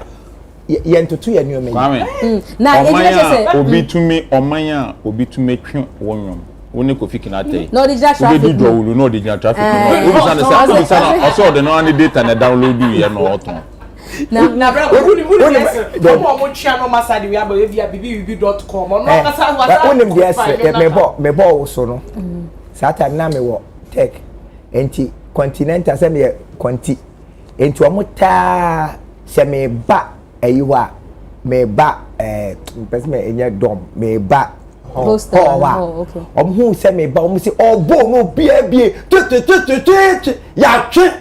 yentoto ye nyo me na say obi tumi omanya obi tumi twe wonwom woni ko fikina tay no digital traffic obi do wulu no digital traffic no obi sana also the no any data na download ye no oton na bra wuni mo twa no masadi we aba via bb.com no kasa wasa woni dey say me bo so no sata na me wo tech enti continental say me conti enti o muta se me ba eyiwa me ba person enye dom me ba okay who say me ba say bo no bie ya twe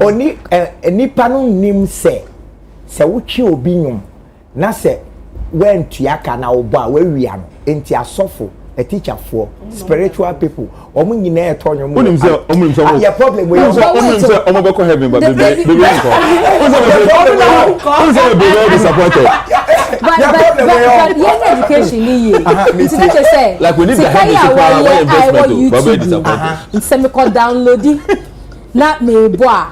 oni nipa no nim se wutwe obi nyum na se when tuaka na obo a wawia no enti asofo a teacher for spiritual people omu nyina e tonyo mu onim se your problem we onim se omo be ko heaven but baby nko onim se be disappointed but your education ni ye it's not to say like we need to have this power where investment but be disappointed it's me call downloading na me boa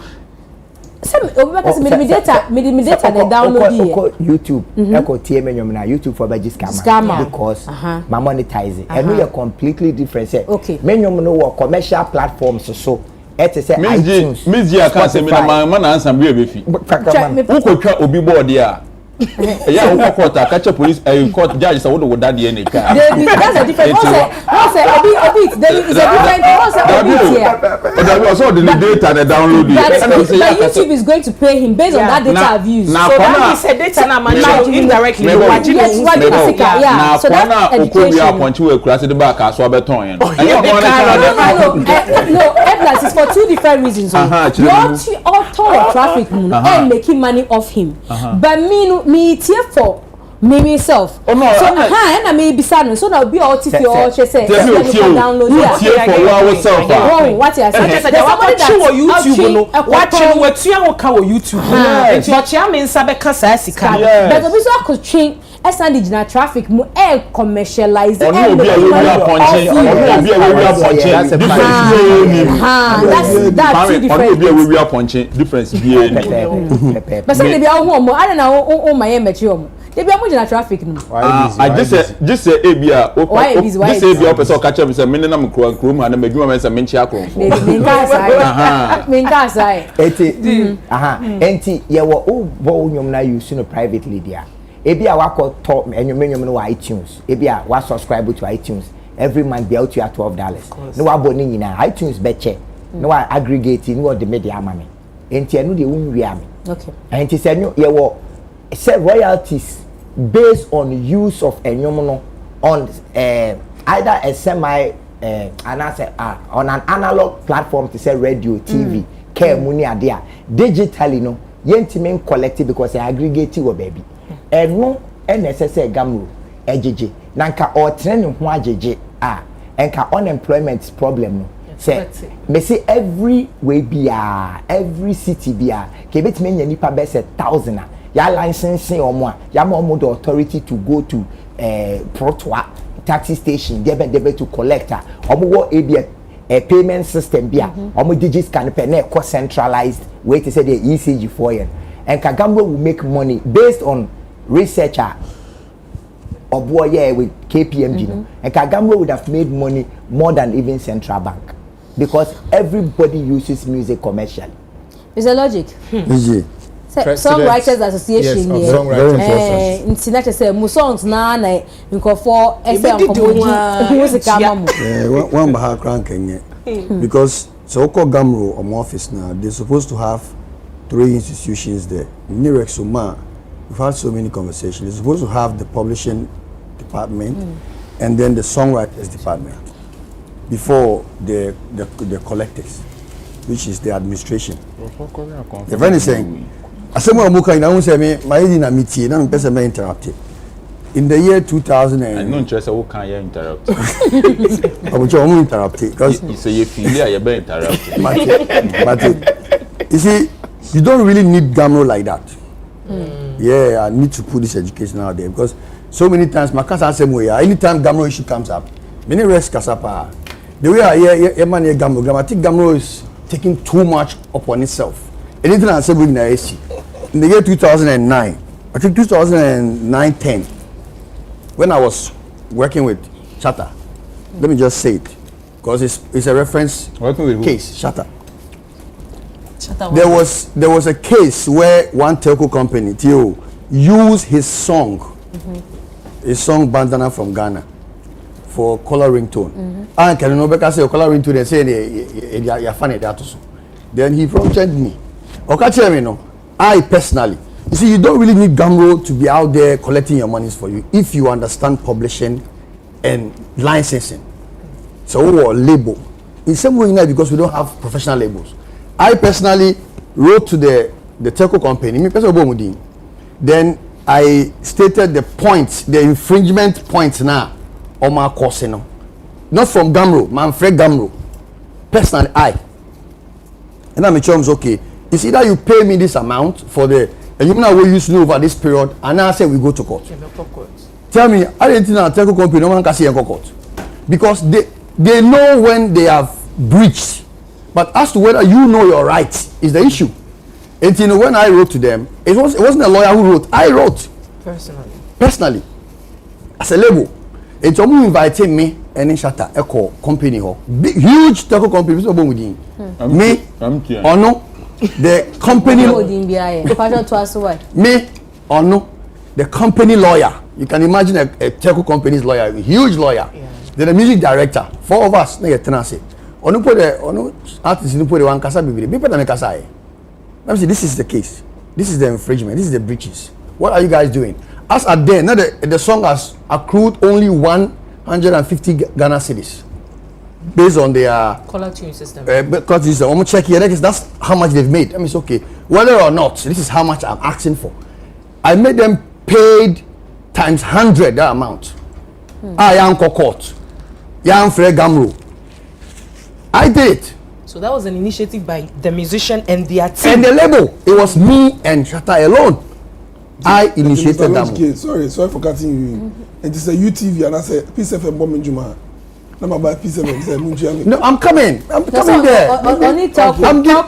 some obeka say me data the download here YouTube eko tie menyom na YouTube for be scammer because my monetize and we are completely different say menyom no work commercial platforms so it is say iTunes Mzgee aka say me na man answer be befi who ko twa obi board here yeah who court catch police court judge say wo that dey na car that's a different what's obi there is a different what's obi here but also the data they download it YouTube is going to pay him based on that data views so that is a data na man indirectly watching yeah so that's education we punch we kura say the back so abeton yen no Edlas is for two different reasons your auto traffic and making money off him but me tie for me myself so and me bisa no so na be all tiff your say download what you say somebody that YouTube no watching wetua wo ka wo YouTube enti o chia me nsa be ka sa sika but obi so akotwe esan digital traffic mu commercialize and that's two different difference be but say be all home I don't know my mechi omo They be amu in traffic no. I just say ebia. Why busy? Just say ebia person catch me say me na me kro na me dwuma me say me nchia kro. Minka sai. Eti enti ye wo o bo nyom na use no privately dia. Ebia wako top enyom no iTunes. Ebia wa subscribe to iTunes. Every month be out to $12. No wa boni nyina iTunes beche. No wa aggregate no wa the media amame. Enti enu de unwi ame. Okay. Enti se no ye wo say royalties based on use of enyom on either a semi on an analog platform to say radio, TV, care money are digitally no yentimen collective because I aggregate wo baby. And no NSS gamro ejeje nanka or training ho ajeje enka unemployment problem no say me say every way bia every city bia ke betime nya nipa be say 1,000 ya licensing omo a ya ma omo the authority to go to protwa taxi station debe to collector omo wo a payment system bia omo digits can pay na co centralized way to say the ECG for yen and Kagambo will make money based on researcher with KPMG and Kagambo would have made money more than even central bank because everybody uses music commercially. Is a logic? Songwriters Association here. In Sinatra say mu songs na nko for music one baha crank because so called Gamro or office now they're supposed to have 3 institutions there. Nirex Suma, we've had so many conversations. They're supposed to have the publishing department and then the songwriters department before the collectors, which is the administration. The friend is saying, Asemo Muka in say me my in a meeting, I'm person interrupted. In the year 2000 and no interest who can you interrupt. I will just interrupt because you say you feel you're being interrupted. But you see, you don't really need Gamro like that. Yeah, I need to put this education out there because so many times my casa same way. Anytime Gamro issue comes up, many rest kasapa. The way I hear man hear Gamro, I think Gamro is taking too much upon itself. Anything I say in the AC. In the year 2009, I think 2009-10, when I was working with Shatta, let me just say it because it's a reference case. Shatta. There was a case where one telco company, Tio, used his song Bandana from Ghana for color ringtone. And can you know because say color ringtone they say you're funny that also. Then he prompted me. Okay, no. I personally, you see, you don't really need Gamro to be out there collecting your monies for you if you understand publishing and licensing. So label. In some way now because we don't have professional labels. I personally wrote to the telco company, then I stated the points, the infringement points now on my course, not from Gamro, Manfred Gamro. Personally, and I'm in okay. It's either you pay me this amount for and you know we use over this period, and I say we go to court. Tell me, I didn't know telco company no one can see court because they know when they have breached. But as to whether you know your rights is the issue. And you know, when I wrote to them, it wasn't a lawyer who wrote. I wrote personally as a label. It's almost invited me and in Shatta Echo company big huge telco company. Me or no the company me or no the company lawyer. You can imagine a telco company's lawyer, a huge lawyer. Then the music director. 4 of us. Onu put the artist put the one kasa bibiri. People na kasa eh. Let me see. This is the case. This is the infringement. This is the breaches. What are you guys doing? As at then, now the song has accrued only 150 Ghana cedis based on their color tune system. Color tune system. I'm check here. That's how much they've made. I mean, it's okay. Whether or not, this is how much I'm asking for. I made them paid times 100 that amount. I am court. Yam Fred Gamro. I did it. So that was an initiative by the musician and their team. And the label. It was me and Shatta alone. I initiated that. Sorry for cutting you. And it's a UTV and I said, Peace FM Bombing Juma. No, I'm coming there.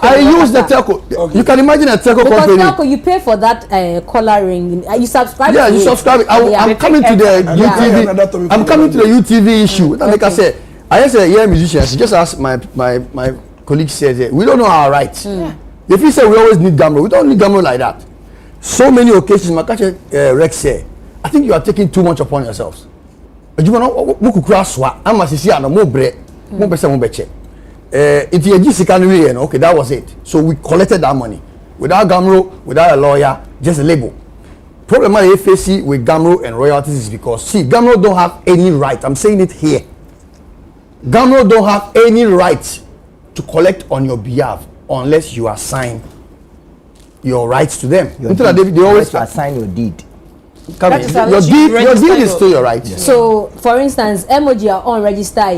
I use the telco. Okay. You can imagine a telco company. Telco, you pay for that collar ring. You subscribe. Yeah, you subscribe. I'm coming to the UTV. I'm coming to the UTV issue. Like I said, I say, yeah, musicians. Just ask my colleague says, we don't know our rights. If you say we always need Gamro, we don't need Gamro like that. So many occasions, Makache Rex said, I think you are taking too much upon yourselves. You know, we could cross what I must see no more bread, more better, more better. If you just can okay, that was it. So we collected that money without Gamro, without a lawyer, just a label. Problem I face with Gamro and royalties is because see, Gamro don't have any right. I'm saying it here. Gamro don't have any right to collect on your behalf unless you assign your rights to them. Until they always assign your deed. Your deed is still your right. Yes. So, for instance, emoji are on register,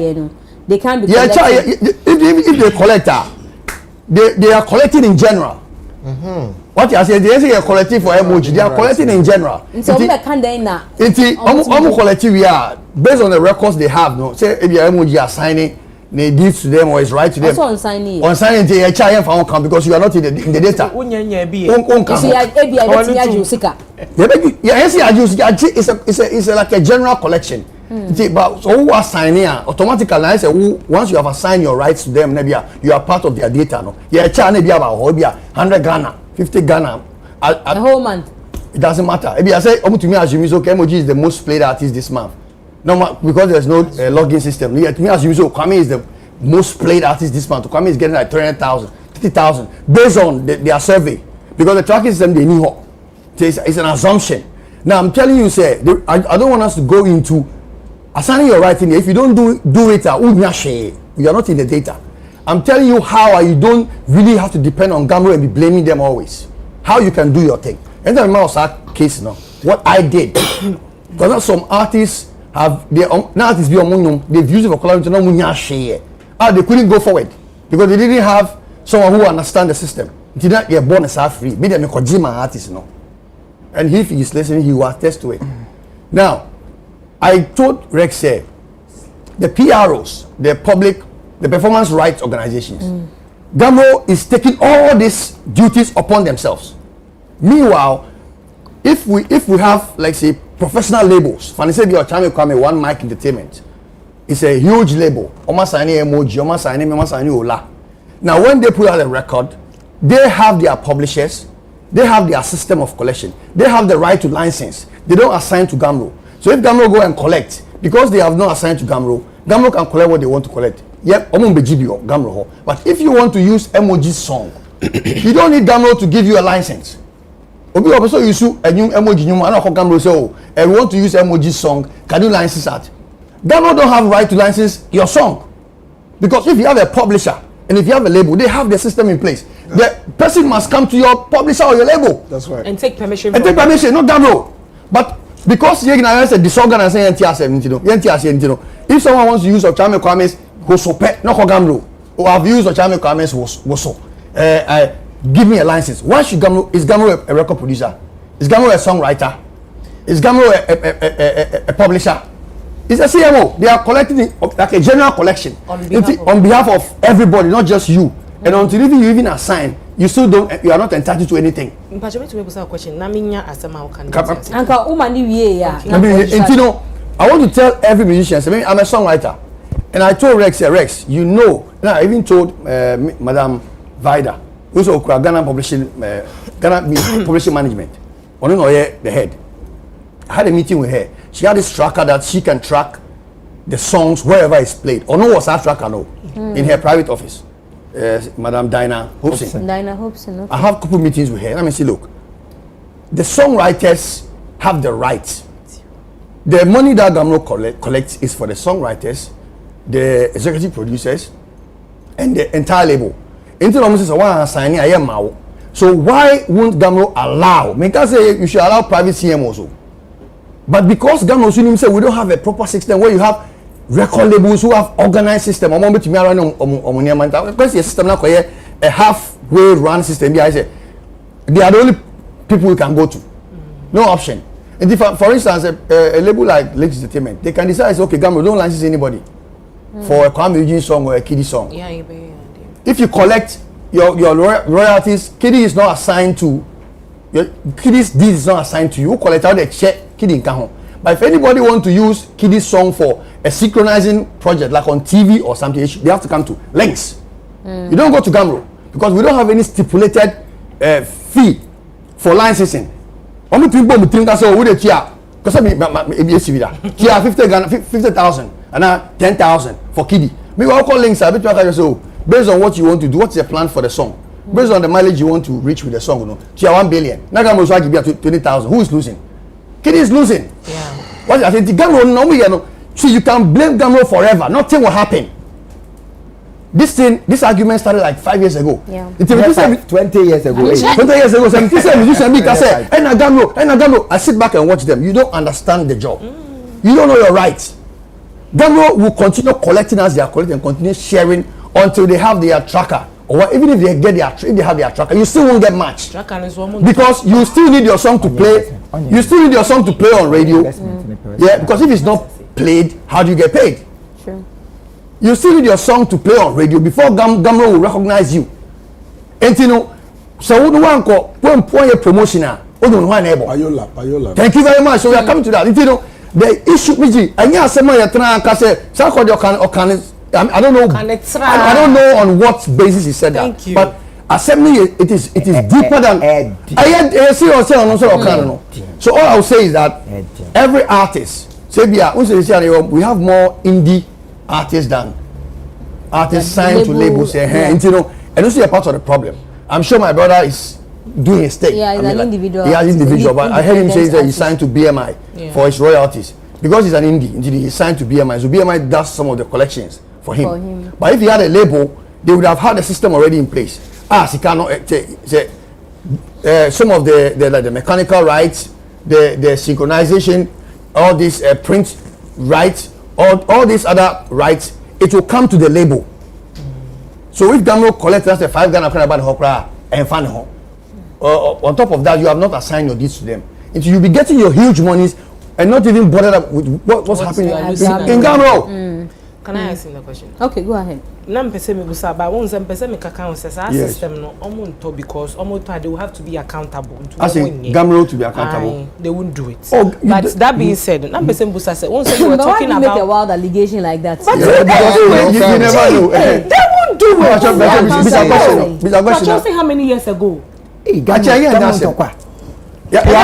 they can't be collected. If they collect, they are collecting in general. What you are saying, they say are collecting for emoji, they are collecting in general. So, we can't collecting we are based on the records they have. No, say if your emoji are signing. They deed to them or is right to them. Also on signing. On signing, they charge for account because you are not in the data. It's like a general collection. But so who are signing automatically? I say once you have assigned your rights to them, maybe you are part of their data. No, yeah, maybe about 100 Ghana, 50 Ghana. A whole month. It doesn't matter. Maybe I say, to me, assume okay, Emoji is the most played artist this month. No, because there's no login system. Yet me as usual, Kwame is the most played artist this month. Kwame is getting like 300,000, 50,000 based on their survey. Because the tracking system they need. It's an assumption. Now I'm telling you, say I don't want us to go into assigning your right in here. If you don't do it, you are not in the data. I'm telling you how you don't really have to depend on Gamro and be blaming them always. How you can do your thing. And then my case now, what I did, because some artists have their artists be among they've used it for collaboration. They couldn't go forward because they didn't have someone who understand the system. Did not get born as free. Maybe I'm a Kojima artist, and if he is listening, he will attest to it. Now, I told Rex the PROs, the performance rights organizations, Gamro is taking all these duties upon themselves. Meanwhile, if we have, like say, professional labels, Fanise or Chame Kwame One Mic Entertainment, it's a huge label. Oma signing emoji, Oma signing Ola. Now, when they put out a record, they have their publishers, they have their system of collection, they have the right to license. They don't assign to Gamro. So if Gamro go and collect, because they have not assigned to Gamro, Gamro can collect what they want to collect. Yep, Gamro. But if you want to use emoji's song, you don't need Gamro to give you a license. Obi also use a new emoji new man Gamro say, and want to use emoji song, can you license that? Gamro don't have right to license your song. Because if you have a publisher and if you have a label, they have the system in place. The person must come to your publisher or your label. That's right. And take permission. And take permission, not Gamro. But because you can say disorganized if someone wants to use Ochame Kwame's Gosope, not Gamro, or have used Ochame Kwame's Woso, give me a license. Why should Gamro? Is Gamro a record producer? Is Gamro a songwriter? Is Gamro a publisher? It's a CMO. They are collecting it like a general collection on behalf of everybody, not just you. And until you even assign, you still don't. You are not entitled to anything. I want to tell every musician. I'm a songwriter, and I told Rex, you know. And I even told Madam Vida, who's Ghana Publishing Management, the head. I had a meeting with her. She had this tracker that she can track the songs wherever it's played. Or no, was our tracker in her private office. Madam Dinah Hobson. Okay. I have a couple meetings with her. Let me see. Look, the songwriters have the right. The money that Gamro collects is for the songwriters, the executive producers, and the entire label. So why won't Gamro allow? Because say you should allow private CMOs. But because Gamro say we don't have a proper system where you have record labels who have organized system. Because the system now a halfway run system. They are the only people we can go to. No option. And if, for instance, a label like Lakes Entertainment, they can decide, okay, Gamro, don't license anybody. for a Kwame Eugene song or a Kiddie song. Yeah, if you collect your royalties, Kiddie is not assigned to your Kiddie's deed is not assigned to you. You collect out the check, Kiddie in Kahon. But if anybody want to use Kiddie's song for a synchronizing project like on TV or something, they have to come to links. You don't go to Gamro because we don't have any stipulated fee for licensing. Only people who think that's all with the chia. Because I mean, chia 50,000 and now 10,000 for Kiddie. We all call links. I bet you so based on what you want to do, what's the plan for the song? Based on the mileage you want to reach with the song, you know, chia 1 billion. Now Gamro so give you 20,000. Who is losing? Kiddie is losing. Yeah. What I think the Gamro no, see you can blame Gamro forever. Nothing will happen. This argument started like 5 years ago. Yeah. 20 years ago. 20 years ago. And Gamro. I sit back and watch them. You don't understand the job. You don't know your rights. Gamro will continue collecting as they are collecting and continue sharing until they have their tracker. Or even if they get if they have their tracker, you still won't get much. Because you still need your song to play. You still need your song to play on radio. Yeah, because if it's not played, how do you get paid? Sure. You still need your song to play on radio before Gamro will recognize you. And you know, so we don't want to promotion. Payola. Thank you very much. So we are coming to that. You know, the issue, Mzgee, and you are saying I don't know. I don't know on what basis he said that. Thank you. But assembly, it is deeper than. So all I will say is that every artist, we have more indie artists than artists signed to labels. And you know, and also a part of the problem. I'm sure my brother is doing his thing. Yeah, he's an individual. He has individual, but I heard him say that he signed to BMI for his royalties because he's an indie. He signed to BMI, so BMI does some of the collections for him. But if he had a label, they would have had a system already in place. He cannot say some of the mechanical rights, the synchronization, all these print rights, all these other rights, it will come to the label. So if Gamro collects the 5 Ghana about Hokra and fan home, on top of that, you have not assigned your deeds to them. You'll be getting your huge monies and not even bothered up with what's happening in Gamro. Can I ask him the question? Okay, go ahead. Nam pese me busa ba won sem pese me kaka on system no omonto because omonto they will have to be accountable to I think Gamro to be accountable. They won't do it. But that being said, nam pese me busa say won say we were talking about make a wild allegation like that. But you never know. They won't do it. But just how many years ago? Yeah,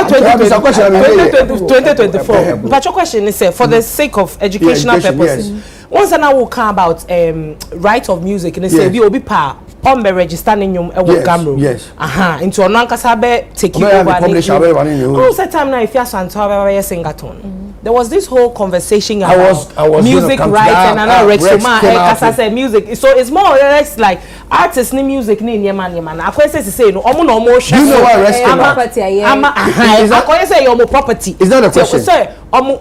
2024. But your question is for the sake of educational purposes. Once an hour will come about right of music and they say we be pa on be registering you Gamro. Yes. Into an ankasabe taking over. Oh, set time now if you are Santawe Singaton. There was this whole conversation about music rights and another Rex said music. So it's more or less like artists ni music ni man. I say say no more share. You know why Rex I say your property. Is that a question?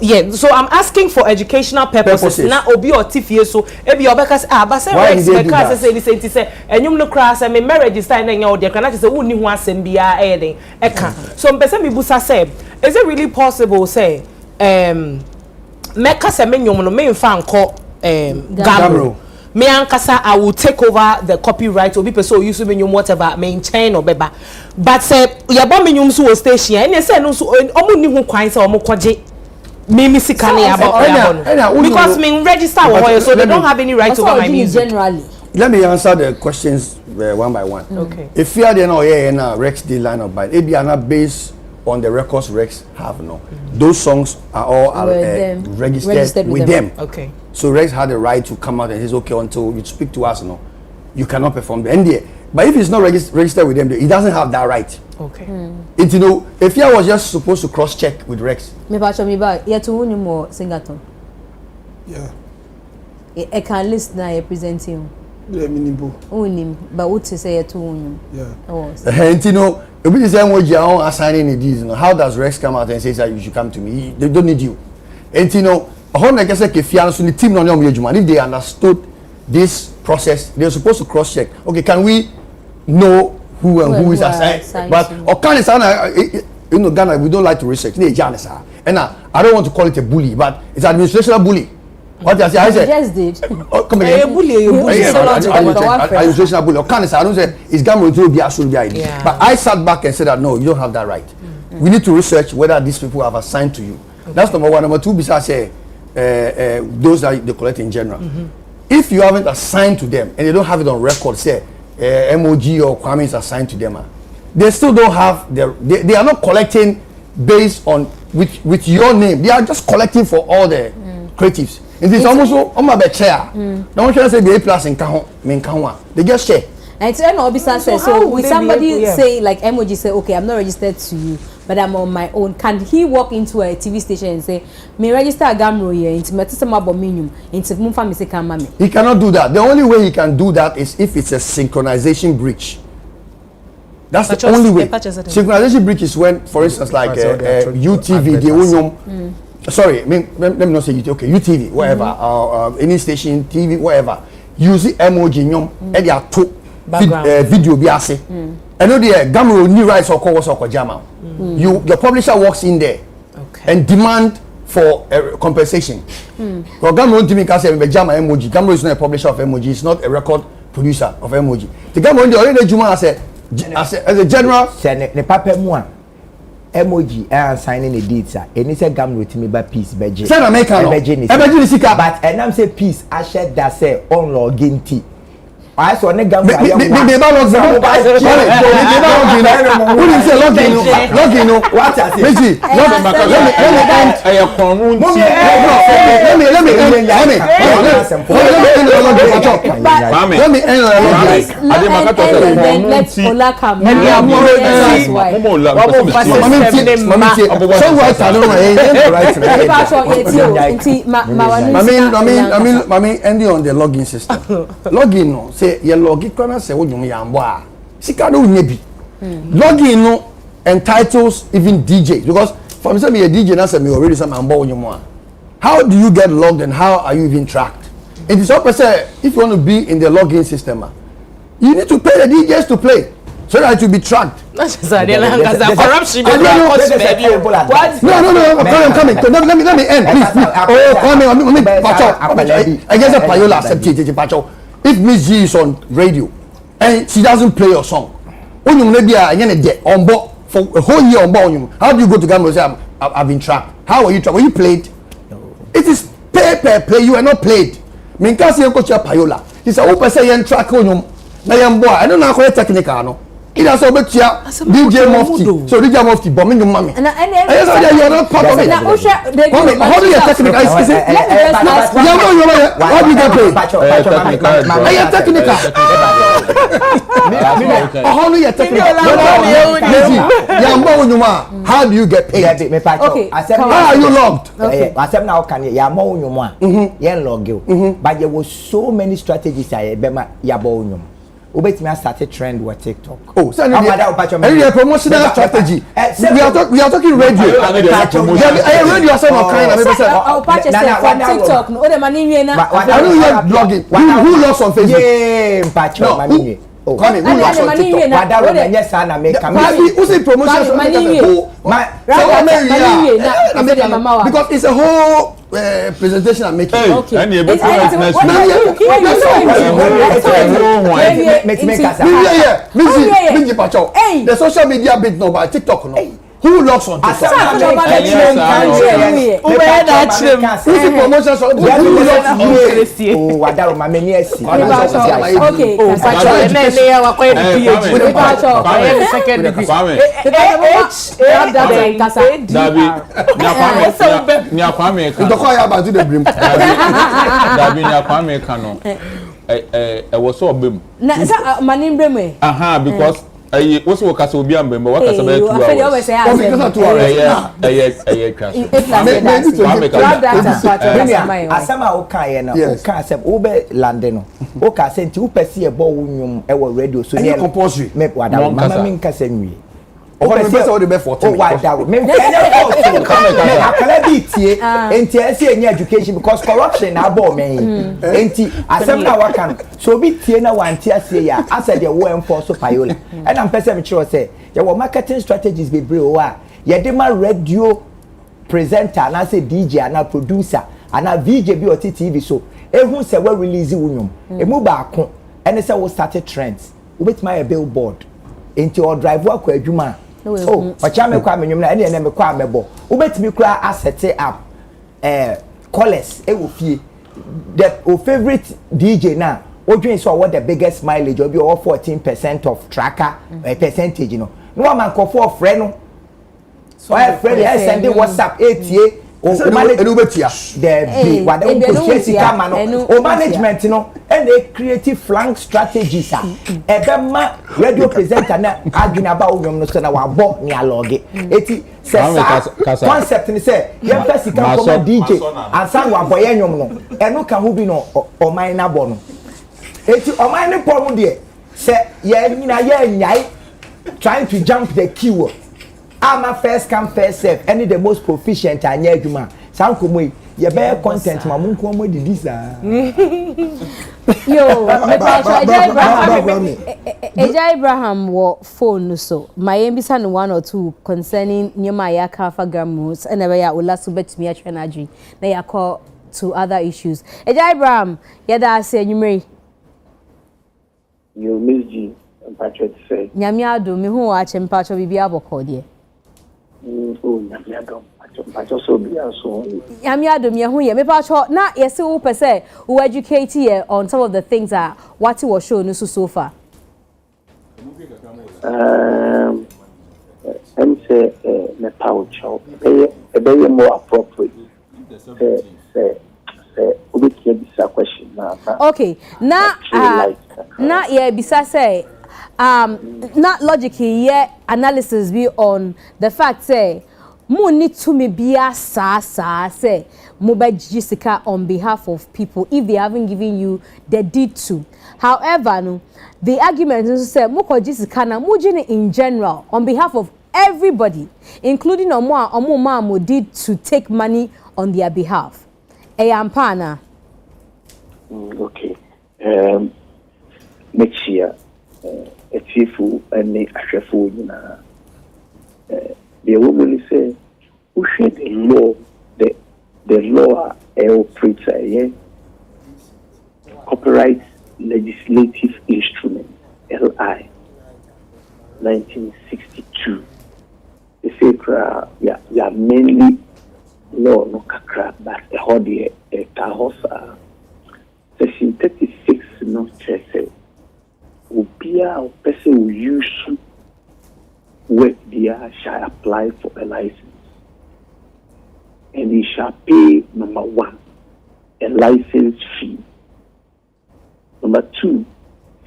Yeah, so I'm asking for educational purposes. Na obi or tifie so ebi obeka but say Rex because say enyum no crass me register na nya o de kana say wonni ho asem bia den eka. So mpese me busa say is it really possible say meka se menyom no me mfa nko Gamro me ankasa I will take over the copyright obi person use menyom whatever me chain or beba but say ya bo menyom so station and say no so omo ni ho kwan say omo koje me sikane about because me register so they don't have any right over my music generally. Let me answer the questions one by one. Okay. If you are there now Rex the line of by it be not based on the records Rex have no. Those songs are all registered with them. Okay. So Rex had the right to come out and says okay until you speak to us no, you cannot perform the NDA. But if it's not registered with them, he doesn't have that right. Okay. You know, if you was just supposed to cross check with Rex. Me ba ya to woni mo Singaton. Yeah. I can list na representing. Yeah, minimum. Unim, but what to say to woni. Yeah. And you know, if you say what you are assigning it is, you know, how does Rex come out and say that you should come to me? They don't need you. And you know, the team if they understood this process, they're supposed to cross check. Okay, can we know who is assigned? But you know, Ghana, we don't like to research. And I don't want to call it a bully, but it's administrational bully. What I say, I said. Just did. Come again. You bully. I say, I don't say it's Gamro to be a should be idea. But I sat back and said that no, you don't have that right. We need to research whether these people have assigned to you. That's number one. Number two, besides say those that they collect in general. If you haven't assigned to them and they don't have it on record, say MOG or Kwame is assigned to them, they still don't have they are not collecting based on with your name. They are just collecting for all the creatives. It is almost on my chair. No one can say be a plus in Kahon. They just share. And it's an obisa says so with somebody saying like emoji say okay, I'm not registered to you, but I'm on my own. Can he walk into a TV station and say me register a Gamro here into metisama bominium into mumfa me say kamame? He cannot do that. The only way he can do that is if it's a synchronization breach. That's the only way. Synchronization breach is when, for instance, like UTV, the Union. Sorry, let me not say UTV. Okay, UTV, whatever, any station, TV, whatever. Use the emoji nyom, and they are two video biase. I know the Gamro new rights or call jama. Your publisher walks in there and demand for compensation. Well, Gamro to me can say jama emoji. Gamro is not a publisher of emoji. It's not a record producer of emoji. The Gamro the already Juma as a general. Ne papa mu emoji signing a deed sir. Any say Gamro to me by peace beje. Say American. Beje sika. But and I'm say peace I said that say on login tea. I saw ne Gamro. The balance. Who did say login? Login. What I say? Mzgee. Ending on the login system. Login no say your login corner say wo nyum yambo a sika no nyebi. Login no entitles even DJs because for me say me a DJ na say me already some ambo wo nyum a. How do you get logged and how are you even tracked? It is up say if you want to be in the login system, you need to pay the DJs to play so that it will be tracked. Corruption. No, I'm coming. Let me end, please. Let me I guess a Payola accept Pacho. If Mzgee is on radio and she doesn't play your song, when you maybe on board for a whole year on board, how do you go to Gamro and say I've been tracked? How are you tracked? Were you played? No. It is pay. You are not played. Minkasi coach Payola. He said, "Oh, say you track on you." Na yambo. I don't know how technical no. It has over DJ Mufti. So DJ Mufti bombing your mommy. And you are not part of it. How do you technical? How do you get paid? I am technical. How do you technical? How do you get paid? Okay. How are you logged? I said now can you log you. But there was so many strategies I bema yabo Ubet me started trend with TikTok. Oh, so any promotional strategy. We are talking radio. I radio some kind of I'll purchase from TikTok. No, the money I don't hear blogging. Who loves on Facebook? Yeah, Pacho, money. Oh, come in. Who loves on TikTok? Yes, I make. Who say promotion? Because it's a whole presentation I'm making. Okay. Mzgee Pacho. The social media bit no by TikTok no. Who logs on TikTok? Who's the promotion? Because what's what casa will be on member? What casa be 2 hours? Asama okay na okay say ube landeno. Okay say nti upe see e bo wunwum e wo radio so near compulsory. Me wada mama min kasa nwie. Oh, the best for enti any education because corruption na bo men enti asem na wakan so bi tie na wanti ase ya asa de wo enforce Payola and am person me chiro say ya wo marketing strategies be bre o a ye de ma radio presenter na say DJ na producer ana VJ bi oti TV so ehun se we release wunyum emu ba ko ene se we start trends obetima a billboard enti o drive wa kwa adwuma oh ocha me kwa menwum na ene me kwa amebo obetimi kura asset up callers e wo fie the favorite DJ now odwen so what the biggest mileage obi o 14% of tracker percentage no man ko for friend no so friend e send WhatsApp ATA o management the what the management no and they creative flank strategies ebema radio presenter na adwin aba onyom no so na wa bo ni aloge eti concept ni say ye first can come DJ and sound wa boy enyom no eno ka hu bi no o man na bo no eti o man ni po no de say ye nyina ye nyai trying to jump the queue. I'm a first come first serve any the most proficient anya adwuma san komo ye be content ma mun ko mo di this yo me pa Eja Abraham wo phone so my embisa no one or two concerning nyema ya kafa gramos and ever ya ola so betimi atwe na adwin na ya call to other issues Eja Abraham ye da ase enyumre yo Mzgee Patrick say nyame ado me hu a chempacho bibia bokọ de oh nyame ado pacho so bia so nyame ado me hu ye me pacho na yesi wo pese wo educate ye on some of the things that what you was shown so far I'm say me pacho be more appropriate say obiki bisa question na okay na na ye bisa say not logically yeah analysis be on the fact say mo need to me bia say mo ba jisika on behalf of people if they haven't given you the deed to. However no the argument is say mo ko jisika na mo jini in general on behalf of everybody including omo ma deed to take money on their behalf eyampana okay next year etifu any ahwefo nyina the woman say who should the law the law operates copyright legislative instrument LI 1962 the say yeah mainly law no kakra but the hodi kahosa section 36 no say Ubia or person who use work there shall apply for a license. And he shall pay number 1, a license fee. Number 2,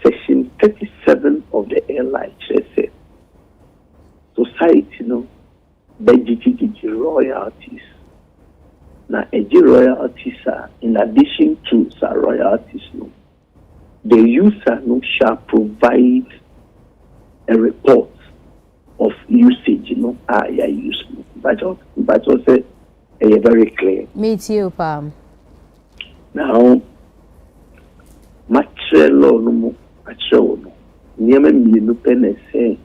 section 37 of the LI says society no budget royalties. Now royalties are in addition to royalties no. The user shall provide a report of usage, use. But also very clear. Me too, Pam. Now, material law no material no. Niame mi no pene say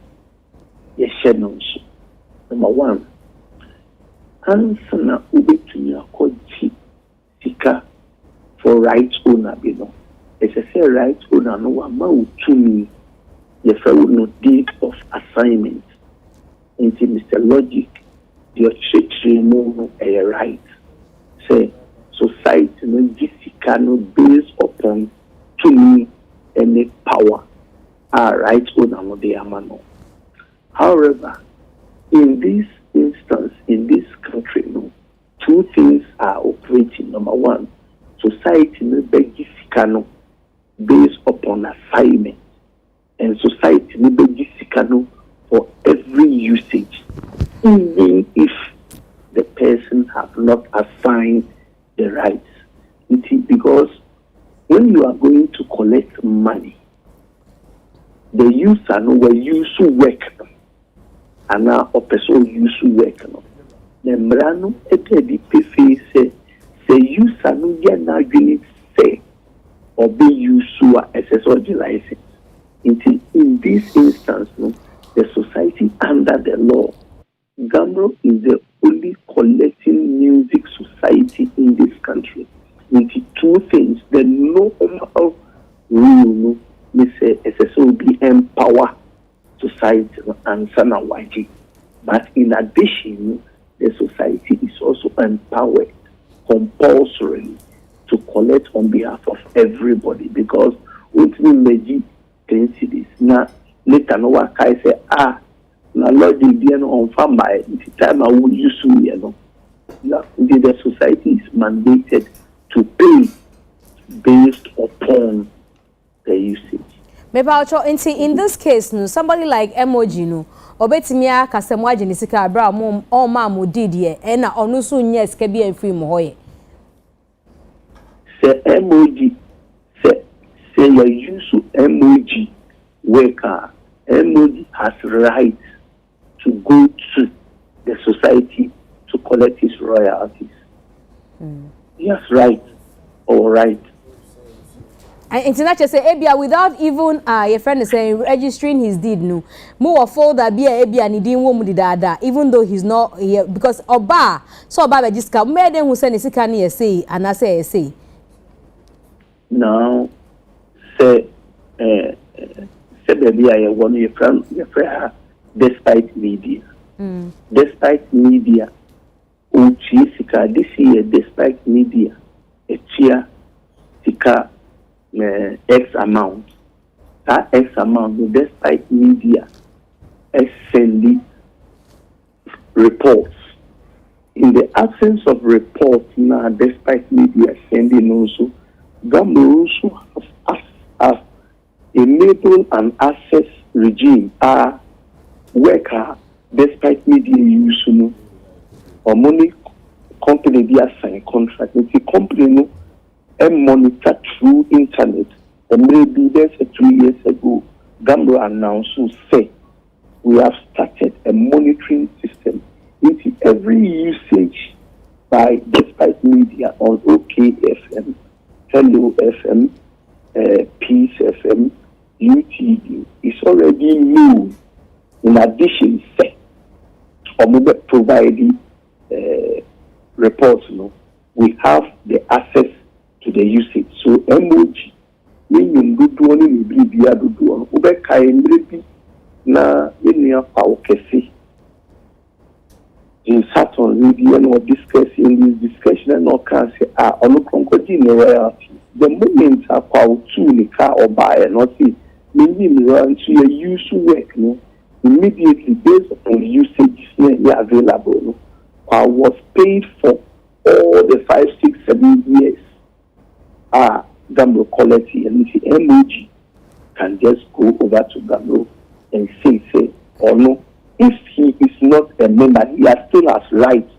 number 1. Answer na ubetumi akodi sika for right owner bi no. It's a say right owner no amount to me the fellow no deed of assignment into Mr. Logic your church no a right say society no disika no based upon to me any power right owner no de amano. However, in this instance in this country no 2 things are operating. Number 1, society no disika no based upon assignment, and society needs for every usage, even if the person have not assigned the rights. It is because when you are going to collect money, the user will use work, and now a person use work. The mrano the PFA say user no get now you say. Or be used to SSOG license. In this instance, the society under the law, Gambro is the only collecting music society in this country. society and sana waji. But in addition, the society is also empowered compulsorily to collect on behalf of everybody, because ultimately Mzgee 10 cities. Now later no one can say na Lord the on farm by the time I would use to the society is mandated to pay based upon the usage. Maybe in this case, no, somebody like Emoji, no, obetimia kasemwaji ni sika abra mom all mamu did ye, and onusu nyes kebi and free moye. Say Emoji, say your use Emoji worker, Emoji has right to go to the society to collect his royalties. Yes, right. All right. And international say Ebia without even your friend is saying registering his deed no. More folder be Ebia ni din wo mu dada even though he's not here because Oba so Oba register me den who say sika na say and I say now say baby I want your friend despite media. Despite media sika this year despite media chia sika X amount. That X amount, despite media, sending reports. In the absence of reports now, despite media sending also, government also has enabled an access regime worker despite media use or money company they assign contract. If the company no and monitor through internet. And maybe there's 2 years ago, Gambro announced to say we have started a monitoring system into every usage by despite media on OKFM, Hello FM, Peace FM, UTV. It's already known. In addition, say, or providing reports. We have the access to the usage. So emoji meaning good one in Libya do one ubeka emrebi na yenya paukesi in Saturn Libya no discussing this discussion and no can say ono konkoji no royalty the moment akwa tu ni ka oba not see meaning royalty to use work no immediately based upon usage available no was paid for all the 5, 6, 7 years Gambro quality and the emoji can just go over to Gambro and say or no. If he is not a member, he still has rights.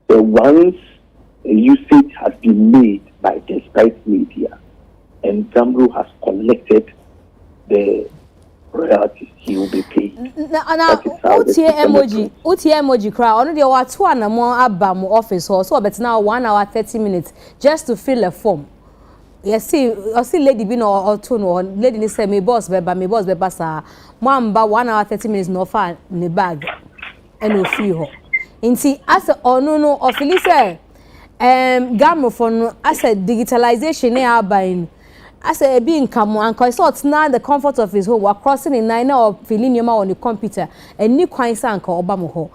So once a usage has been made by despite media and Gambro has collected the royalties, he will be paid. Now, emoji cry. Only there were 2 and more abam office or so, but now 1 hour 30 minutes just to fill a form. I see lady be no or 2 no lady ni say me boss beba sa mwamba 1 hour 30 minutes no fa ne bag and no free ho. Inti as no of say Gambro for no as digitalization ne abain. As a being come and consult now the comfort of his home while crossing in 9 or filling your on the computer and new coin sank or Obama.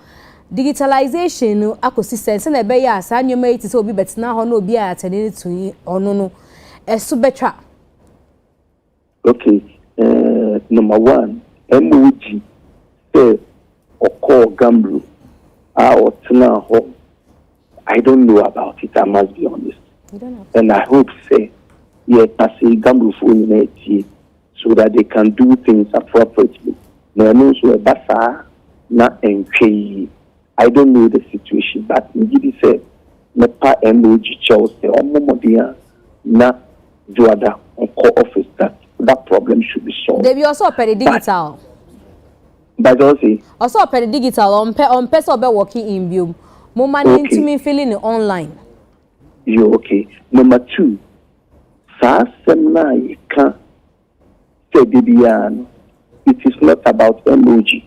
Digitalization, ecosystem, and a bay as and your mate is be but now no be attending to or no. A subetra. Okay, number 1, emoji say or call Gambro or Tina home. I don't know about it, I must be honest. You don't know. And I hope say I say Gambro phone so that they can do things appropriately. Now also a basa na enke. I don't know the situation, but Mzgee said mepa emoji Chelsea or momodia na Joada on call office that problem should be solved. They be also per digital. But also per digital on person be working in view. More money into me feeling online. You okay? Number 2. It is not about emoji.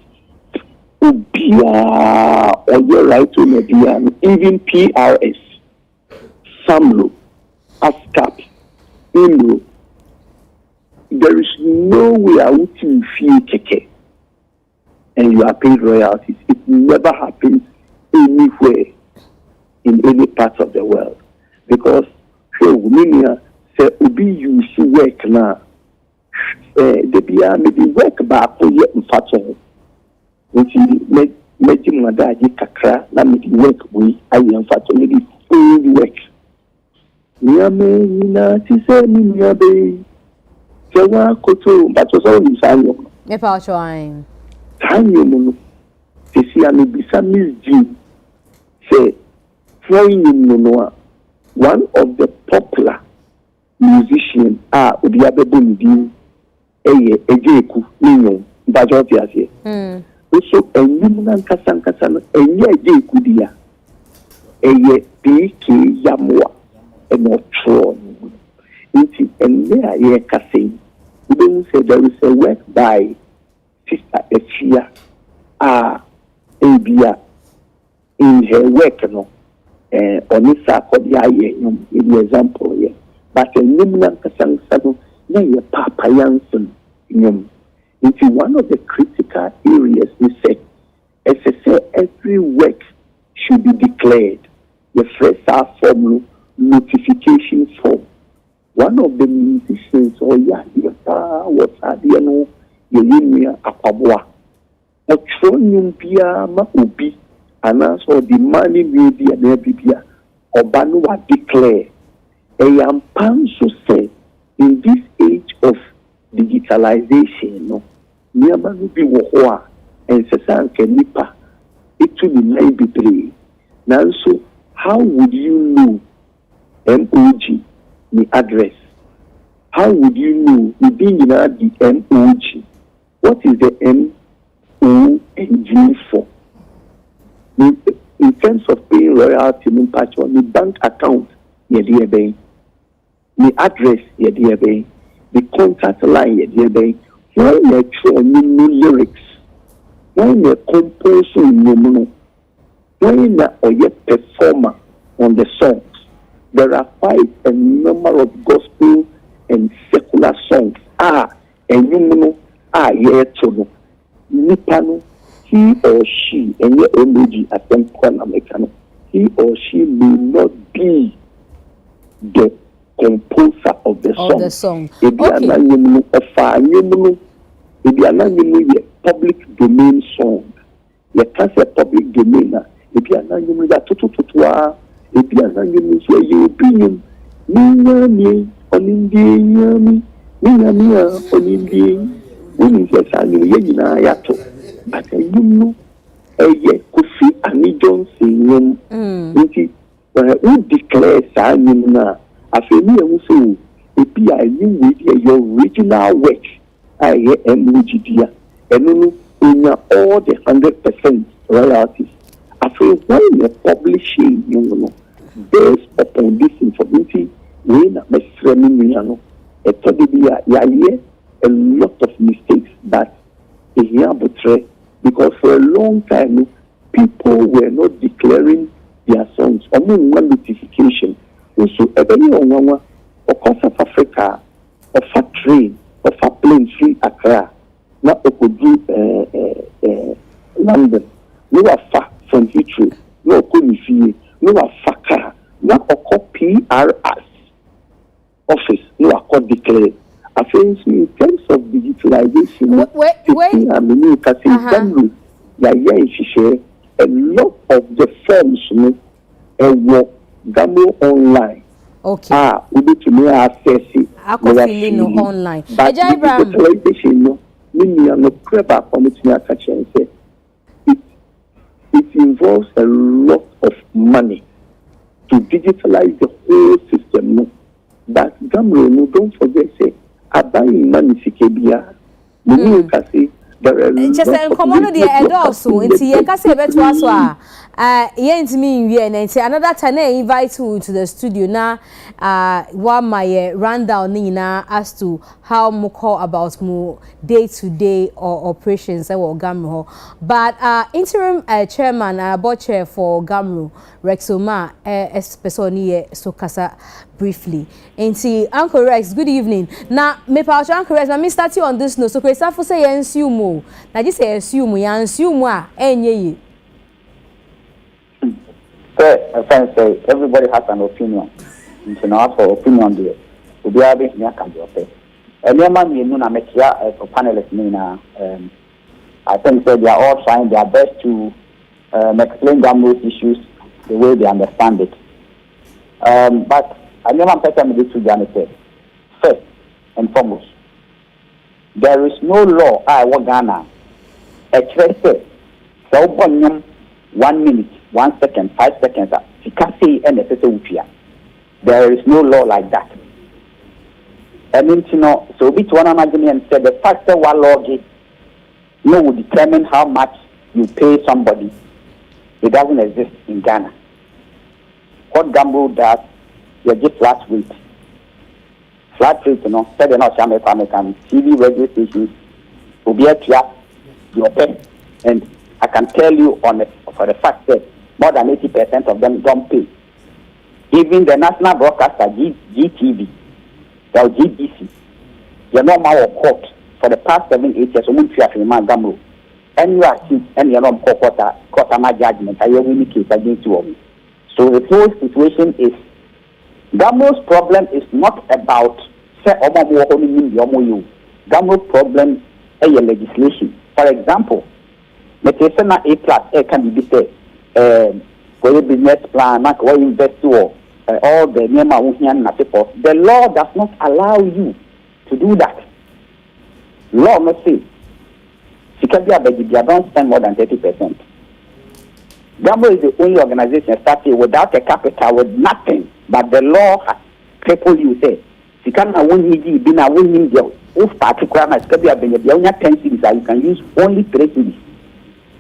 Or your right to media, even PRS, SAMLO, ASCAP, IMLO. There is no way I would feel keke. and you are paid royalties. It never happens anywhere in any part of the world. Because women say ubi you see work now. They be maybe work back for you in fact. Which make him madaji kakra na make work we I am fact maybe full work. Niame nina ti say ni niabe. Sewa koto but was all in sanyo. Me pa trying. Sanyo mo. Tesi ani bisa Mzgee say no one of the popular musicians Obiabebo Ndi Ejeku Ninyo Bajoti Asie. So enyumna nkasa no enye Ejeku dia. PK Yamwa Enotro. Inti enye aye kase. We don't say there is a work by Sister Echia Abia in her work no. Onisa Kodia in the example here. But a Nimlan Kasang Sado, nay a Papa Yanson in into one of the critical areas we say, as I say, every work should be declared. The first form notification form. One of the musicians or was Adiano Yelimia Akabwa. A tronium pia ma ubi. And also the money will be an Ebibia or Banua declare. I am so say in this age of digitalization, no, Niamanu be Wohoa and Sasan Kenipa, it will be 93. Now, so how would you know MOG, the address? How would you know the MOG? What is the MOG for? In terms of paying royalty, in patch on the bank account, the address, the contact line, when you throw new lyrics, when you compose when you performer on the songs, there are quite a number of gospel and secular songs. And you know, to Nipano. He or she, and your emoji at them corner mechanic, he or she may not be the composer of the song. If you are not a public domain song, you can't say public domain. If you are not that if you are not your opinion, me on Indian, on Indian, when you but you know, Kofi Ani Johnson, who declares Sanimna, I feel me also, if you are with your original work, I am Mujidia, and in all the 100% royalties. I feel when you're publishing, based upon this information, when I'm a lot of mistakes that because for a long time people were not declaring their songs. Only one notification. So every one of South Africa, of a train, of a plane free Accra, not a could do London, no a fa from Heathrow, no Kunifie, no a Faka, no a PRS office, no a could declare. I think in terms of digitalization, a lot of the firms work online. Okay. We need to know access it. Online. But digitalization, it involves a lot of money to digitalize the whole system. But don't forget, say, buying money Sikebia. There are just a commono the also into Yakase Betwaswa. me another time I invite you to the studio now. What my rundown Nina as to how mo call about more day-to-day or operations or Gamro. But interim chairman board chair for Gamro Rexoma especially so kasa briefly. And see Uncle Rex, good evening. Now me pa Uncle Rex, me start you on this no so Christopher for say assume. Now just say assume enye. Say everybody has an opinion. You know, ask for opinion there. We be able to make a job. And your man, you know, make here for panelists. I think they are all trying their best to explain those issues the way they understand it. But I never better me this to say. First and foremost, there is no law. I want Ghana. Express so 1 minute, 1 second, 5 seconds. You can't say anything. There is no law like that. And you know, so which one imagine and said the fact that one law will determine how much you pay somebody. It doesn't exist in Ghana. What Gamble does, you give flat rate. Flat rate, you know, said they're not American TV radio stations will be at your pay. And I can tell you for the fact that more than 80% of them don't pay. Even the national broadcaster, GTV, or GBC, you're not my court for the past 7-8 years. And you are sick, and you're not court my judgment. I only case against you. So the whole situation is Gamo's problem is not about Gamo's problem is your legislation. For example, Metesena A+ can be said, for your business plan, or invest all the Nema. The law does not allow you to do that. Law must say, don't spend more than 30%. Gambo is the only organization started without a capital, with nothing, but the law has crippled you. Say, you can't be na winning deal. If particular has to be a benefit, you 10 cities, you can use only 3 cities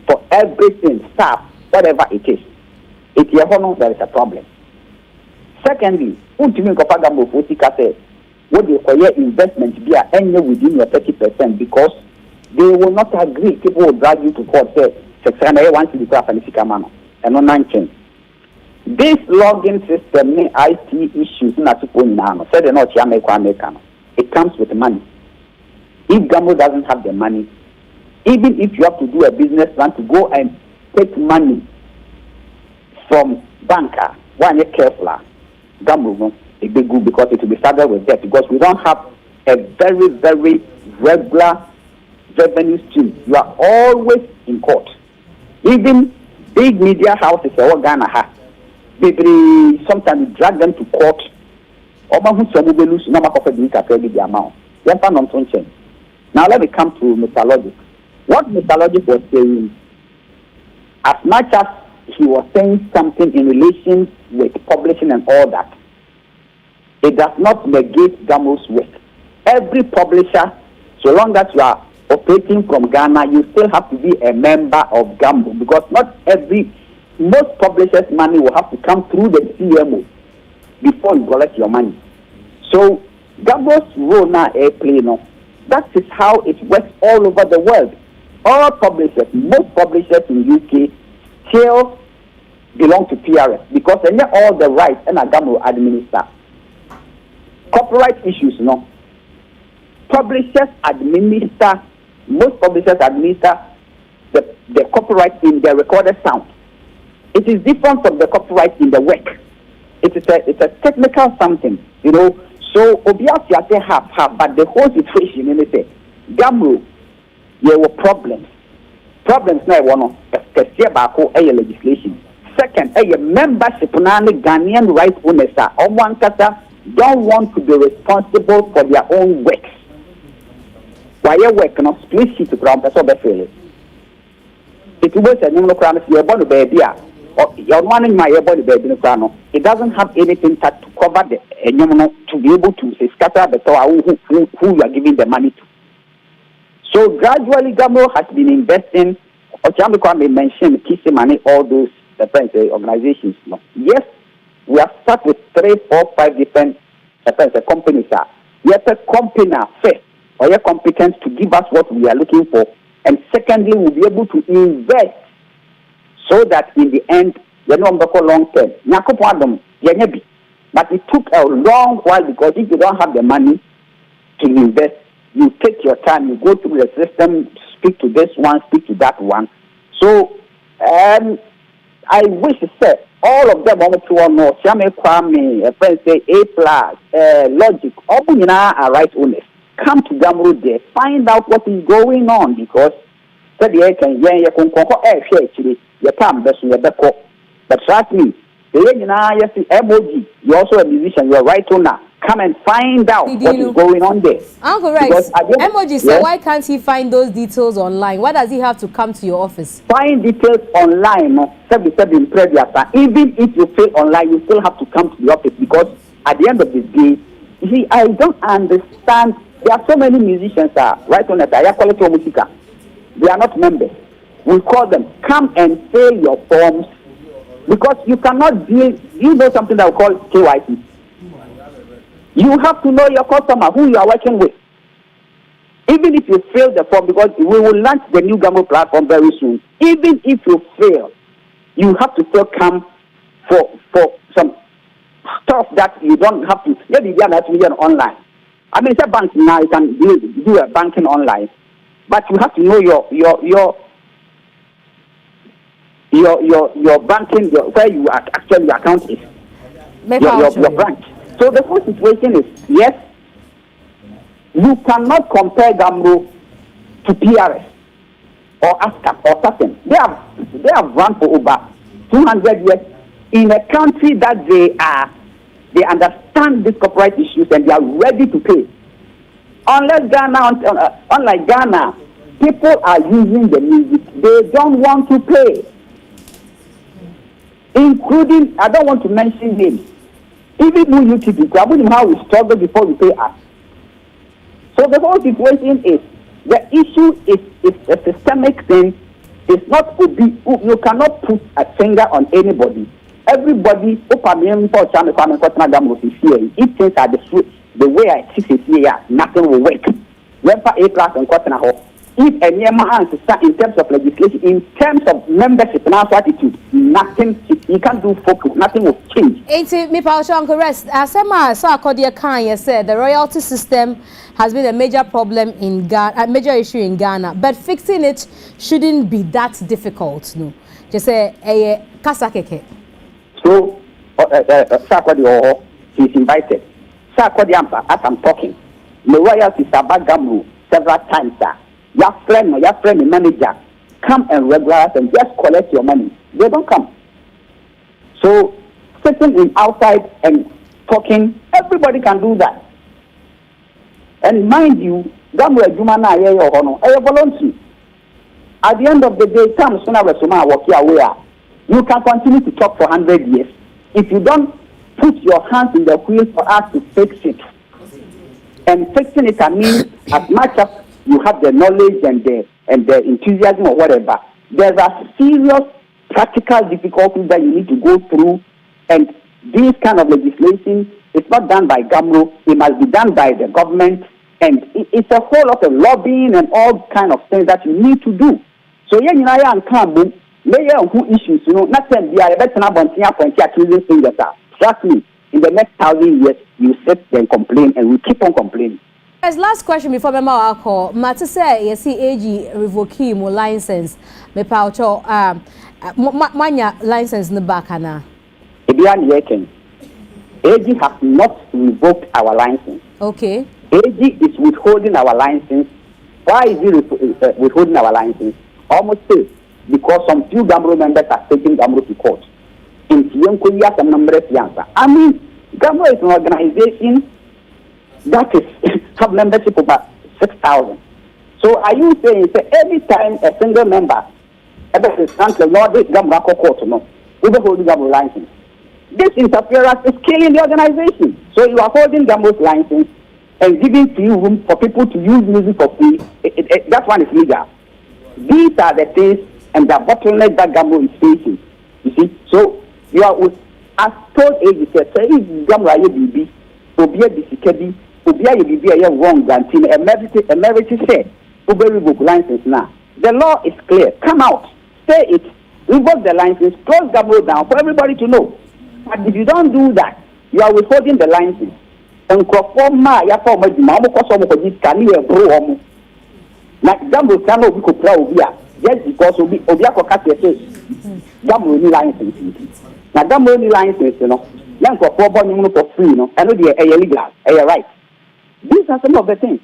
for everything, staff, whatever it is. If you have there is a problem. Secondly, what do you mean Gambo for say what they require investment be any within your 30% because they will not agree. People will drag you to court, say, 600 want to be and no 19. This login system, IT issues, not said they're not American. It comes with money. If Gambo doesn't have the money, even if you have to do a business plan to go and take money from banker, one year careful, Gambo it be good because it will be started with debt because we don't have a very, very regular revenue stream. You are always in court. Even big media houses or Ghana have. Sometimes you drag them to court. Now let me come to Mr. Logic. What Mr. Logic was saying, as much as he was saying something in relation with publishing and all that, it does not negate Gamo's work. Every publisher, so long as you are operating from Ghana, you still have to be a member of Gambo because most publishers' money will have to come through the CMO before you collect your money. So Gambo's role now airplay, that is how it works all over the world. All publishers, most publishers in UK still belong to PRS because they have all the rights and Gambo administer. Copyright issues, publishers administer. Most publishers administer the copyright in the recorded sound. It is different from the copyright in the work. It's a technical something, So obviously I have, but the whole situation in it, Gamro, there were problems. Problems now one of legislation. Second, membership Ghanaian rights owners don't want to be responsible for their own works. Why you work on split sheet to ground person be fail. It was a new crown you're born to baby or you're wanting my body baby no crown. It doesn't have anything to cover the to be able to say scatter the who you are giving the money to. So gradually Gambo has been investing or Jamaica may mention kissing money, all those the friends organizations. No. Yes, we have started with 3, 4, 5 different companies. Yes, a company first, or you're competent to give us what we are looking for, and secondly, we'll be able to invest so that in the end, you know, long term. But it took a long while because if you don't have the money to invest, you take your time, you go through the system, speak to this one, speak to that one. So, I wish to say all of them want to know. Shame Kwame, a friend say A+, Logic, all are right owners. Come to Gamro there, find out what is going on because said the can actually your time best in your back. But trust me, Mzgee, you're also a musician, you're a right owner. Come and find out what is going on there. Uncle Rex, Mzgee said, why can't he find those details online? Why does he have to come to your office? Find details online. Even if you fail online, you still have to come to the office because at the end of the day, you see, I don't understand. There are so many musicians, right on that. They are not members. We call them, come and fill your forms because you cannot deal. You know something that we call KYC. You have to know your customer, who you are working with. Even if you fail the form, because we will launch the new Gamro platform very soon. Even if you fail, you have to still come for some stuff that you don't have to. Maybe you have to be online. I mean, it's a bank now. You can do a banking online, but you have to know your banking, where you are actually your account is, your branch. So the whole situation is, yes, you cannot compare Gamro to PRS or ASCAP or something. They have run for over 200 years in a country that they understand these corporate issues and they are ready to pay. Unless Ghana, unlike Ghana, people are using the music. They don't want to pay. Including, I don't want to mention names. Even who YouTube, I wouldn't know how we struggle before we pay us. So the whole situation is, the issue is a systemic thing. It's not to be, you cannot put a finger on anybody. Everybody, if things are the way I see it here, nothing will work. If any answer in terms of legislation, in terms of membership and attitude, nothing, you can't do focus, nothing will change. Me Uncle Rest, as I said, the royalty system has been a major problem in Ghana, a major issue in Ghana, but fixing it shouldn't be that difficult, no. Just say a kasakeke. So, he's invited. As I'm talking, the royalties are back Gamro several times, sir. Your friend, manager, come and regularize and just collect your money. They don't come. So, sitting in outside and talking, everybody can do that. And mind you, Gamro Jumana is voluntary. At the end of the day, come sooner or later, walk your way. You can continue to talk for 100 years. If you don't put your hands in the wheel for us to fix it, and fixing it, I mean, as much as you have the knowledge and the enthusiasm or whatever, there are serious practical difficulties that you need to go through, and this kind of legislation is not done by Gamro. It must be done by the government, and it's a whole lot of lobbying and all kind of things that you need to do. So yeah, you know, I can't who issues, you know, not saying we are better than accusing fingers. Trust me, in the next 1,000 years, you sit and complain, and we keep on complaining. As last question before me call, Mate say you see AG revoke mo license. Me paucho manya license in the back na. Ebian yeken. AG has not revoked our license. Okay. AG is withholding our license. Why is he withholding our license? Almost say because some few Gamro members are taking Gamro to court. In Tiyanko some number of answer. I mean, Gamro is an organization that is have membership about 6,000. So are you saying every time a single member ever stands the Lord this Gamro court no, we will hold Gamro license. This interference is killing the organization. So you are holding Gamro's license and giving free room for people to use music for free. That one is legal. These are the things and the bottleneck that Gamro is facing. You see, so you are with as told age said, say if Gamra BB, Obia Bisikebi, Obia BB are wrong than a merit said, Uber book license now. The law is clear. Come out, say it, revoke the license, close Gamro down for everybody to know. But if you don't do that, you are withholding the license. And Crofoma, Yapoma, Mamo Kosomo, Kani, Bro, like Gamro Kano, we could play Obia, just because Obia Kokati says, Gamro license. Now, Gamro license, you know, young for 4 bonus for free, you know, I know they are illegal, are right. These are some of the things.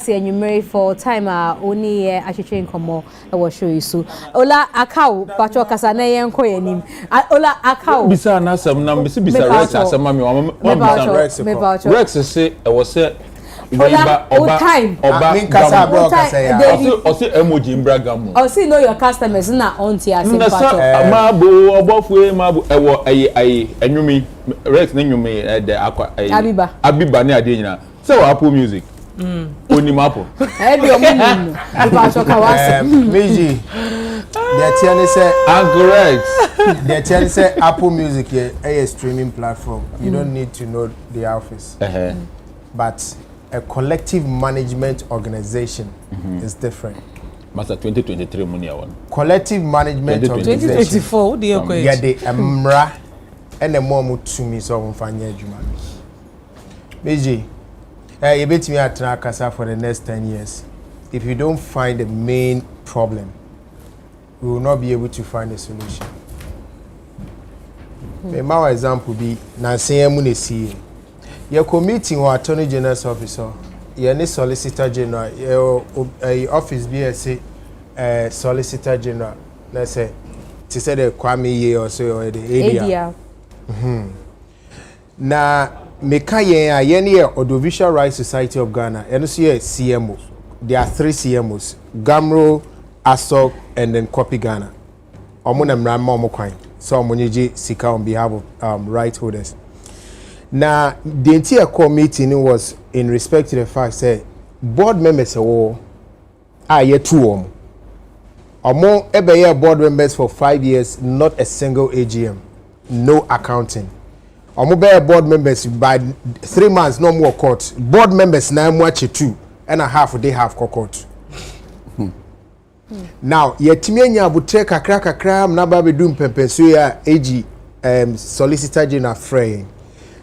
And you marry for time only actually come I will show you so Ola akau pacho kasa na yen ko yanim Ola akau bisa na asem na bisa Rex asem ami wa Rex say e was say Oba time oba kasa bro kasa ya o emoji mbragamu o see know your customers na auntie asem pacho mabo obofue mabo e wo ayi enwumi Rex na nwumi de akwa abiba ne ade nyina say Apple Music Onimapo. Ebi omumu. Ipa choka wase. Mzgee. The tell say correct. The tell say Apple Music a streaming platform. You don't need to know the office. But a collective management organization is different. Master 2023 money one. Collective management organization. 2024 the equation. Yeah, the emra and the more to me so mfanya adwuma. Mzgee. You bet me at Nakasa for the next 10 years. If you don't find the main problem, we will not be able to find a solution. My example be Nancy Munesi. Your committee or Attorney General's officer, your Solicitor General, your office BSC, Solicitor General, let's say, to say the Kwame Ye or so, or the ADR. Now, Mekaye Ayeni Audiovisual Rights Society of Ghana, and also CMO. There are 3 CMOs: Gamro, ASOC, and then Copy Ghana. Omuna Mrama Omokwan. So Moniji Sika on behalf of right holders. Now, the entire core meeting was in respect to the fact that board members are yet 2 Omo ebe board members for 5 years, not a single AGM, no accounting. Omo board members by 3 months no more court. Board members now watch 2.5 they have court. Now yetimi anya abutre kakra na ba bedum pempenso ya AG Solicitor General Frey.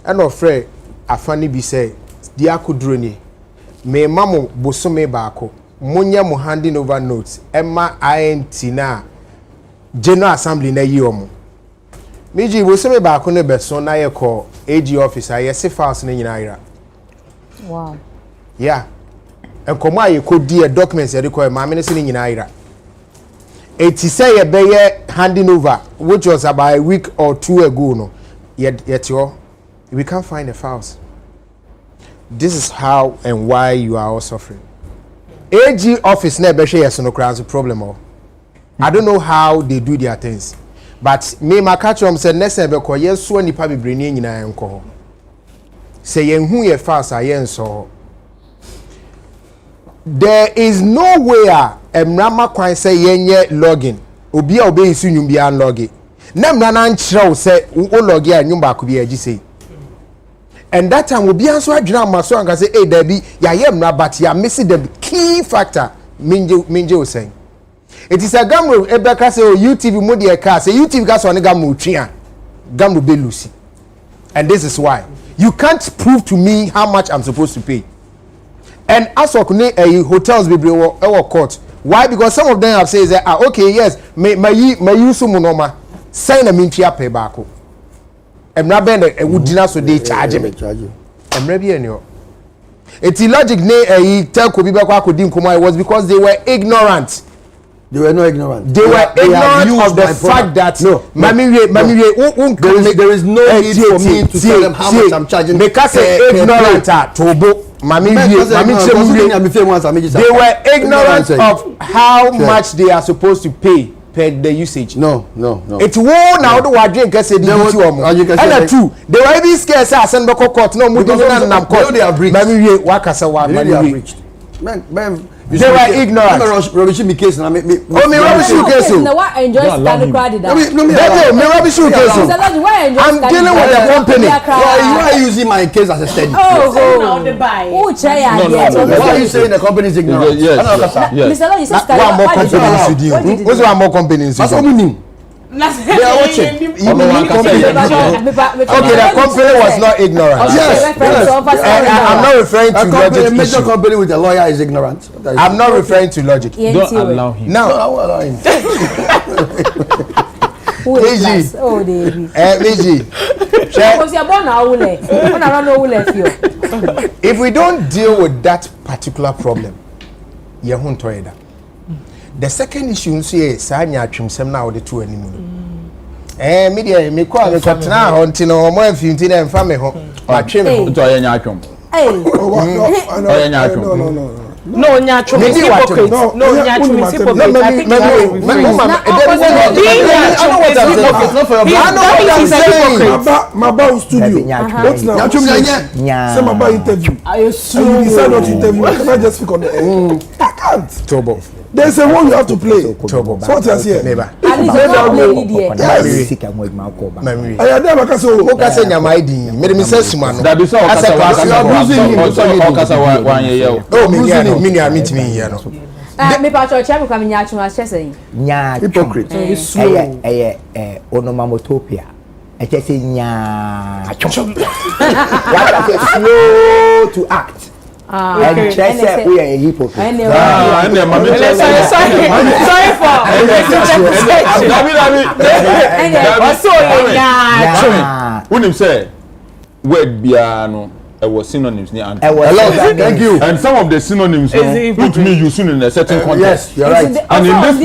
And of Frey afani bi say dia koduro ni me mamo bosome baako munya mo handing over notes emma INT na General Assembly na yi omo. Mzgee bosome baako ne beso na ye ko AG officer yes files na nyina ira. Wow. Yeah. And come aye ko di documents e require ma me se ni nyina ira. It say ye be handing over which was about a week or 2 ago no. Yet we can't find the files. This is how and why you are all suffering. AG office na be share so no crowds problem o. I don't know how they do their things. But me my catch said next time because yes so nipa bebre ni nyina enko ho. Say yen hu ye fast ayen so. There is no way emrama kwan say yenye login. Obi a obe isu nyum bia login. Na mra na nkyerɛw say o login a nyum ba ko bia agi say. And that time obi anso adwena amaso anka say eh da bi ya ye mra but ya miss the key factor minje o say. It is a Gamro Ebeka say UTV mo de car say UTV gas on Gamro tria Gamro be Lucy. And this is why you can't prove to me how much I'm supposed to pay. And as for hotels be our court. Why? Because some of them have said that okay, yes, my use monoma sign a mintia pay back. And rabbe e would dinner so they charge me. And maybe anyhow. It's illogic ne tell Kobi Bakwa Kodim Kumai was because they were ignorant. They were not ignorant. They were ignorant of the fact that there is no need for me to tell them how much I'm charging. Make us ignorant tobo. They were ignorant of how much they are supposed to pay per the usage. No. It's one now the word drink say the and two. They were even scared say send back court no mu dey na nam court. They have breached. Mami we wakasa wa mami we. Man, They were ignorant. Rubbish me case na me. Oh, me rubbish you case. No, what enjoy stand crowd that. Me rubbish you case. I'm dealing with the company. Why are you using my case as a study? Oh, Chaya. Why are you saying the company is ignorant? Yes. Mr. Lord, you said one more companies with you. What's one more companies with you? They are watching. Okay, the company was not ignorant. Yes. I'm not referring to logic. A major company with a lawyer is ignorant. I'm not referring to logic. Don't allow him. No, I will allow him. Easy. Oh, David. Easy. If we don't deal with that particular problem, you won't try that. The second issue is Sanya Trimsem now the two anymore. Media, me call me Captain Hunting or more if you didn't family home. My trim to a yakum. No, Nyachum is hypocrite. No, Nyachum is hypocrite. I think he's a Maba studio. What's now? Nyachum, some about interview. You decide not to interview. I cannot just speak on the air. I can't. Turbo. There's a role you have to play. Turbo. So what is here? Never. At least you don't play it Memory. I had never say who can say my ID. Made me say Sumano. That be so. Oh, me meet me here. Me patro chairman come Nyachum as saying. Hypocrite. Onomamotopia. I just say Nyachum. What I say slow to act. And say we are a hypocrite. When you say word piano, I was synonyms near thank you. And some of the synonyms which me using in a certain context. Yes, you're right. And in this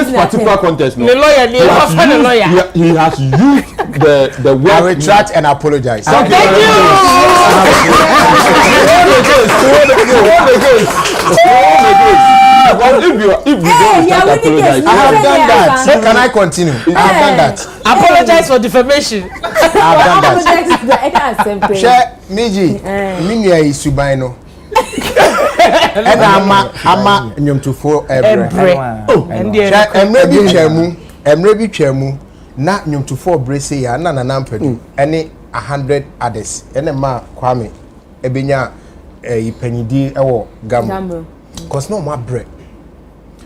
particular context, the lawyer, he has used the word. I retract and apologize. Thank you. If you don't apologize, I have done that. So can I continue? I have done that. Apologize for defamation. I have done that. Share Mzgee. Minya is Subaino. And ama nyomtufo ebre. Emrebi chemu na nyomtufo brese ya na nampedu ene 100 others ene ma kwame ebenya ipanyidi ewo gam. Cause no more bread.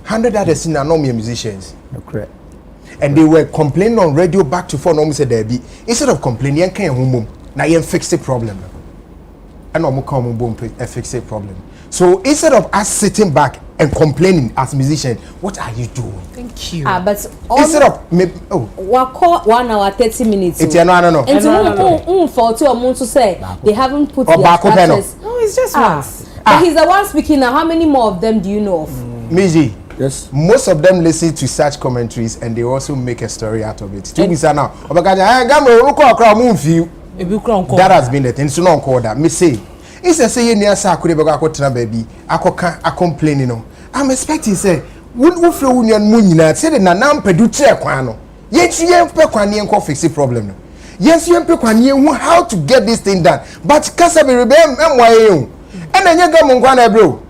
100 others in are no musicians. Correct. And they were complaining on radio back to phone. No, said there be instead of complaining, you can't home. Now you fix the problem. And no more come home fix the problem. So instead of us sitting back and complaining as musicians, what are you doing? Thank you. But instead of what 1 hour 30 minutes. It's no. And to for 2 months to say they haven't put their scratches. No, it's just once. But he's the one speaking now. How many more of them do you know of? Mzgee. Yes. Most of them listen to such commentaries and they also make a story out of it. That has been the thing. So no call that. Me say, it's a say you near Sakure Bagakotra baby. I complain, you know. I'm expecting say, would flow union munina said that Nanam Peduce Quano. Yet you have Pequani and fix the problem. Yes, you have Pequani how to get this thing done. But Casabi rebel MYU. And then you go Mungwana bro.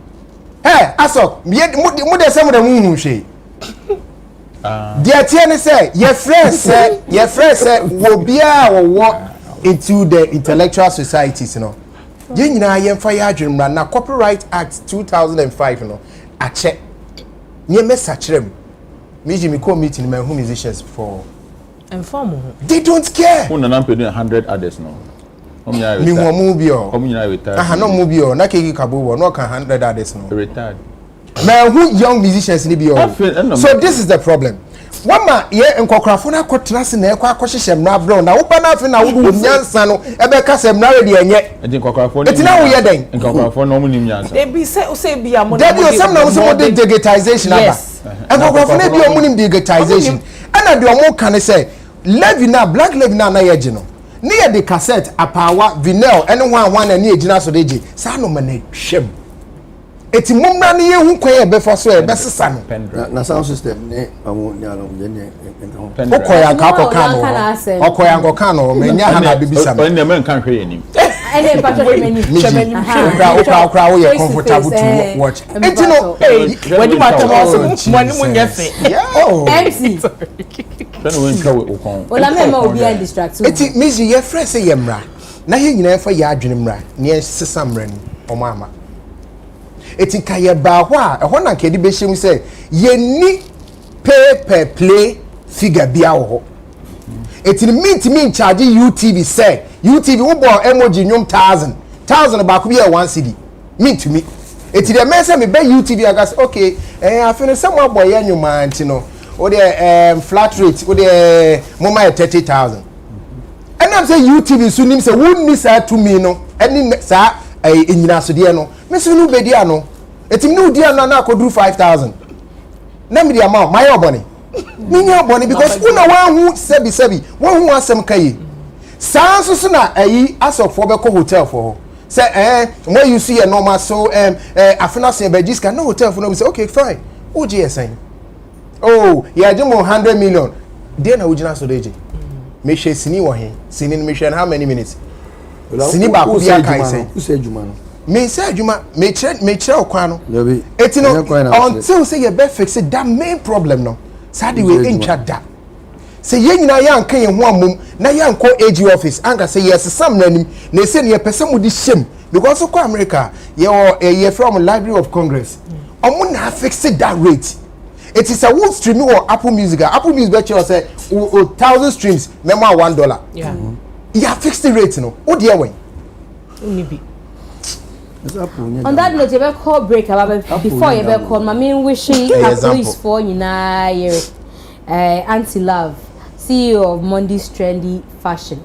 Hey, aso, mude some of the moon she. Dear Tiani say, your friend say, will be our walk into the intellectual societies, you know. You know, I am fire dream now. Copyright Act 2005, you know. I check. Near message them. Mzgee me call meeting my home musicians for. Informal. They don't care. Who not paying 100 others no. Me who move yo. Retired. No move yo. Na keki kabuwa. No can 100 others no. Retired. Man, who young musicians ni bi yo. So this is the problem. Wama ye nkokrafo kotrase na ekwa akohyehyem na bro na wo pa na afi na wo nyansa no ebe ka sem na ready enye. Nkokrafo ni. Etina wo ye den. Nkokrafo no mu nim nyansa. They be say be a modern. They be some na wo say digitization aba. Nkokrafo na bi o mu nim digitization. Ana de o mu kan say levy na black levy na ye gi no. Ne ye de cassette apawa vinyl ene ho na ne egina so de gi. Sa no ma na hwem. Eti mumra ne yehu kwen ebefo so ebesesa no na sound system ne amu nya no ye ne okoya ka akoka no okoya ngoka no menya ha na bibisa no ne men kan hwe yanim And then crowd, you're comfortable to watch. And you know, when you want to money when you say, MC. Well, I'm not be distracted. It's Mzgee, your friend say yemra. Na ye nyina fa ya adwene mra. Ne sesamra ni omama. Eti ka ye ba ho a ho na nkedi be hyem say ye ni pay per play figure bia wo. Eti me charge UTV say UTV wo bo emoji nyom 1000 ba ko bia 1 cedi. To me. Eti the man say me be UTV I gas okay I feel some boy ya nyoma anti no. O the flat rate o the moma 30,000. And I'm saying UTV so nim say won ni sa to me no any sa enyina so de no me so no be dia no etim no dia no na akoduru 5,000 na me the amount my oboni me nya oboni because una wan hu sebi wan hu asem kai sa so na asofo be ko hotel for say when you see a normal so afina say be just no hotel for no say okay fine o GSN oh yeah just 100 million dey na ojina so deje me share sini wo he sini me share how many minutes sini ba ko bia kai say who say juma no me say juma me chere okwa no etino until say you be fix that main problem no sadi we encha da say ye nyina ya nka ye ho amom na ya nko AG office anga say yes sam nanim na say ne person mu di shame because ko America ye from Library of Congress omo na fix that rate. It is a wood stream or Apple Music. Apple Music bet you say 1,000 streams, member $1. Yeah. You have fixed the rate, no. Oh dear way. On that note, you better call break before you better call. My main wishing police for you now. Auntie Love, CEO of Monday's Trendy Fashion.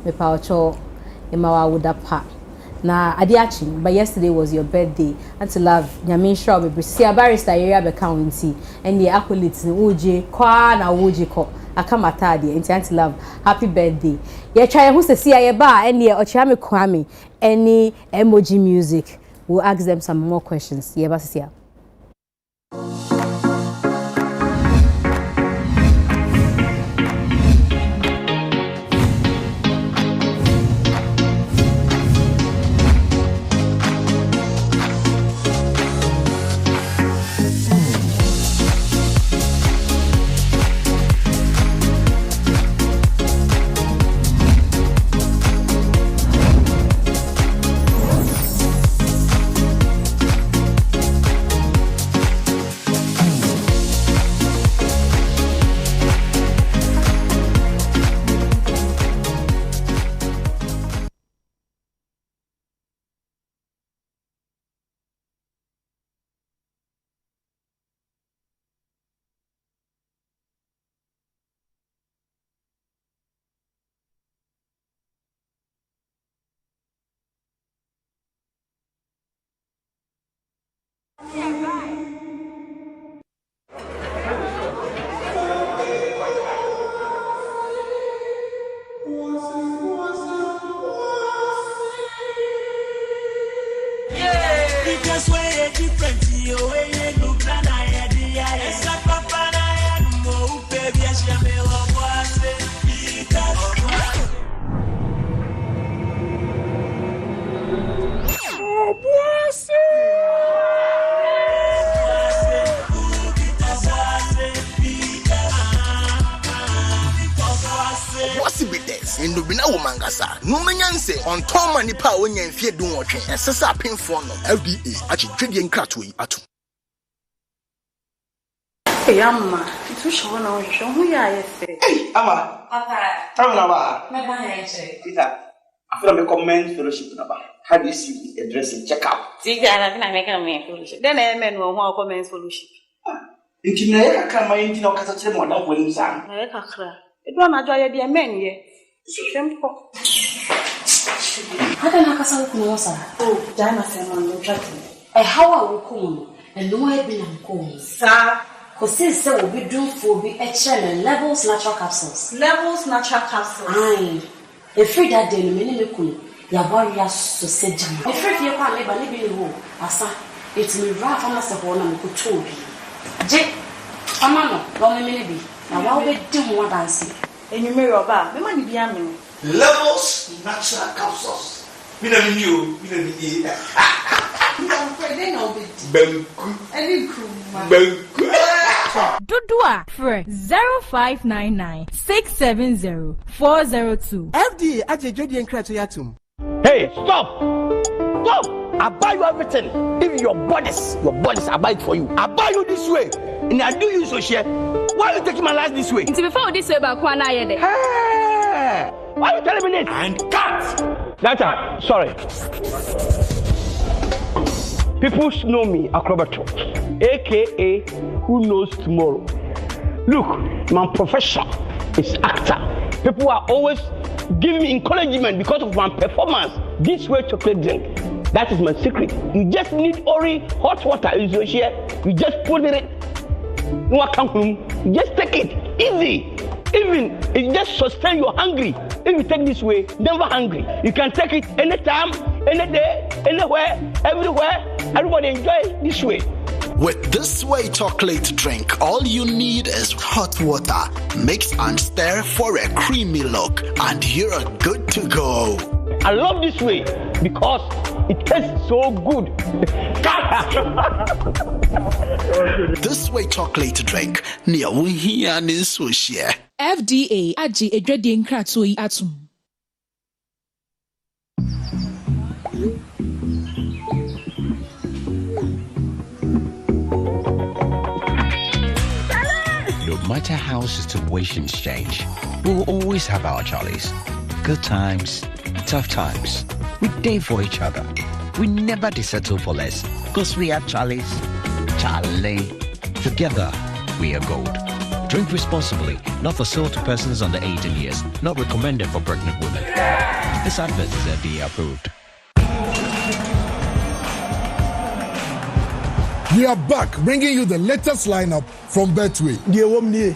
Me power cho emawa wuda pa. Na adiachi, but yesterday was your birthday. Auntie Love, nyame sure be see a barrister area be county and the acolytes ni oje kwa na oje ko akamata de Auntie Love, happy birthday. Ye try who say see aye ba and ye ochiame kwame any emoji music. We'll ask them some more questions. Ye ba see. On Tom and Nipa when you fear doing what train, SSR pin for no LDA, actually trading cratway at. Hey, Amma, it's which one on show who I say. Hey, Amma, Papa, tell me about my Peter. I feel a comment fellowship about how do you see the dress in check out? See, I make a man fellowship. Then I men will want comments fellowship. If you never come, my engine or catch more than when you sang. It won't enjoy the men here. Simple. Hata nakasa kunosa. Oh, jana sema mchati. Hawa hukumu. No ebi na hukumu. Sa. Kosi se obi dunfo bi echele levels natural capsules. Levels natural capsules. Aye. Every that day no meni mekunu. Ya warrior so se jama. Every fie kwa meba ne bi ho. Asa. It's me rafa na se ho na me kutobi. Je. Amano, lo me meni bi. Na wa obi di ho wadansi. Enyume roba. Me ma ni bi ame. Levels natural capsules. Dudua for 0599 670 402. FDA Ajejodi Encrato Yatum. Hey, stop! Stop! I buy you everything. Even your bodies, I buy it for you. I buy you this way, and I do you so share. Why are you taking my life this way? Until before this way, but Hey! Why are you telling me this? And cut! Data, sorry. People know me, Acrobato, aka Who Knows Tomorrow. Look, my profession is actor. People are always giving me encouragement because of my performance. This way chocolate drink. That is my secret. You just need Ori hot water. You just put it. You just take it. Easy. Even it just sustain you hungry. If you take this way, never hungry. You can take it anytime, any day, anywhere, everywhere. Everybody enjoy this way. With this way chocolate drink, all you need is hot water. Mix and stir for a creamy look, and you're good to go. I love this way because it tastes so good. This way chocolate drink. FDA Aji Ejodi Encrato Yatum. No matter how situations change, we will always have our Charlies. Good times, tough times. We day for each other. We never settle for less. Because we are Charlies. Charlie. Together, we are gold. Drink responsibly. Not for sale to persons under 18 years. Not recommended for pregnant women. This advert is FDA approved. We are back, bringing you the latest lineup from Betway.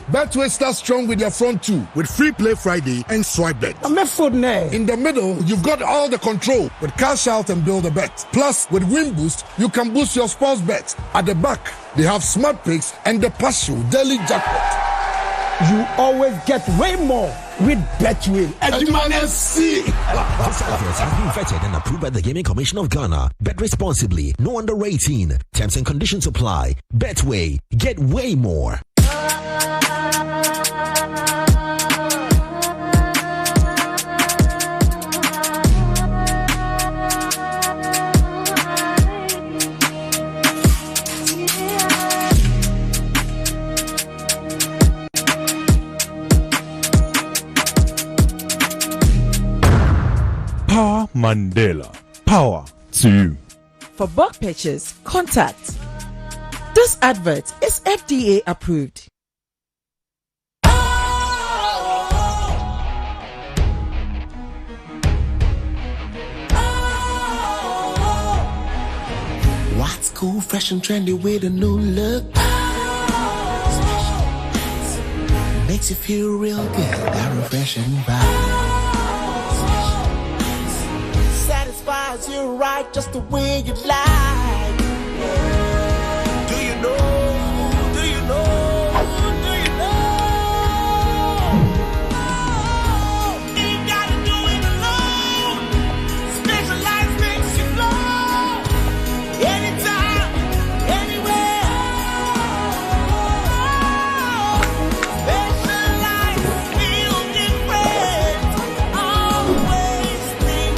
Betway starts strong with their front two, with Free Play Friday and Swipe Bet. In the middle, you've got all the control with Cash Out and Build a Bet. Plus, with Win Boost, you can boost your sports bets. At the back, they have Smart Picks and the Partial Daily Jackpot. You always get way more with Betway. This advert has been vetted and approved by the Gaming Commission of Ghana. Bet responsibly. No under 18. Terms and conditions apply. Betway. Get way more. Power Mandela. Power to you. For bulk purchase, contact. This advert is FDA approved. What's cool, fresh and trendy with a new look? Makes you feel real good, that refreshing vibe. Satisfies you right just the way you like. Do you know? Do you know? Do you know? Ain't gotta do it alone. Specialized makes you flow. Anytime, anywhere. Specialized feel different. Always think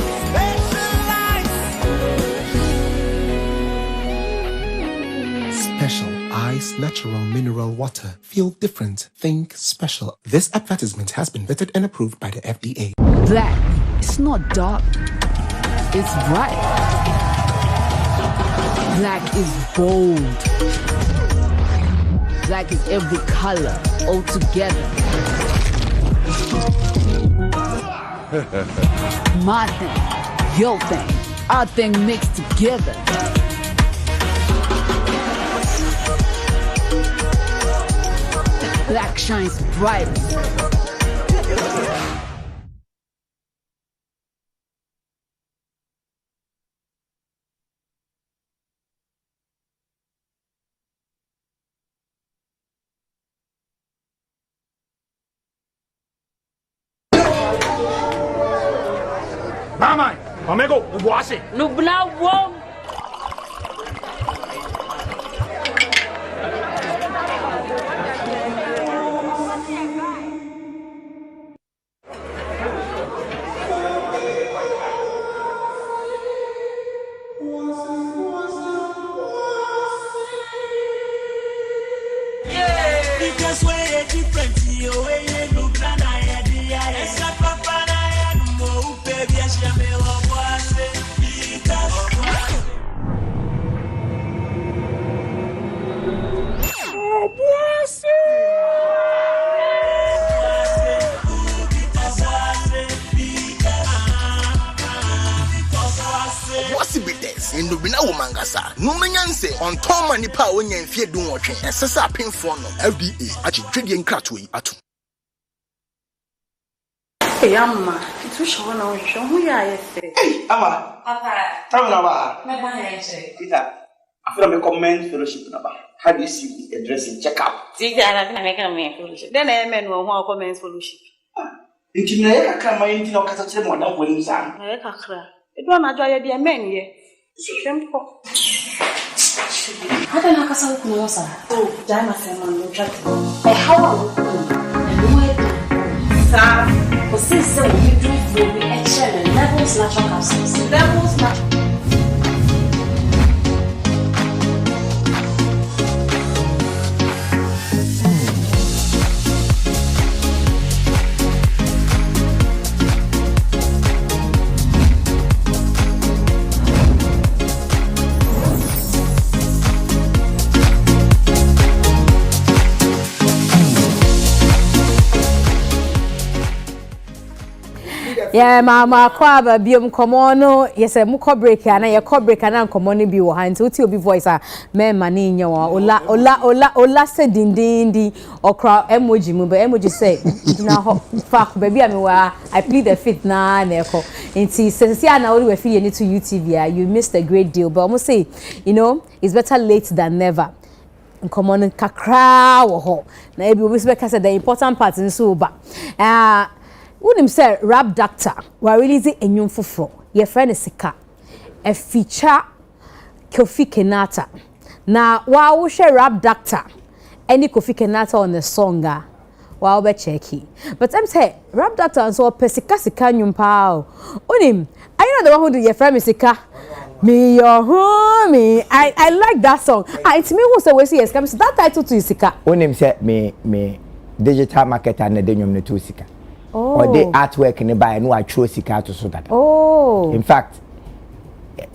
special ice, natural mineral water. Feel different. Think special. This advertisement has been vetted and approved by the FDA. Black, it's not dark, it's bright. Black is bold. Black is every color, all together. My thing, your thing, our thing mixed together. Black shines bright. Mama, Amego, wasi. No bla wo. Because we're different, you ain't no grand idea. It's a papa, I am more baby, as you may have in the Bina Womangasa, Numanyanse, on Tom and Nipa when you fear doing watching, and Sessa Pin Phone, LDA, at Trading Cratway at Yamma, it's which one on show we are. Hey, Ama, tell me about Peter. After I commend fellowship number, how do you see the addressing checkup? See, I can make a man fellowship. Then a man will want comments fellowship. Engineer, I can't mind no catch more than when you sang. It won't enjoy the men here. Simple. How can I castle no, sir? Oh, Diana Simon, you try to. How sir, for since you do for the excellent levels natural capsules. Levels natural. Yeah, mama, kwaba biom komono. Yes, muko break na ye ko break na komono bi wo ha nti uti obi voice a me mani nya wa ola se dindindi okra emoji mu be emoji say na ho fuck baby am wa I plead the fifth na eko nti since na we feel you to UTV you missed a great deal but almost say you know it's better late than never. Komono kakra wo ho na ebi obi se be say the important part nso ba Unim say rap doctor we release enyum foforo ye friend sika a feature Kofi Kenata na wa wo hwe rap doctor any Kofi Kenata on the song wa be checky but I'm say rap doctor so pesika sika nyum pa unim I know the one who do ye friend sika me your homie I like that song it's me who say we see scam so that title to sika unim say me digital marketer na denyum ne to sika. Oh. Or the artwork in the buy no I chose sika to so that. Oh. In fact,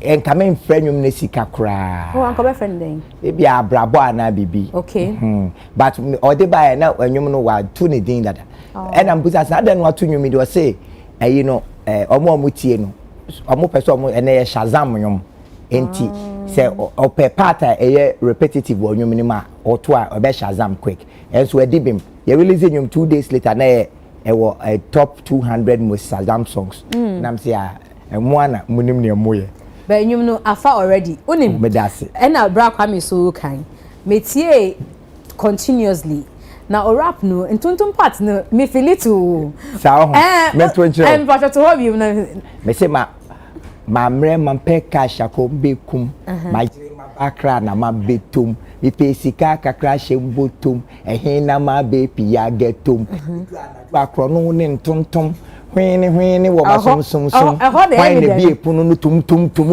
and come in friend you sika kra. Oh, uncle be friend then. Maybe a brabo ana bibi. Okay. But or the buy na when you know what to need that. And I'm put as na den what to you me do say you know omo tie no. Omo person omo ene Shazam nyom. Enti say o per part repetitive wo nyom ni ma or to a be Shazam quick. And so we did him. You release nyom 2 days later na a top 200 most Shazam songs. Nam say and one munim ne moye. But you know afa already. Unim. Me that's it. And bra kwame so kind. Metie continuously. Na o rap no entonton part no me feel it to. Sa ho. Me to nche. Em pa to hobi na. Me say ma mre man pe cash akombe kum. Ma akra na ma betum. Mi pe sika kakra shembotum. Ehin na ma be pia getum. Akro no ne ntonton. Hwene wo ba som. Why ne be epunu no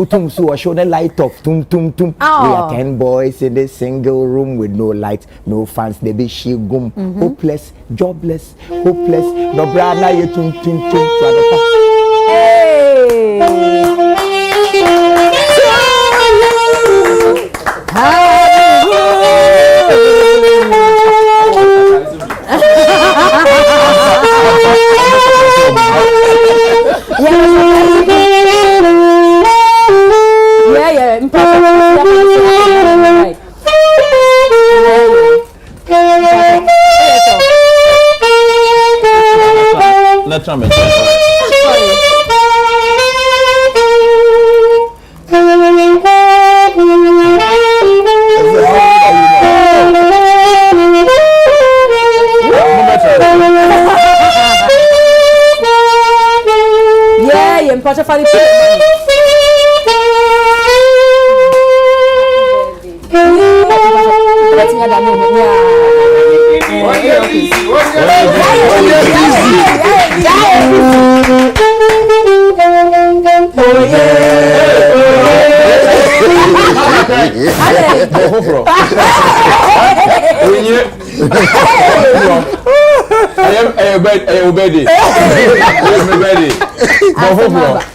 tum so show the light of tum. We are 10 boys in a single room with no light, no fans, they be shigum. Hopeless, jobless, hopeless. No brana ye tum. Let's try me. mpacha fa the let's me that moment.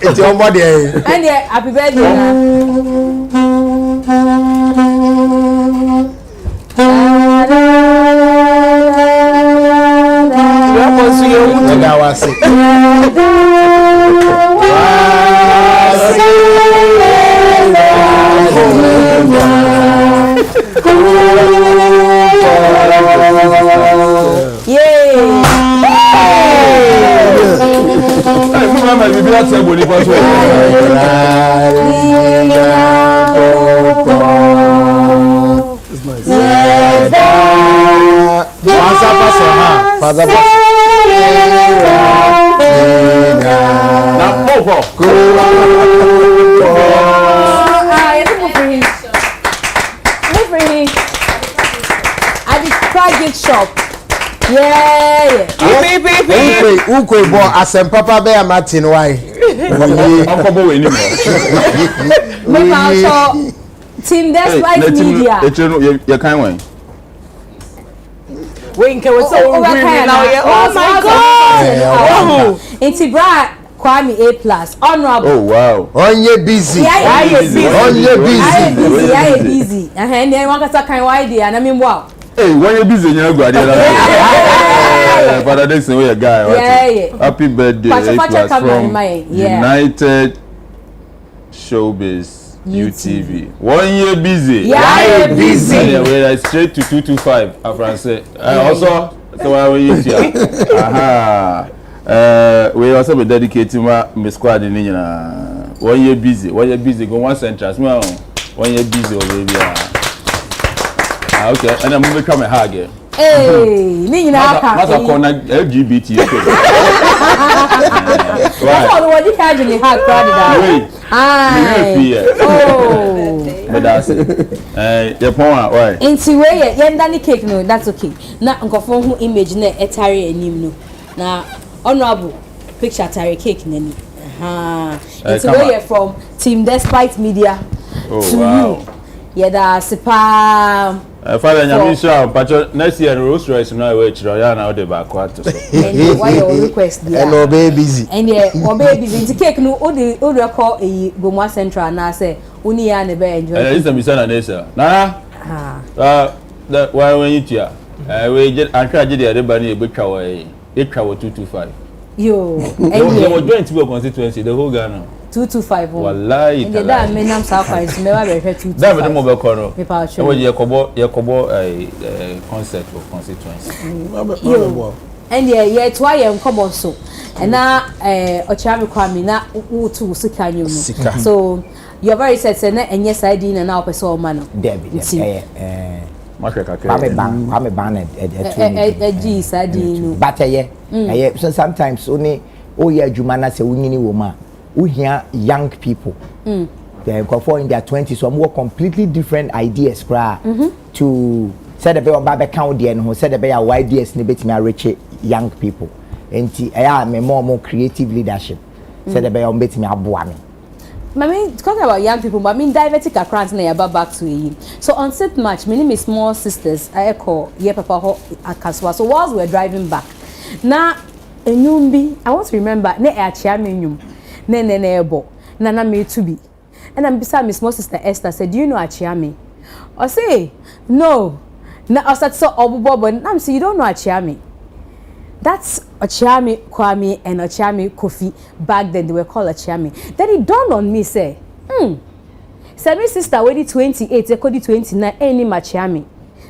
It's your body. And yeah, happy birthday. Ukwe bo asem papa be Martin why Uncle we anymore. Make our team that's like media. You kind way. Winke was so green now. Oh my god. It's Brad Kwame A+. Honorable. Oh wow. Onye busy. Onye busy. And then one can kind why idea and I mean wow. Hey, when you busy, you're good. Father, this is a guy. Yeah. Happy birthday, from United Showbiz UTV. 1 year busy. Yeah, busy. We're straight to 225. France. Also, so I will eat here. Aha. We also be dedicating my squad in India. 1 year busy. 1 year busy. Go one central. 1 year busy already. Okay, and I'm going to come and hug you. Hey, that's a corner LGBTQ. That's all the one you can't really hug, brother. Oh, but that's it. Your point, why? Into way, Yendani cake, no, that's okay. Now, Uncle Phone who image etari and you now, honorable picture tari cake, Nenny. It's way from Team Despite Media to you. Yeah, that's a palm. Father, Yamisha, but next year, Rose Royce, no way, Royana, the back quarter. Why your request? And obey busy. And yeah, obey busy. To cake, no, all the call a Goma Central, and I say, Unia and the bear enjoy. It's a Missana Nessa. Nah, why when you here? We get and try to get everybody a big away. It travel 225. Yo, they were joined to a constituency, the whole Ghana. 225. Wallahi. And that men am sacrifice. Me wa be 225. That be mobile corner. Me pa show. We yakobo a concept of constituency. Yo. And yeah, it's why I'm come so. And now Ochami Kwame na to sika nyum. So you're very set and yes I did and now person man. Debbie. I'm a banner but so sometimes only Jumana say we woman. We hear young people. They go in their 20s, so more completely different ideas to set up a count there and who said about ideas nibet me reach young people. And I am more creative leadership. Said about bet me abuami. I mean, talking about young people, but I mean, divertic accounts na yaba back to you. So on set match, my name is small sisters. I call papa ho akaswa. So whilst we're driving back, now enyumbi, I want to remember ne achia menyum. Ebo nana me to be and I'm beside my small sister Esther said, do you know Achiami? I say no. Now I said so but I'm say you don't know Achiami. That's Achiami Kwame and Achiami Kofi. Back then they were called Achiami. Then it dawned on me say say my sister wedi 28 e kodi 29 any Achiami.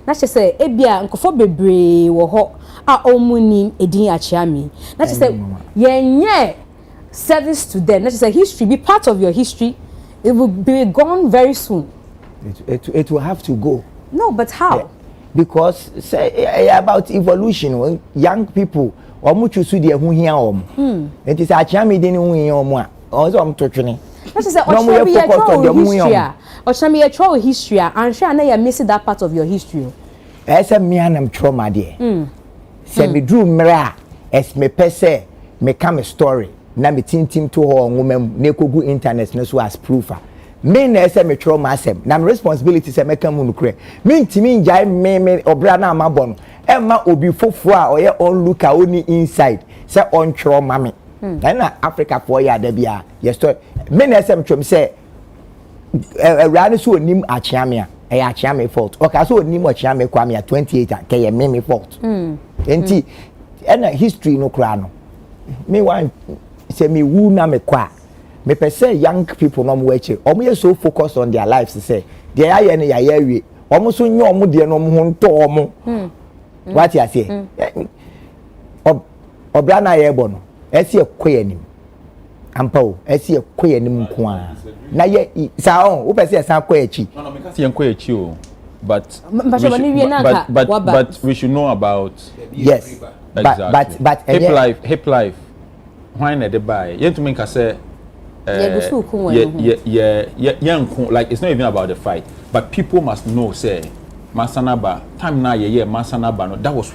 Na she say ebia nkofo bebre wo ho a omunim edin Achiami. Na she say yenye service to them. That's just a history. Be part of your history. It will be gone very soon. It will have to go. No, but how? Yeah. Because say about evolution. When young people, or much you see the who here It is a chami didn't win also am to twene. What is that? Oshami a history and share na you miss that part of your history. Esa me anam trauma there. Se me drew mra es me pese me come story na me tintim to ho nwomam na ekogu internet na so as proofer. Me na ese me trauma asem na me responsibility se me kam nukre. Me ntimi njai me obra na amabɔ no. E ma obi fofo a oye on look oni inside se on trauma me. Na Africa for ya da bia. Yes to me na ese me twem se rani so onim achiame a achiame fault. Okay, so onim achiame kwa me 28 ke ye me fault. Enti na history no kra no. Me wan say me wu na me kwa. Me per say young people no mo eche. Omo so focused on their lives say. They are ye na ya wie. Omo so nyo omo de no mo nto omo. What you say? Obra na ye bo no. Esi ekwe anim. Ampa o esi ekwe anim nko a. Na ye sa on wo pese san kwa echi. No me kasi enkwa echi o. But we should know about yes. Exactly. But hip life. Why na dey buy? You to make us say like it's not even about the fight, but people must know say Masanaba time now Masanaba no, that was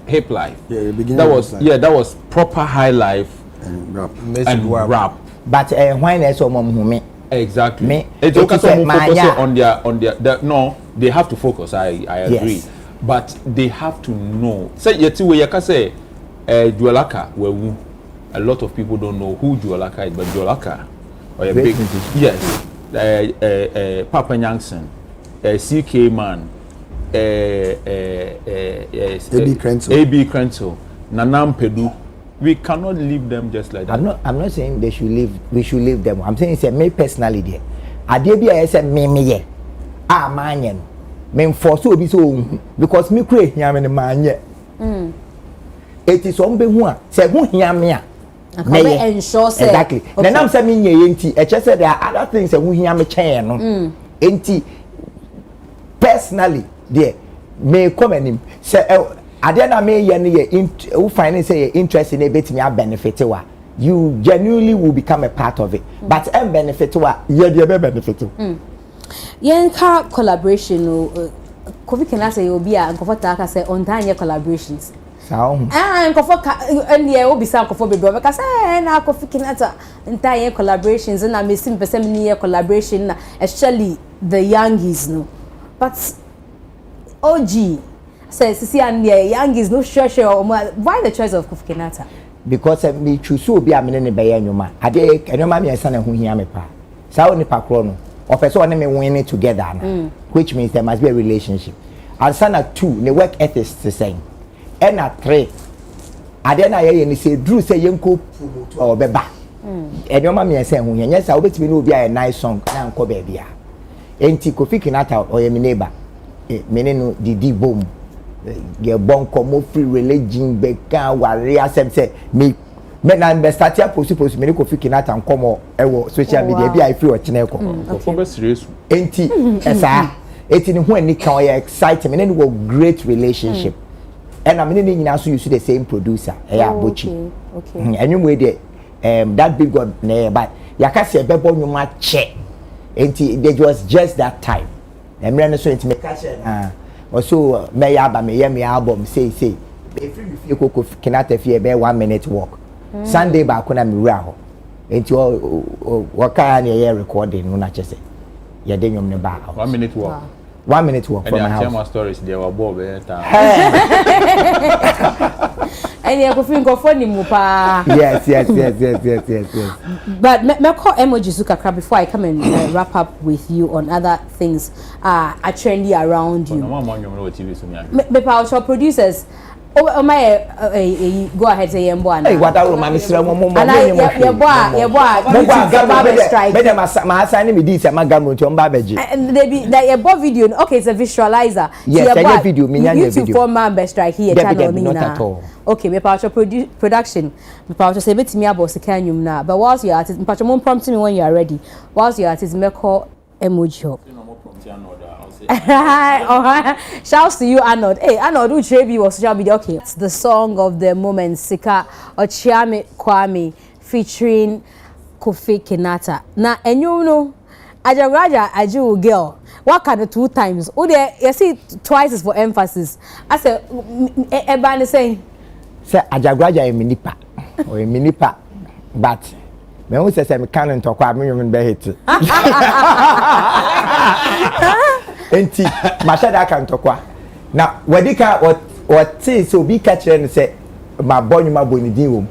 hip life. That was proper high life and rap. But why na so me exactly. It's okay to focus on their no, they have to focus. I agree. Yes. But they have to know. Say yeti we yaka say Jualaka we a lot of people don't know who Jualaka is, but Jualaka or a big yes. Papa Yankson, CK Man, AB Krenzel, Nanam Pedu. We cannot leave them just like that. I'm not saying they should leave. We should leave them. I'm saying say me personally there. Adebia say me ye. Manyen. Me force obi so because me create hia me manye. It is on be hu a say hu hia me a. Me ensure say exactly. Na nam say me nye enti e say there are other things that hu hia me chen no. Enti personally there me come anim say ade na me ye ne who find say interest in a bit me benefit wa you genuinely will become a part of it but benefit wa ye dey benefit yen ka collaboration Kofi Kenata say obi a nkofo ta say on time collaborations nkofo and obi say nkofo bebe ka say na Kofi Kenata entire collaborations na me sim person me collaboration na especially the youngies no but OG says see and the youngies no sure why the choice of Kofi Kenata because me choose obi a me ne be enwuma ade enwuma me esa na hu hia me pa sa oni pa kro no or person me winning together na which means there must be a relationship and sana 2 the work ethics the same and at 3 ade na ye ni say drew say yenko promote or beba enwuma me esa hu hia nya sa obetimi no obi a nice song na nko ba bia enti Kofi Kenata or ye me neighbor me ne no didi bom ge bon komo free religion be kan ware asem say me na be start ya post me ne Kofi Kenata nkomo ewo social media bi I free o chine ko for serious enti esa eti ne ho ani kan o excite me ne no great relationship and I mean nyina so use the same producer Abochi okay anyway there that big god na but yakase be bo nyuma che enti it was just that time emre no so enti me catch also me aba me me album say if you feel Kofi Kenata fie be 1 minute walk Sunday ba ko na me wura ho enti o ka na ye recording no na chese ye de nyom ne ba 1 minute walk 1 minute walk from my house and stories there were bob time and you go think of funny mu pa yes but me call emojis kakra before I come and wrap up with you on other things are trendy around you me pa our producers oh my go ahead say yembo ana hey what that room misra mo yebo strike me dem ma assign me this ma gamro nti on ba beji and they be that yebo video okay it's a visualizer yes any video me nya video for man be strike here channel me na okay me pa production me pa say betimi abos kan nyum na but whilst you artist me pa mo prompt me when you are ready whilst you artist me call emoji up shouts to you Arnold. Hey Arnold, who Trebi was social media. Okay, it's the song of the moment, Sika Ochiame Kwame, featuring Kofi Kenata. Na enyo no Ajaraja Aju girl. What kind of 2 times? Oh there you see twice is for emphasis. I said Ebani saying say Ajaraja e minipa or e minipa but me who say me can talk about me human be hit. Enti mashada kan talk na wadika what say so be catch and say my boy my boy ni din wo.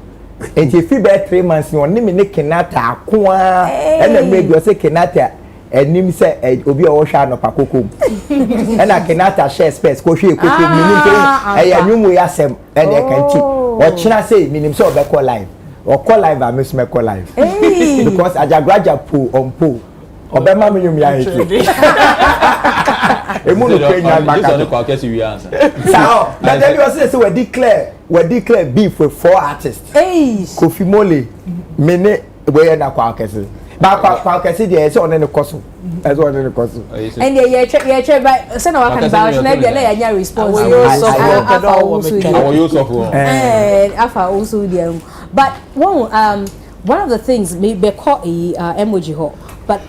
Enti fi be 3 months ni on me ne Kenata akoa and na me go say Kenata enim say obi o hwa no pakokom and na Kenata share space ko hwe ekokom minim pe enwum ya sem and e kan ti o china say minim say obekọ live or call live and miss me call live because Ajagraja po on po obema me yum ya hiti emu no kwenya maka this one kwa kesi wi answer so that they was say we declare beef with 4 artists Kofi Mole mene we na kwa kesi ba kwa kesi dey say on the course as on the course and ye check by say na waka ba na bia na ya response afa also there but one of the things maybe call a emoji ho but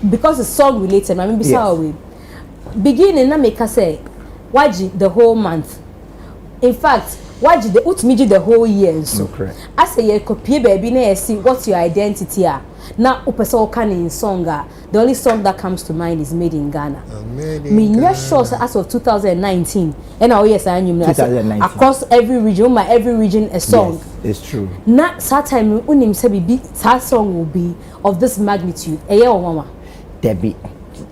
because it's song related I mean bisa we beginning na make say waji the whole month in fact waji the utmiji the whole year so I say ye copy baby na see what's your identity ah na upesa can in song the only song that comes to mind is Made in Ghana me sure as of 2019 and now yes I knew across every region a song yes, it's true na that time unim say be that song will be of this magnitude eye o mama debi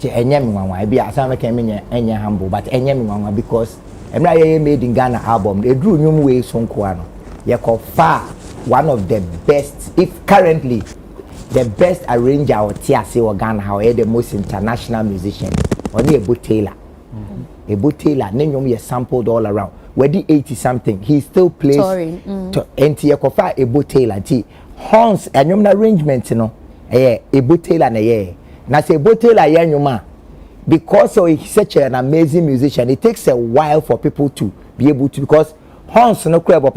enye mi wanwa bi asa me kan me enye humble but enye mi wanwa because emra ye Made in Ghana album e dru nyum we sonko ano ye ko far one of the best if currently the best arranger or TRC or Ghana how the most international musician only Ebo Taylor Ebo Taylor nyum ye sampled all around where the 80 something he still plays to enti ye ko far Ebo Taylor ti horns nyum na arrangement no Ebo Taylor na ye na say Ebo Taylor ye nyuma because he's such an amazing musician it takes a while for people to be able to because horns no crebo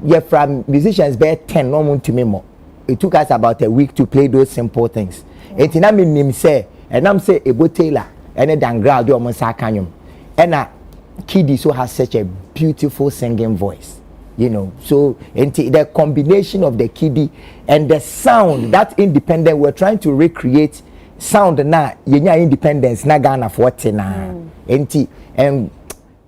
yeah, from musicians be 10 no mun to me more. It took us about a week to play those simple things. It na me nim say and I'm say Ebo Taylor and a dangra do almost akanyum. And Kiddy so has such a beautiful singing voice. You know, so the combination of the Kiddy and the sound that independent we're trying to recreate sound na yenya independence na Ghana for na. And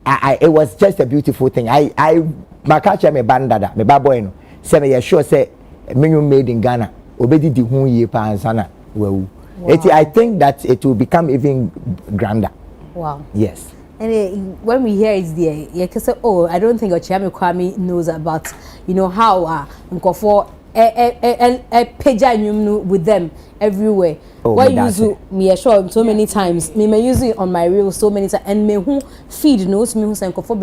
it was just a beautiful thing. I makacha me bandada me baboy no say me sure say menu Made in Ghana obedi di hu ye pa ansana wewu I think that it will become even grander. Wow. Yes. And when we hear it's there you can say oh I don't think Ochiame Kwame knows about how nkofo peja nyum with them everywhere. Why use me sure so many times me use it on my reel so many times and me who feed knows me who say nkofo